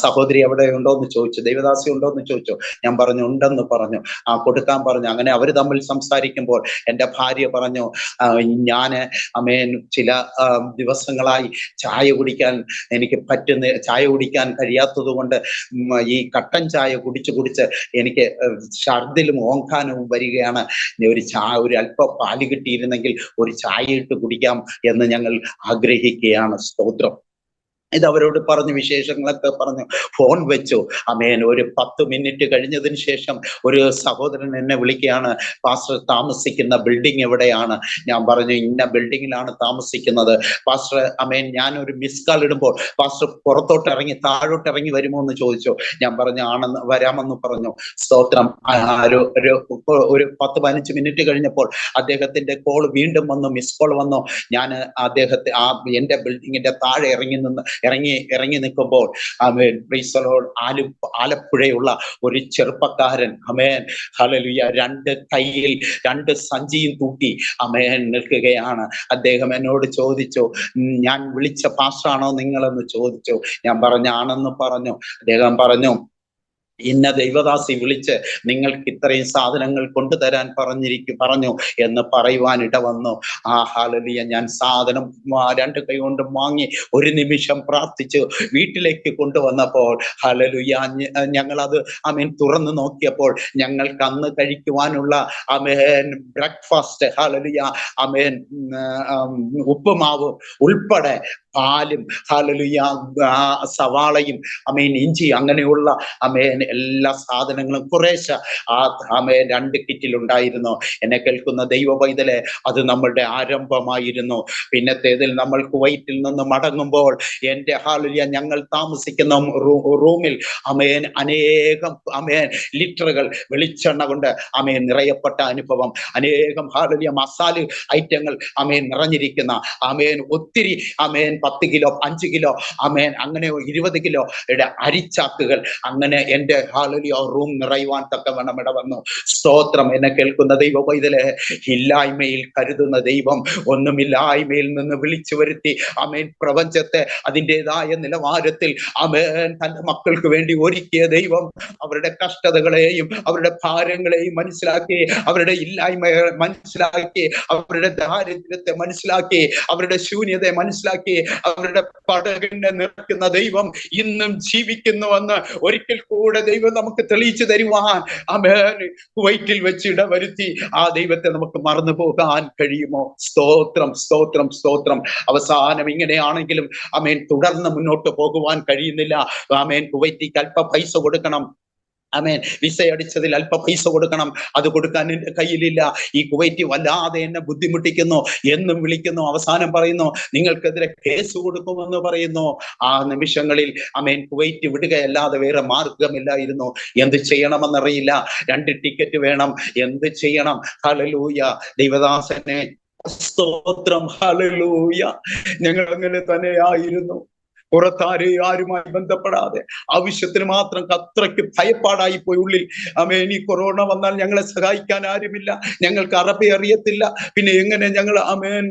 സഹോദരി അവിടെ ഉണ്ടോ എന്ന് ചോദിച്ചു. ദൈവദാസി ഉണ്ടോ എന്ന് ചോദിച്ചു. ഞാൻ പറഞ്ഞു ഉണ്ടെന്ന് പറഞ്ഞു. കൊടുക്കാൻ പറഞ്ഞു. അങ്ങനെ അവർ തമ്മിൽ സംസാരിക്കുമ്പോൾ എൻ്റെ ഭാര്യ പറഞ്ഞു, ഞാന് അമേൻ ചില ദിവസങ്ങളായി ചായ കുടിക്കാൻ കഴിയാത്തത് കൊണ്ട് ഈ കട്ടൻ ചായ കുടിച്ച് എനിക്ക് ഛർദിലും ഓങ്കാനവും വരികയാണ്. ഒരു അല്പം പാല് കിട്ടിയിരുന്നെങ്കിൽ ഒരു ചായ ഇട്ട് കുടിക്കാം എന്ന് ഞങ്ങൾ ആഗ്രഹിക്കുകയാണ്. സ്തോത്രം. ഇത് അവരോട് പറഞ്ഞു, വിശേഷങ്ങളൊക്കെ പറഞ്ഞു, ഫോൺ വെച്ചു. അമേൻ. ഒരു 10 മിനിറ്റ് കഴിഞ്ഞതിന് ശേഷം ഒരു സഹോദരൻ എന്നെ വിളിക്കുകയാണ്, പാസ്റ്റർ താമസിക്കുന്ന ബിൽഡിംഗ് എവിടെയാണ്? ഞാൻ പറഞ്ഞു, ഇന്ന ബിൽഡിങ്ങിലാണ് താമസിക്കുന്നത്. പാസ്റ്റർ, അമേൻ, ഞാൻ ഒരു മിസ് കാൾ ഇടുമ്പോൾ പാസ്റ്റർ പുറത്തോട്ട് ഇറങ്ങി താഴോട്ട് ഇറങ്ങി വരുമോ എന്ന് ചോദിച്ചു. ഞാൻ പറഞ്ഞു, ആണെന്ന്, വരാമെന്ന് പറഞ്ഞു. സ്തോത്രം. ഒരു 10-15 മിനിറ്റ് കഴിഞ്ഞപ്പോൾ അദ്ദേഹത്തിന്റെ കോൾ വീണ്ടും വന്നു, മിസ് കോൾ വന്നു. ഞാൻ അദ്ദേഹത്തെ എന്റെ ബിൽഡിങ്ങിന്റെ താഴെ ഇറങ്ങി നിൽക്കുമ്പോൾ ആമേൻ, പ്രൈസ് ദി ലോർഡ്, ആലപ്പുഴയുള്ള ഒരു ചെറുപ്പക്കാരൻ, ആമേൻ, ഹല്ലേലൂയ, 2 കൈയിൽ 2 സഞ്ചിയും തൂക്കി ആമേൻ നിൽക്കുകയാണ്. അദ്ദേഹം എന്നോട് ചോദിച്ചു, ഞാൻ വിളിച്ച പാസ്റ്ററാണോ നിങ്ങളെന്ന് ചോദിച്ചു. ഞാൻ പറഞ്ഞു, ആണെന്ന് പറഞ്ഞു. അദ്ദേഹം പറഞ്ഞു, ഇന്ന ദൈവദാസി വിളിച്ച് നിങ്ങൾക്ക് ഇത്രയും സാധനങ്ങൾ കൊണ്ടുതരാൻ പറഞ്ഞു എന്ന് പറയുവാൻ ഇട വന്നു. ഹല്ലേലൂയ. ഞാൻ സാധനം 2 കൈ കൊണ്ട് വാങ്ങി ഒരു നിമിഷം പ്രാർത്ഥിച്ചു വീട്ടിലേക്ക് കൊണ്ടുവന്നപ്പോൾ, ഹല്ലേലൂയ, ഞങ്ങളത് ആമേൻ തുറന്നു നോക്കിയപ്പോൾ ഞങ്ങൾക്ക് അന്ന് കഴിക്കുവാനുള്ള ആമേൻ ബ്രേക്ക്ഫാസ്റ്റ്, ഹല്ലേലൂയ, ആമേൻ, ഉപ്പുമാവ് ഉൾപ്പെടെ പാലും, ഹല്ലേലൂയ, സവാളയും, ആമേൻ, ഇഞ്ചി, അങ്ങനെയുള്ള ആമേൻ എല്ലാ സാധനങ്ങളും കുറേശ്ശെ ആമേൻ 2 കിറ്റിൽ ഉണ്ടായിരുന്നു. എന്നെ കേൾക്കുന്ന ദൈവ പൈതലെ, അത് നമ്മളുടെ ആരംഭമായിരുന്നു. പിന്നത്തേതിൽ നമ്മൾ കുവൈറ്റിൽ നിന്ന് മടങ്ങുമ്പോൾ എൻ്റെ, ഹല്ലേലൂയ, ഞങ്ങൾ താമസിക്കുന്ന റൂമിൽ ആമേൻ അനേകം ആമേൻ ലിറ്ററുകൾ വെളിച്ചെണ്ണ കൊണ്ട് ആമേൻ നിറയപ്പെട്ട അനുഭവം. അനേകം, ഹല്ലേലൂയ, മസാല ഐറ്റങ്ങൾ ആമേൻ നിറഞ്ഞിരിക്കുന്ന ആമേൻ ഒത്തിരി ആമേൻ 10 കിലോ 5 കിലോ ആമേൻ അങ്ങനെ 20 കിലോ അരിച്ചാക്കുകൾ, അങ്ങനെ എൻ്റെ, ഹല്ലേലൂയ, റൂം നിറയുവാൻ തക്കവണ്ണം ഇട വന്നു. സ്തോത്രം. എന്നെ കേൾക്കുന്ന ദൈവ പൈതലെ, ഇല്ലായ്മയിൽ കരുതുന്ന ദൈവം ഒന്നുമില്ലായ്മയിൽ നിന്ന് വിളിച്ചു വരുത്തി ആമേൻ പ്രപഞ്ചത്തെ അതിൻ്റെതായ നിലവാരത്തിൽ ആമേൻ തന്റെ മക്കൾക്ക് വേണ്ടി ഒരുക്കിയ ദൈവം അവരുടെ കഷ്ടതകളെയും അവരുടെ ഭാരങ്ങളെയും മനസ്സിലാക്കി, അവരുടെ ഇല്ലായ്മയെ മനസ്സിലാക്കി, അവരുടെ ദാരിദ്ര്യത്തെ മനസ്സിലാക്കി, അവരുടെ ശൂന്യതയെ മനസ്സിലാക്കി, അവരുടെ പടകിനെ നിറയ്ക്കുന്ന ദൈവം ഇന്നും ജീവിക്കുന്നുവെന്ന് ഒരിക്കൽ കൂടെ ദൈവം നമുക്ക് തെളിയിച്ചു തരുവാൻ ആമേൻ കുവൈറ്റിൽ വെച്ച് ഇടവരുത്തി. ആ ദൈവത്തെ നമുക്ക് മറന്നു പോകാൻ കഴിയുമോ? സ്തോത്രം, സ്തോത്രം, സ്തോത്രം. അവസാനം ഇങ്ങനെയാണെങ്കിലും ആമേൻ തുടർന്ന് മുന്നോട്ട് പോകുവാൻ കഴിയുന്നില്ല. ആമേൻ കുവൈറ്റിക്ക് അല്പ പൈസ കൊടുക്കണം, ആമേൻ, വിസ അടിച്ചതിൽ അല്പ പൈസ കൊടുക്കണം, അത് കൊടുക്കാൻ എന്റെ കയ്യിലില്ല. ഈ കുവൈറ്റ് വല്ലാതെ എന്നെ ബുദ്ധിമുട്ടിക്കുന്നു എന്നും വിളിക്കുന്നു. അവസാനം പറയുന്നു, നിങ്ങൾക്കെതിരെ കേസ് കൊടുക്കുമെന്ന് പറയുന്നു. ആ നിമിഷങ്ങളിൽ ആമേൻ കുവൈറ്റ് വിടുകയല്ലാതെ വേറെ മാർഗമില്ലായിരുന്നു. എന്ത് ചെയ്യണമെന്നറിയില്ല. 2 ടിക്കറ്റ് വേണം, എന്ത് ചെയ്യണം? ഹല്ലേലൂയ. ദൈവദാസനെ, സ്തോത്രം, ഹല്ലേലൂയ. ഞങ്ങൾ അങ്ങനെ തന്നെയായിരുന്നു. ആരുമായി ബന്ധപ്പെടാതെ ആവശ്യത്തിന് മാത്രം അത്രയ്ക്ക് ഭയപ്പാടായി പോയി ഉള്ളിൽ. ആമേൻ, ഈ കൊറോണ വന്നാൽ ഞങ്ങളെ സഹായിക്കാൻ ആരുമില്ല, ഞങ്ങൾക്ക് അറബി അറിയത്തില്ല, പിന്നെ എങ്ങനെ ഞങ്ങൾ ആമേൻ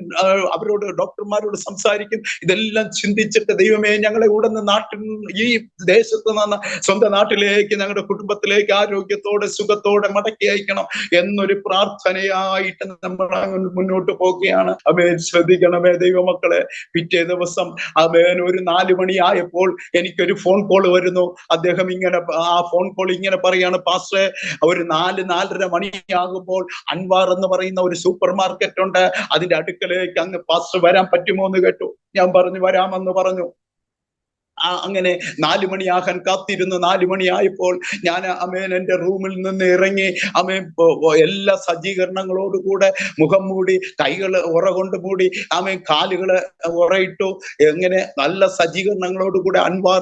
അവരോട്, ഡോക്ടർമാരോട് സംസാരിക്കും? ഇതെല്ലാം ചിന്തിച്ചിട്ട് ദൈവമേ, ഞങ്ങളെ ഉടനെ നാട്ടിൽ, ഈ ദേശത്ത് നിന്ന് സ്വന്തം നാട്ടിലേക്ക്, ഞങ്ങളുടെ കുടുംബത്തിലേക്ക് ആരോഗ്യത്തോടെ സുഖത്തോടെ മടക്കി അയക്കണം എന്നൊരു പ്രാർത്ഥനയായിട്ട് നമ്മൾ മുന്നോട്ട് പോവുകയാണ്. ആമേൻ, ശ്രദ്ധിക്കണമേ ദൈവമക്കളെ. പിറ്റേ ദിവസം ആമേൻ ഒരു 4 മണിയായപ്പോൾ എനിക്കൊരു ഫോൺ കോൾ വരുന്നു. അദ്ദേഹം ഇങ്ങനെ, ആ ഫോൺ കോൾ ഇങ്ങനെ പറയാണ്, പാസ്റ്ററെ, ഒരു 4-4:30 മണിയാകുമ്പോൾ അൻവാർ എന്ന് പറയുന്ന ഒരു സൂപ്പർ മാർക്കറ്റ് ഉണ്ട്, അതിന്റെ അടുക്കലേക്ക് അങ്ങ് പാസ്റ്റർ വരാൻ പറ്റുമോ എന്ന് കേട്ടു. ഞാൻ പറഞ്ഞു, വരാമെന്ന് പറഞ്ഞു. അങ്ങനെ 4 മണിയാകാൻ കാത്തിരുന്നു. 4 മണിയായപ്പോൾ ഞാൻ ആമേൻ എന്റെ റൂമിൽ നിന്ന് ഇറങ്ങി, ആമേൻ എല്ലാ സജ്ജീകരണങ്ങളോടുകൂടെ മുഖം മൂടി, കൈകൾ ഉറ കൊണ്ട് മൂടി, ആമേൻ കാലുകള് ഉറയിട്ടു, എങ്ങനെ നല്ല സജ്ജീകരണങ്ങളോടുകൂടെ അൻവാർ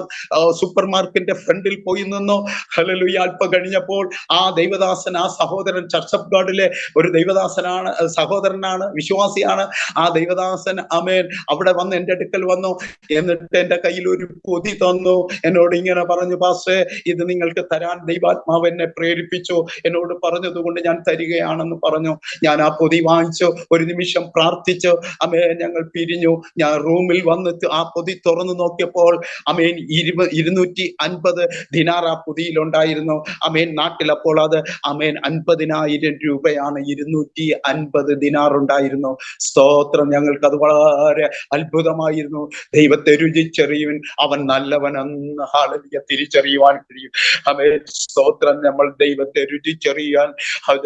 സൂപ്പർ മാർക്കറ്റിന്റെ ഫ്രണ്ടിൽ പോയി നിന്നു. ഹല്ലേലൂയ. അല്പം കഴിഞ്ഞപ്പോൾ ആ ദൈവദാസൻ, ആ സഹോദരൻ, ചർച്ച് ഓഫ് ഗോഡിലെ ഒരു ദൈവദാസനാണ്, സഹോദരനാണ്, വിശ്വാസിയാണ്. ആ ദൈവദാസൻ ആമേൻ അവിടെ വന്ന് എന്റെ അടുക്കൽ വന്നു. എന്നിട്ട് എന്റെ കയ്യിൽ ഒരു പൊതി തന്നു. എന്നോട് ഇങ്ങനെ പറഞ്ഞു, പാസ്റ്റേ, ഇത് നിങ്ങൾക്ക് തരാൻ ദൈവാത്മാവ് എന്നെ പ്രേരിപ്പിച്ചു, എന്നോട് പറഞ്ഞതുകൊണ്ട് ഞാൻ തരികയാണെന്ന് പറഞ്ഞു. ഞാൻ ആ പൊതി വാങ്ങിച്ചു, ഒരു നിമിഷം പ്രാർത്ഥിച്ചു. ആമേൻ, ഞങ്ങൾ പിരിഞ്ഞു. ഞാൻ റൂമിൽ വന്ന് ആ പൊതി തുറന്നു നോക്കിയപ്പോൾ ആമേൻ 250 ദിനാർ ആ പൊതിയിലുണ്ടായിരുന്നു. ആമേൻ, നാട്ടിൽ അപ്പോൾ അത് ആമേൻ 50,000 രൂപയാണ്. 250 ദിനാർ ഉണ്ടായിരുന്നു. സ്തോത്രം. ഞങ്ങൾക്ക് അത് വളരെ അത്ഭുതമായിരുന്നു. ദൈവത്തെ രുചിച്ചറിയുവിൻ, അവൻ അവൻ നല്ലവനെന്ന് ഹല്ലേലൂയ തിരിച്ചറിയുവാൻ കഴിയും. ആമേൻ. സ്തോത്രം. നമ്മൾ ദൈവത്തെ രുചിച്ചറിയാൻ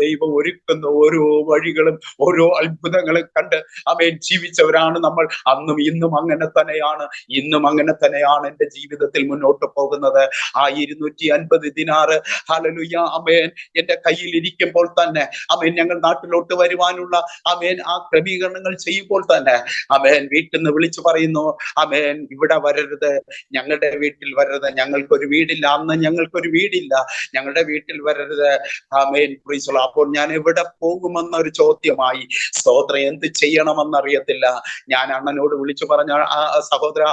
ദൈവം ഒരുക്കുന്ന ഓരോ വഴികളും ഓരോ അത്ഭുതങ്ങളും കണ്ട് ആമേൻ ജീവിച്ചവരാണ് നമ്മൾ. അന്നും ഇന്നും അങ്ങനെ തന്നെയാണ്. ഇന്നും അങ്ങനെ തന്നെയാണ് എന്റെ ജീവിതത്തിൽ മുന്നോട്ട് പോകുന്നത്. ആ 250 ദിനാറ് ഹല്ലേലൂയ ആമേൻ എന്റെ കയ്യിൽ ഇരിക്കുമ്പോൾ തന്നെ ആമേൻ ഞങ്ങൾ നാട്ടിലോട്ട് വരുവാനുള്ള ആമേൻ ആ ക്രമീകരണങ്ങൾ ചെയ്യുമ്പോൾ തന്നെ ആമേൻ വീട്ടിൽ നിന്ന് വിളിച്ചു പറയുന്നു, ആമേൻ ഇവിടെ വരരുത്, ഞങ്ങളുടെ വീട്ടിൽ വരരുത്, ഞങ്ങൾക്കൊരു വീടില്ല. അന്ന് ഞങ്ങൾക്കൊരു വീടില്ല, ഞങ്ങളുടെ വീട്ടിൽ വരരുത്. ആമേൻ. Praise the lord. അപ്പോൾ ഞാൻ എവിടെ പോകുമെന്നൊരു ചോദ്യമായി. സ്തോത്രം. എന്ത് ചെയ്യണമെന്നറിയത്തില്ല. ഞാൻ അണ്ണനോട് വിളിച്ചു പറഞ്ഞ, സഹോദര,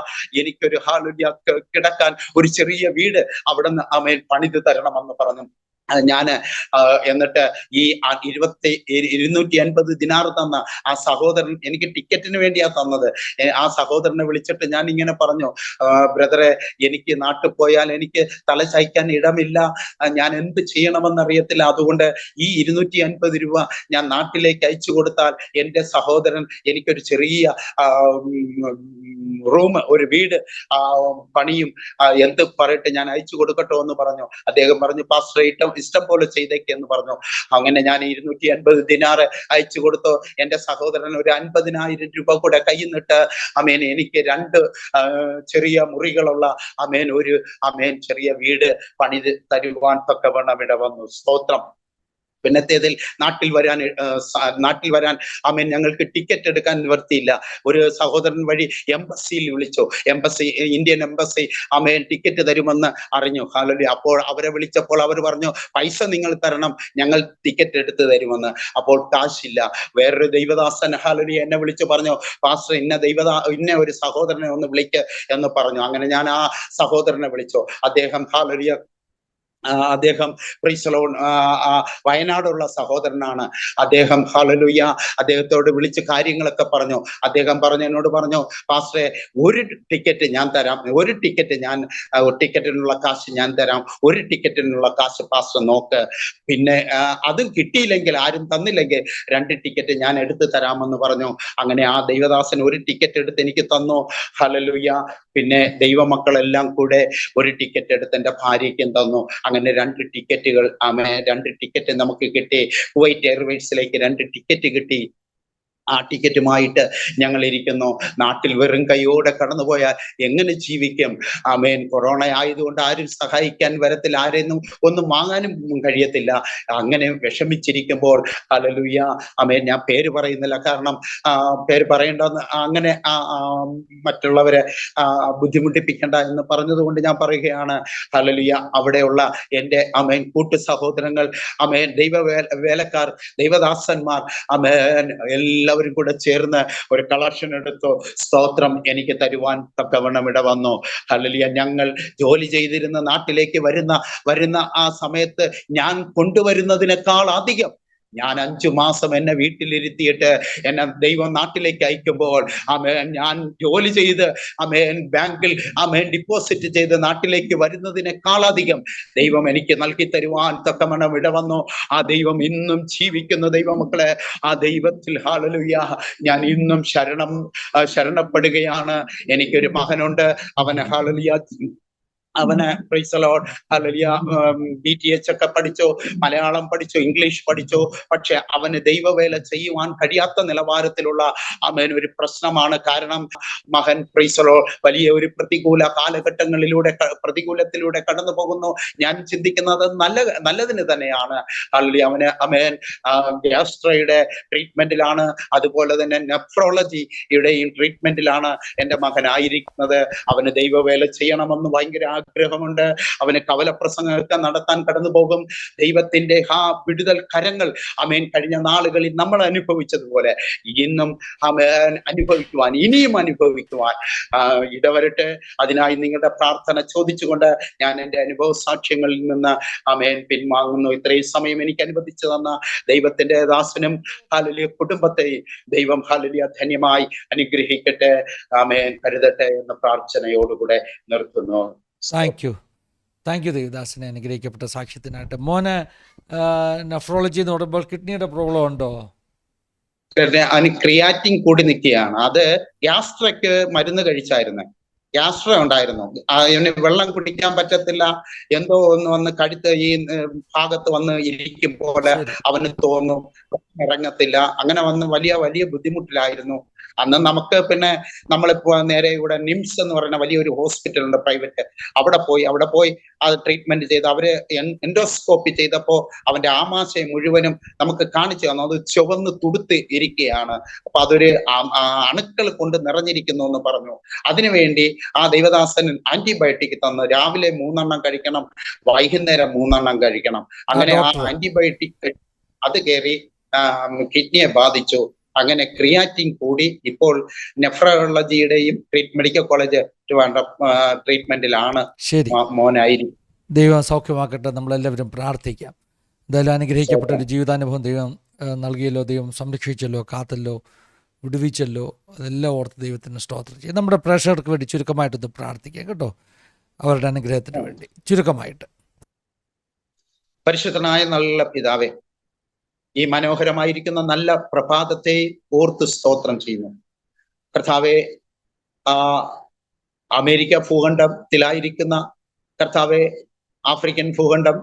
എനിക്കൊരു ഹല്ലേലൂയ കിടക്കാൻ ഒരു ചെറിയ വീട് അവിടെ നിന്ന് ആമേൻ പണിത് തരണമെന്ന് പറഞ്ഞു. ഞാന് എന്നിട്ട് ഈ 250 ദിനാർ തന്ന ആ സഹോദരൻ എനിക്ക് ടിക്കറ്റിന് വേണ്ടിയാ തന്നത്. ആ സഹോദരനെ വിളിച്ചിട്ട് ഞാൻ ഇങ്ങനെ പറഞ്ഞു, ബ്രദറെ, എനിക്ക് നാട്ടിൽ പോയാൽ എനിക്ക് തല ചായ്ക്കാൻ ഇടമില്ല, ഞാൻ എന്ത് ചെയ്യണമെന്നറിയത്തില്ല. അതുകൊണ്ട് ഈ 250 രൂപ ഞാൻ നാട്ടിലേക്ക് അയച്ചു കൊടുത്താൽ എന്റെ സഹോദരൻ എനിക്കൊരു ചെറിയ റൂം, ഒരു വീട് പണിയും, എന്ത് പറയട്ടെ, ഞാൻ അയച്ചു കൊടുക്കട്ടോ എന്ന് പറഞ്ഞു. അദ്ദേഹം പറഞ്ഞു, പാസ്റ്റർ ഇഷ്ടം പോലെ ചെയ്തേക്ക് എന്ന് പറഞ്ഞു. അങ്ങനെ ഞാൻ 250 ദിനാറ് അയച്ചു കൊടുത്തു. എന്റെ സഹോദരൻ ഒരു 50,000 രൂപ കൂടെ കയ്യിൽ നിന്നിട്ട് ആമേൻ എനിക്ക് 2 ചെറിയ മുറികളുള്ള ആമേൻ ഒരു ആമേൻ ചെറിയ വീട് പണിത് തരുവാൻ തക്കവണ്ണം ഇട വന്നു. സ്തോത്രം. പിന്നത്തേതിൽ നാട്ടിൽ വരാൻ ആമേൻ ഞങ്ങൾക്ക് ടിക്കറ്റ് എടുക്കാൻ നിവർത്തിയില്ല. ഒരു സഹോദരൻ വഴി എംബസിയിൽ വിളിച്ചു. ഇന്ത്യൻ എംബസി ആമേൻ ടിക്കറ്റ് തരുമെന്ന് അറിഞ്ഞു. ഹല്ലേലൂയ. അപ്പോൾ അവരെ വിളിച്ചപ്പോൾ അവർ പറഞ്ഞു, പൈസ നിങ്ങൾ തരണം, ഞങ്ങൾ ടിക്കറ്റ് എടുത്ത് തരുമെന്ന്. അപ്പോൾ കാശില്ല. വേറൊരു ദൈവദാസൻ ഹല്ലേലൂയ എന്നെ വിളിച്ചു പറഞ്ഞു, പാസ്റ്റർ ഇന്ന ഒരു സഹോദരനെ ഒന്ന് വിളിക്ക് എന്ന് പറഞ്ഞു. അങ്ങനെ ഞാൻ ആ സഹോദരനെ വിളിച്ചു. അദ്ദേഹം ഹല്ലേലൂയ അദ്ദേഹം പ്രൈസ് ദി ലോർഡ് വയനാടുള്ള സഹോദരനാണ്. അദ്ദേഹം ഹല്ലേലൂയ അദ്ദേഹത്തോട് വിളിച്ച് കാര്യങ്ങളൊക്കെ പറഞ്ഞു. അദ്ദേഹം എന്നോട് പറഞ്ഞു, പാസ്റ്ററെ, ഒരു ടിക്കറ്റ് ഞാൻ തരാം, ടിക്കറ്റിനുള്ള കാശ് ഞാൻ തരാം, ഒരു ടിക്കറ്റിനുള്ള കാശ് പാസ്റ്റർ നോക്ക്, പിന്നെ അതും കിട്ടിയില്ലെങ്കിൽ, ആരും തന്നില്ലെങ്കിൽ 2 ടിക്കറ്റ് ഞാൻ എടുത്തു തരാമെന്ന് പറഞ്ഞു. അങ്ങനെ ആ ദൈവദാസൻ ഒരു ടിക്കറ്റ് എടുത്ത് എനിക്ക് തന്നു. ഹല്ലേലൂയ. പിന്നെ ദൈവമക്കളെല്ലാം കൂടെ ഒരു ടിക്കറ്റ് എടുത്ത് എന്റെ ഭാര്യയ്ക്കും തന്നു. അങ്ങനെ 2 ടിക്കറ്റുകൾ 2 ടിക്കറ്റ് നമുക്ക് കിട്ടി. കുവൈറ്റ് എയർവേസിലേക്ക് 2 ടിക്കറ്റ് കിട്ടി. ആ ടിക്കറ്റുമായിട്ട് ഞങ്ങൾ ഇരിക്കുന്നു. നാട്ടിൽ വെറും കൈയോടെ കടന്നുപോയാൽ എങ്ങനെ ജീവിക്കും? ആമേൻ. കൊറോണ ആയതുകൊണ്ട് ആരും സഹായിക്കാൻ വരത്തില്ല, ആരെയൊന്നും ഒന്നും വാങ്ങാനും കഴിയത്തില്ല. അങ്ങനെ വിഷമിച്ചിരിക്കുമ്പോൾ ഹല്ലേലൂയ ആമേൻ, ഞാൻ പേര് പറയുന്നില്ല, കാരണം പേര് പറയേണ്ടെന്ന് അങ്ങനെ മറ്റുള്ളവരെ ബുദ്ധിമുട്ടിപ്പിക്കണ്ട എന്ന് പറഞ്ഞതുകൊണ്ട് ഞാൻ പറയുകയാണ്. ഹല്ലേലൂയ. അവിടെയുള്ള എൻ്റെ ആമേൻ കൂട്ടു സഹോദരങ്ങൾ, ആമേൻ വേലക്കാർ, ദൈവദാസന്മാർ, ആമേൻ എല്ലാവരും കൂടെ ചേർന്ന് ഒരു കളക്ഷൻ എടുത്തു. സ്തോത്രം. എനിക്ക് തരുവാൻ തക്കവണ്ണം ഇട വന്നു. ഹല്ലേലൂയ. ഞങ്ങൾ ജോലി ചെയ്തിരുന്ന നാട്ടിലേക്ക് വരുന്ന ആ സമയത്ത് ഞാൻ കൊണ്ടുവരുന്നതിനേക്കാൾ അധികം ഞാൻ 5 മാസം എന്നെ വീട്ടിലിരുത്തിയിട്ട് എന്നെ ദൈവം നാട്ടിലേക്ക് അയക്കുമ്പോൾ ആമേൻ ഞാൻ ജോലി ചെയ്ത് ആമേൻ ബാങ്കിൽ ആമേൻ ഡിപ്പോസിറ്റ് ചെയ്ത് നാട്ടിലേക്ക് വരുന്നതിനേക്കാളധികം ദൈവം എനിക്ക് നൽകി തരുവാൻ തക്കവണ്ണം ഇടവന്നു. ആ ദൈവം ഇന്നും ജീവിക്കുന്ന ദൈവമക്കളെ, ആ ദൈവത്തിൽ ഹല്ലേലൂയ ഞാൻ ഇന്നും ശരണപ്പെടുകയാണ്. എനിക്കൊരു മകനുണ്ട്. അവന് hallelujah praise the lord hallelujah BTH ഒക്കെ പഠിച്ചു, മലയാളം പഠിച്ചു, ഇംഗ്ലീഷ് പഠിച്ചു. പക്ഷെ അവന് ദൈവവേല ചെയ്യുവാൻ കഴിയാത്ത നിലവാരത്തിലുള്ള ആമേൻ ഒരു പ്രശ്നമാണ്. കാരണം മകൻ പ്രൈസ് ദി ലോർഡ് വലിയ ഒരു പ്രതികൂലത്തിലൂടെ കടന്നു പോകുന്നു. ഞാൻ ചിന്തിക്കുന്നത് നല്ലതിന് തന്നെയാണ്. ഹല്ലേലൂയ. അവന് ആമേൻ ഗ്യാസ്ട്രോയുടെ ട്രീറ്റ്മെന്റിലാണ്, അതുപോലെ തന്നെ നെഫ്രോളജിയുടെയും ട്രീറ്റ്മെന്റിലാണ് എൻ്റെ മകനായിരിക്കുന്നത്. അവന് ദൈവവേല ചെയ്യണമെന്ന് ഭയങ്കര ആഗ്രഹമുണ്ട്. അവന് കവലപ്രസംഗമൊക്കെ നടത്താൻ കടന്നു പോകും. ദൈവത്തിന്റെ വിടുതൽ കരങ്ങൾ ആമേൻ കഴിഞ്ഞ നാളുകളിൽ നമ്മൾ അനുഭവിച്ചതുപോലെ ഇന്നും ആമേൻ ഇനിയും അനുഭവിക്കുവാൻ ഇടവരട്ടെ. അതിനായി നിങ്ങളുടെ പ്രാർത്ഥന ചോദിച്ചുകൊണ്ട് ഞാൻ എൻ്റെ അനുഭവ സാക്ഷ്യങ്ങളിൽ നിന്ന് ആമേൻ പിൻവാങ്ങുന്നു. ഇത്രയും സമയം എനിക്ക് അനുവദിച്ചു തന്ന ദൈവത്തിന്റെ ദാസനും ഹല്ലേലൂയ കുടുംബത്തെയും ദൈവം ഹല്ലേലൂയ ധന്യമായി അനുഗ്രഹിക്കട്ടെ, ആമേൻ കരുതട്ടെ എന്ന പ്രാർത്ഥനയോടുകൂടെ നിർത്തുന്നു. താങ്ക് യു ദേവദാസിനെ അനുഗ്രഹിക്കപ്പെട്ട സാക്ഷ്യത്തിനായിട്ട്. മോന് നെഫ്രോളജി എന്ന് പറയുമ്പോൾ കിഡ്നിയുടെ പ്രോബ്ലം ഉണ്ടോ? ക്രിയാറ്റിൻ കൂടി നിൽക്കുകയാണ്. അത് ഗ്യാസ്ട്രയ്ക്ക് മരുന്ന് കഴിച്ചായിരുന്നു. ഗ്യാസ്ട്രോ ഉണ്ടായിരുന്നു. ഇവന് വെള്ളം കുടിക്കാൻ പറ്റത്തില്ല, എന്തോ ഒന്ന് വന്ന് കഴുത്ത് ഈ ഭാഗത്ത് വന്ന് ഇരിക്കും പോലെ ശരി. അവന് തോന്നും, ഇറങ്ങത്തില്ല. അങ്ങനെ വന്ന് വലിയ വലിയ ബുദ്ധിമുട്ടിലായിരുന്നു. അന്ന് നമുക്ക് പിന്നെ നമ്മളിപ്പോ നേരെ ഇവിടെ നിംസ് എന്ന് പറയുന്ന വലിയൊരു ഹോസ്പിറ്റൽ ഉണ്ട്, പ്രൈവറ്റ്. അവിടെ പോയി അത് ട്രീറ്റ്മെന്റ് ചെയ്ത് അവര് എൻഡോസ്കോപ്പി ചെയ്തപ്പോ അവന്റെ ആമാശയം മുഴുവനും നമുക്ക് കാണിച്ചു തന്നു. അത് ചുവന്ന് തുടുത്ത് ഇരിക്കുകയാണ്. അപ്പൊ അതൊരു അണുക്കൾ കൊണ്ട് നിറഞ്ഞിരിക്കുന്നു എന്ന് പറഞ്ഞു. അതിനുവേണ്ടി ആ ദൈവദാസൻ ആന്റിബയോട്ടിക് തന്നു. രാവിലെ 3 കഴിക്കണം, വൈകുന്നേരം 3 കഴിക്കണം. അങ്ങനെ ആ ആന്റിബയോട്ടിക് അത് കയറി കിഡ്നിയെ ബാധിച്ചു. അങ്ങനെ ക്രിയാറ്റിൻ കൂടി ഇപ്പോൾ നെഫ്രോളജിയുടെയും മെഡിക്കൽ കോളേജ് ട്രീറ്റ്മെന്റിലാണ് മോനായിരിക്കും. ദൈവം സൗഖ്യമാക്കട്ടെ. നമ്മളെല്ലാവരും പ്രാർത്ഥിക്കാം. എന്തായാലും അനുഗ്രഹിക്കപ്പെട്ട ഒരു ജീവിതാനുഭവം ദൈവം നൽകിയല്ലോ, ദൈവം സംരക്ഷിച്ചല്ലോ, കാത്തല്ലോ, വിടുവിച്ചല്ലോ. അതെല്ലാം ഓർത്ത് ദൈവത്തിന് സ്തോത്രം ചെയ്യും. നമ്മുടെ പ്രേക്ഷകർക്ക് വേണ്ടി ചുരുക്കമായിട്ടൊന്ന് പ്രാർത്ഥിക്കാം കേട്ടോ, അവരുടെ അനുഗ്രഹത്തിന് വേണ്ടി ചുരുക്കമായിട്ട്. പരിശുദ്ധനായ നല്ല പിതാവേ, ഈ മനോഹരമായിരിക്കുന്ന നല്ല പ്രഭാതത്തെ ഓർത്ത് സ്തോത്രം ചെയ്യുന്നു കർത്താവെ. അമേരിക്ക ഭൂഖണ്ഡത്തിലായിരിക്കുന്ന കർത്താവെ, ആഫ്രിക്കൻ ഭൂഖണ്ഡം,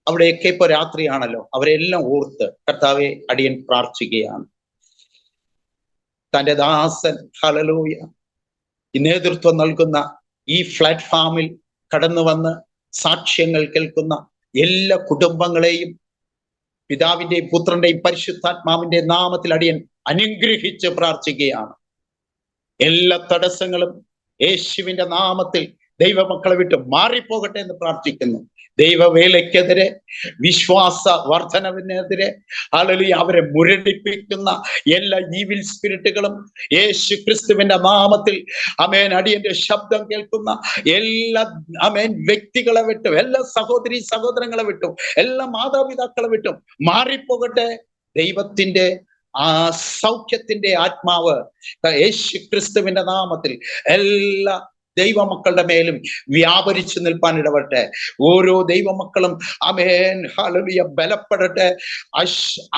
അവിടെയൊക്കെ ഇപ്പൊ രാത്രിയാണല്ലോ, അവരെല്ലാം ഓർത്ത് കർത്താവെ അടിയൻ പ്രാർത്ഥിക്കുകയാണ്. തന്റെ ദാസൻ ഹല്ലേലൂയ ഈ നേതൃത്വം നൽകുന്ന ഈ പ്ലാറ്റ്ഫോമിൽ കടന്നു വന്ന് സാക്ഷ്യങ്ങൾ കേൾക്കുന്ന എല്ലാ കുടുംബങ്ങളെയും പിതാവിന്റെയും പുത്രന്റെയും പരിശുദ്ധാത്മാവിന്റെ നാമത്തിൽ അടിയൻ അനുഗ്രഹിച്ച് പ്രാർത്ഥിക്കുകയാണ്. എല്ലാ തടസ്സങ്ങളും യേശുവിന്റെ നാമത്തിൽ ദൈവമക്കളെ വിട്ട് മാറിപ്പോകട്ടെ എന്ന് പ്രാർത്ഥിക്കുന്നു. ദൈവവേലയ്ക്കെതിരെ, വിശ്വാസ വർധനവിനെതിരെ ഹല്ലേലൂയ അവരെ മുരടിപ്പിക്കുന്ന എല്ലാ ഈവിൽ സ്പിരിറ്റുകളും യേശു ക്രിസ്തുവിന്റെ നാമത്തിൽ ആമേൻ അടിയന്റെ ശബ്ദം കേൾക്കുന്ന എല്ലാ ആമേൻ വ്യക്തികളെ വിട്ടും, എല്ലാ സഹോദരി സഹോദരങ്ങളെ വിട്ടും, എല്ലാ മാതാപിതാക്കളെ വിട്ടും മാറിപ്പോകട്ടെ. ദൈവത്തിന്റെ ആ സൗഖ്യത്തിന്റെ ആത്മാവ് യേശു ക്രിസ്തുവിന്റെ നാമത്തിൽ എല്ലാ ദൈവമക്കളുടെ മേലും വ്യാപരിച്ചു നിൽപ്പാൻ ഇടപെട്ടെ. ഓരോ ദൈവമക്കളും ആമേൻ ഹല്ലേലൂയ ബലപ്പെടട്ടെ.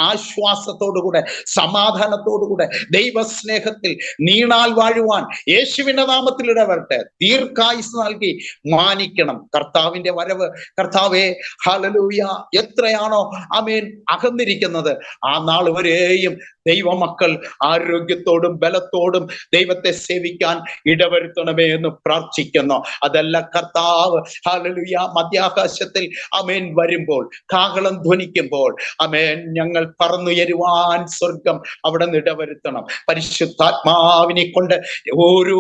ആശ്വാസത്തോടുകൂടെ, സമാധാനത്തോടുകൂടെ, ദൈവസ്നേഹത്തിൽ നീണാൽ വാഴുവാൻ യേശുവിന്റെ നാമത്തിൽ ഇടവരട്ടെ. ദീർഘായുസ് നൽകി മാനിക്കണം. കർത്താവിന്റെ വരവ് കർത്താവേ ഹല്ലേലൂയ എത്രയാണോ ആമേൻ അകന്നിരിക്കുന്നത്, ആ നാൾ വരെയും ദൈവമക്കൾ ആരോഗ്യത്തോടും ബലത്തോടും ദൈവത്തെ സേവിക്കാൻ ഇടവരുത്തണമേ എന്ന് പ്രാർത്ഥിക്കുന്നു. അതല്ല കർത്താവ് ഹല്ലേലൂയ മധ്യാകാശത്തിൽ ആമേൻ വരുമ്പോൾ, കാഹളം ധ്വനിക്കുമ്പോൾ ആമേൻ ഞങ്ങൾ പറന്നുയരുവാൻ സ്വർഗം അവിടെ ഇടവരുത്തണം. പരിശുദ്ധാത്മാവിനെ കൊണ്ട് ഓരോ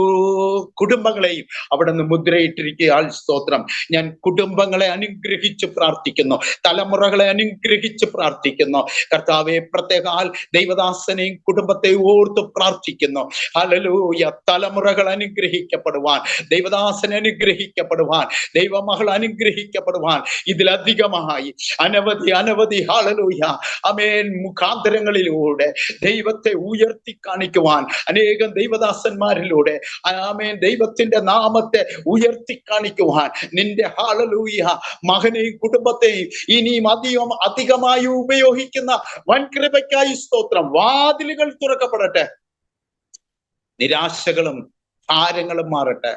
കുടുംബങ്ങളെയും അവിടെ നിന്ന് മുദ്രയിട്ടിരിക്കുക. സ്തോത്രം. ഞാൻ കുടുംബങ്ങളെ അനുഗ്രഹിച്ച് പ്രാർത്ഥിക്കുന്നു, തലമുറകളെ അനുഗ്രഹിച്ച് പ്രാർത്ഥിക്കുന്നു കർത്താവെ. പ്രത്യേകാൽ ദൈവദാസനെയും കുടുംബത്തെയും ഓർത്ത് പ്രാർത്ഥിക്കുന്നു. ഹല്ലേലൂയ തലമുറകൾ അനുഗ്രഹിക്കപ്പെടുവാൻ, ദൈവദാസൻ അനുഗ്രഹിക്കപ്പെടുവാൻ, ദൈവമകൾ അനുഗ്രഹിക്കപ്പെടുവാൻ, ഇതിലധികമായി അനവധി ഹല്ലേലൂയ ആമേൻ മുഖാന്തരങ്ങളിലൂടെ ദൈവത്തെ ഉയർത്തി കാണിക്കുവാൻ അനേകം ദൈവദാസന്മാരിലൂടെ ആമേൻ ദൈവത്തിന്റെ നാമത്തെ ഉയർത്തി കാണിക്കുവാൻ നിന്റെ ഹല്ലേലൂയ മകനെയും കുടുംബത്തെയും ഇനിയും അധികമായി ഉപയോഗിക്കുന്ന വൻകൃപയ്ക്കായി സ്തോത്രം. വാതിലുകൾ തുറക്കപ്പെടട്ടെ, നിരാശകളും ഭാരങ്ങളും മാറട്ടെ.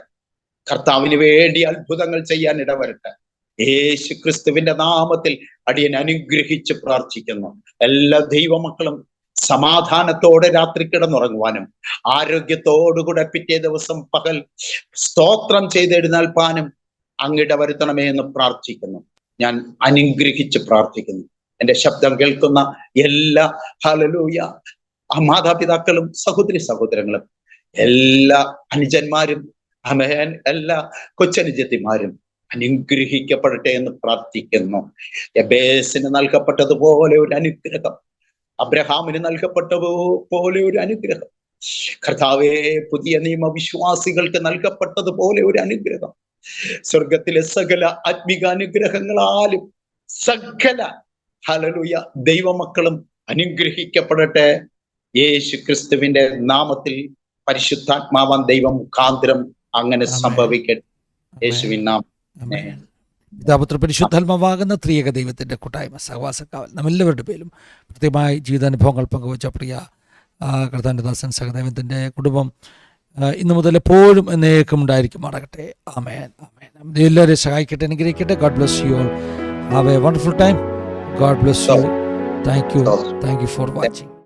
കർത്താവിന് വേണ്ടി അത്ഭുതങ്ങൾ ചെയ്യാൻ ഇടവരട്ടെ. യേശു ക്രിസ്തുവിന്റെ നാമത്തിൽ അടിയൻ അനുഗ്രഹിച്ച് പ്രാർത്ഥിക്കുന്നു. എല്ലാ ദൈവമക്കളും സമാധാനത്തോടെ രാത്രി കിടന്നുറങ്ങുവാനും ആരോഗ്യത്തോടുകൂടെ പിറ്റേ ദിവസം പകൽ സ്തോത്രം ചെയ്തെഴുന്നേൽപ്പാനും അങ്ങിടവരുത്തണമേ എന്ന് പ്രാർത്ഥിക്കുന്നു. ഞാൻ അനുഗ്രഹിച്ച് പ്രാർത്ഥിക്കുന്നു. എന്റെ ശബ്ദം കേൾക്കുന്ന എല്ലാ ഹല്ലേലൂയ മാതാപിതാക്കളും സഹോദരി സഹോദരങ്ങളും എല്ലാ അനുജന്മാരും ആമേൻ എല്ലാ കൊച്ചനുജത്തിമാരും അനുഗ്രഹിക്കപ്പെടട്ടെ എന്ന് പ്രാർത്ഥിക്കുന്നു. എബേസിന് നൽകപ്പെട്ടതുപോലെ ഒരു അനുഗ്രഹം, അബ്രഹാമിന് നൽകപ്പെട്ടതുപോലെ ഒരു അനുഗ്രഹം, കർത്താവേ പുതിയ നിയമവിശ്വാസികൾക്ക് നൽകപ്പെട്ടതുപോലെ ഒരു അനുഗ്രഹം, സ്വർഗത്തിലെ സകല ആത്മിക അനുഗ്രഹങ്ങളാലും സകല ഹല്ലേലൂയ ദൈവമക്കളും അനുഗ്രഹിക്കപ്പെടട്ടെ. യേശു ക്രിസ്തുവിന്റെ നാമത്തിൽ പരിശുദ്ധാത്മാവാൻ ദൈവം മുഖാന്തരം അങ്ങനെ സംഭവിക്കട്ടെ. യേശുവിൻ നാമത്തിൽ പിതാപുത്ര പരിശുദ്ധാത്മാവാകുന്ന ത്രിയേക ദൈവത്തിൻ്റെ കൂട്ടായ്മ, സഹവാസക്കാവൽ നമ്മെല്ലാവരുടെ പേരും പ്രത്യേകമായി ജീവിതാനുഭവങ്ങൾ പങ്കുവച്ച പ്രിയ കർത്താവിൻ്റെ ദാസൻ സഹദേവത്തിൻ്റെ കുടുംബം ഇന്നു മുതൽ എപ്പോഴും എന്നേക്കും ഉണ്ടായിരിക്കുമാറാകട്ടെ. ആമേൻ, ആമേൻ. എല്ലാവരെയും സഹായിക്കട്ടെ, അനുഗ്രഹിക്കട്ടെ. God bless you all. Have A wonderful time. God bless you. Thank you for watching.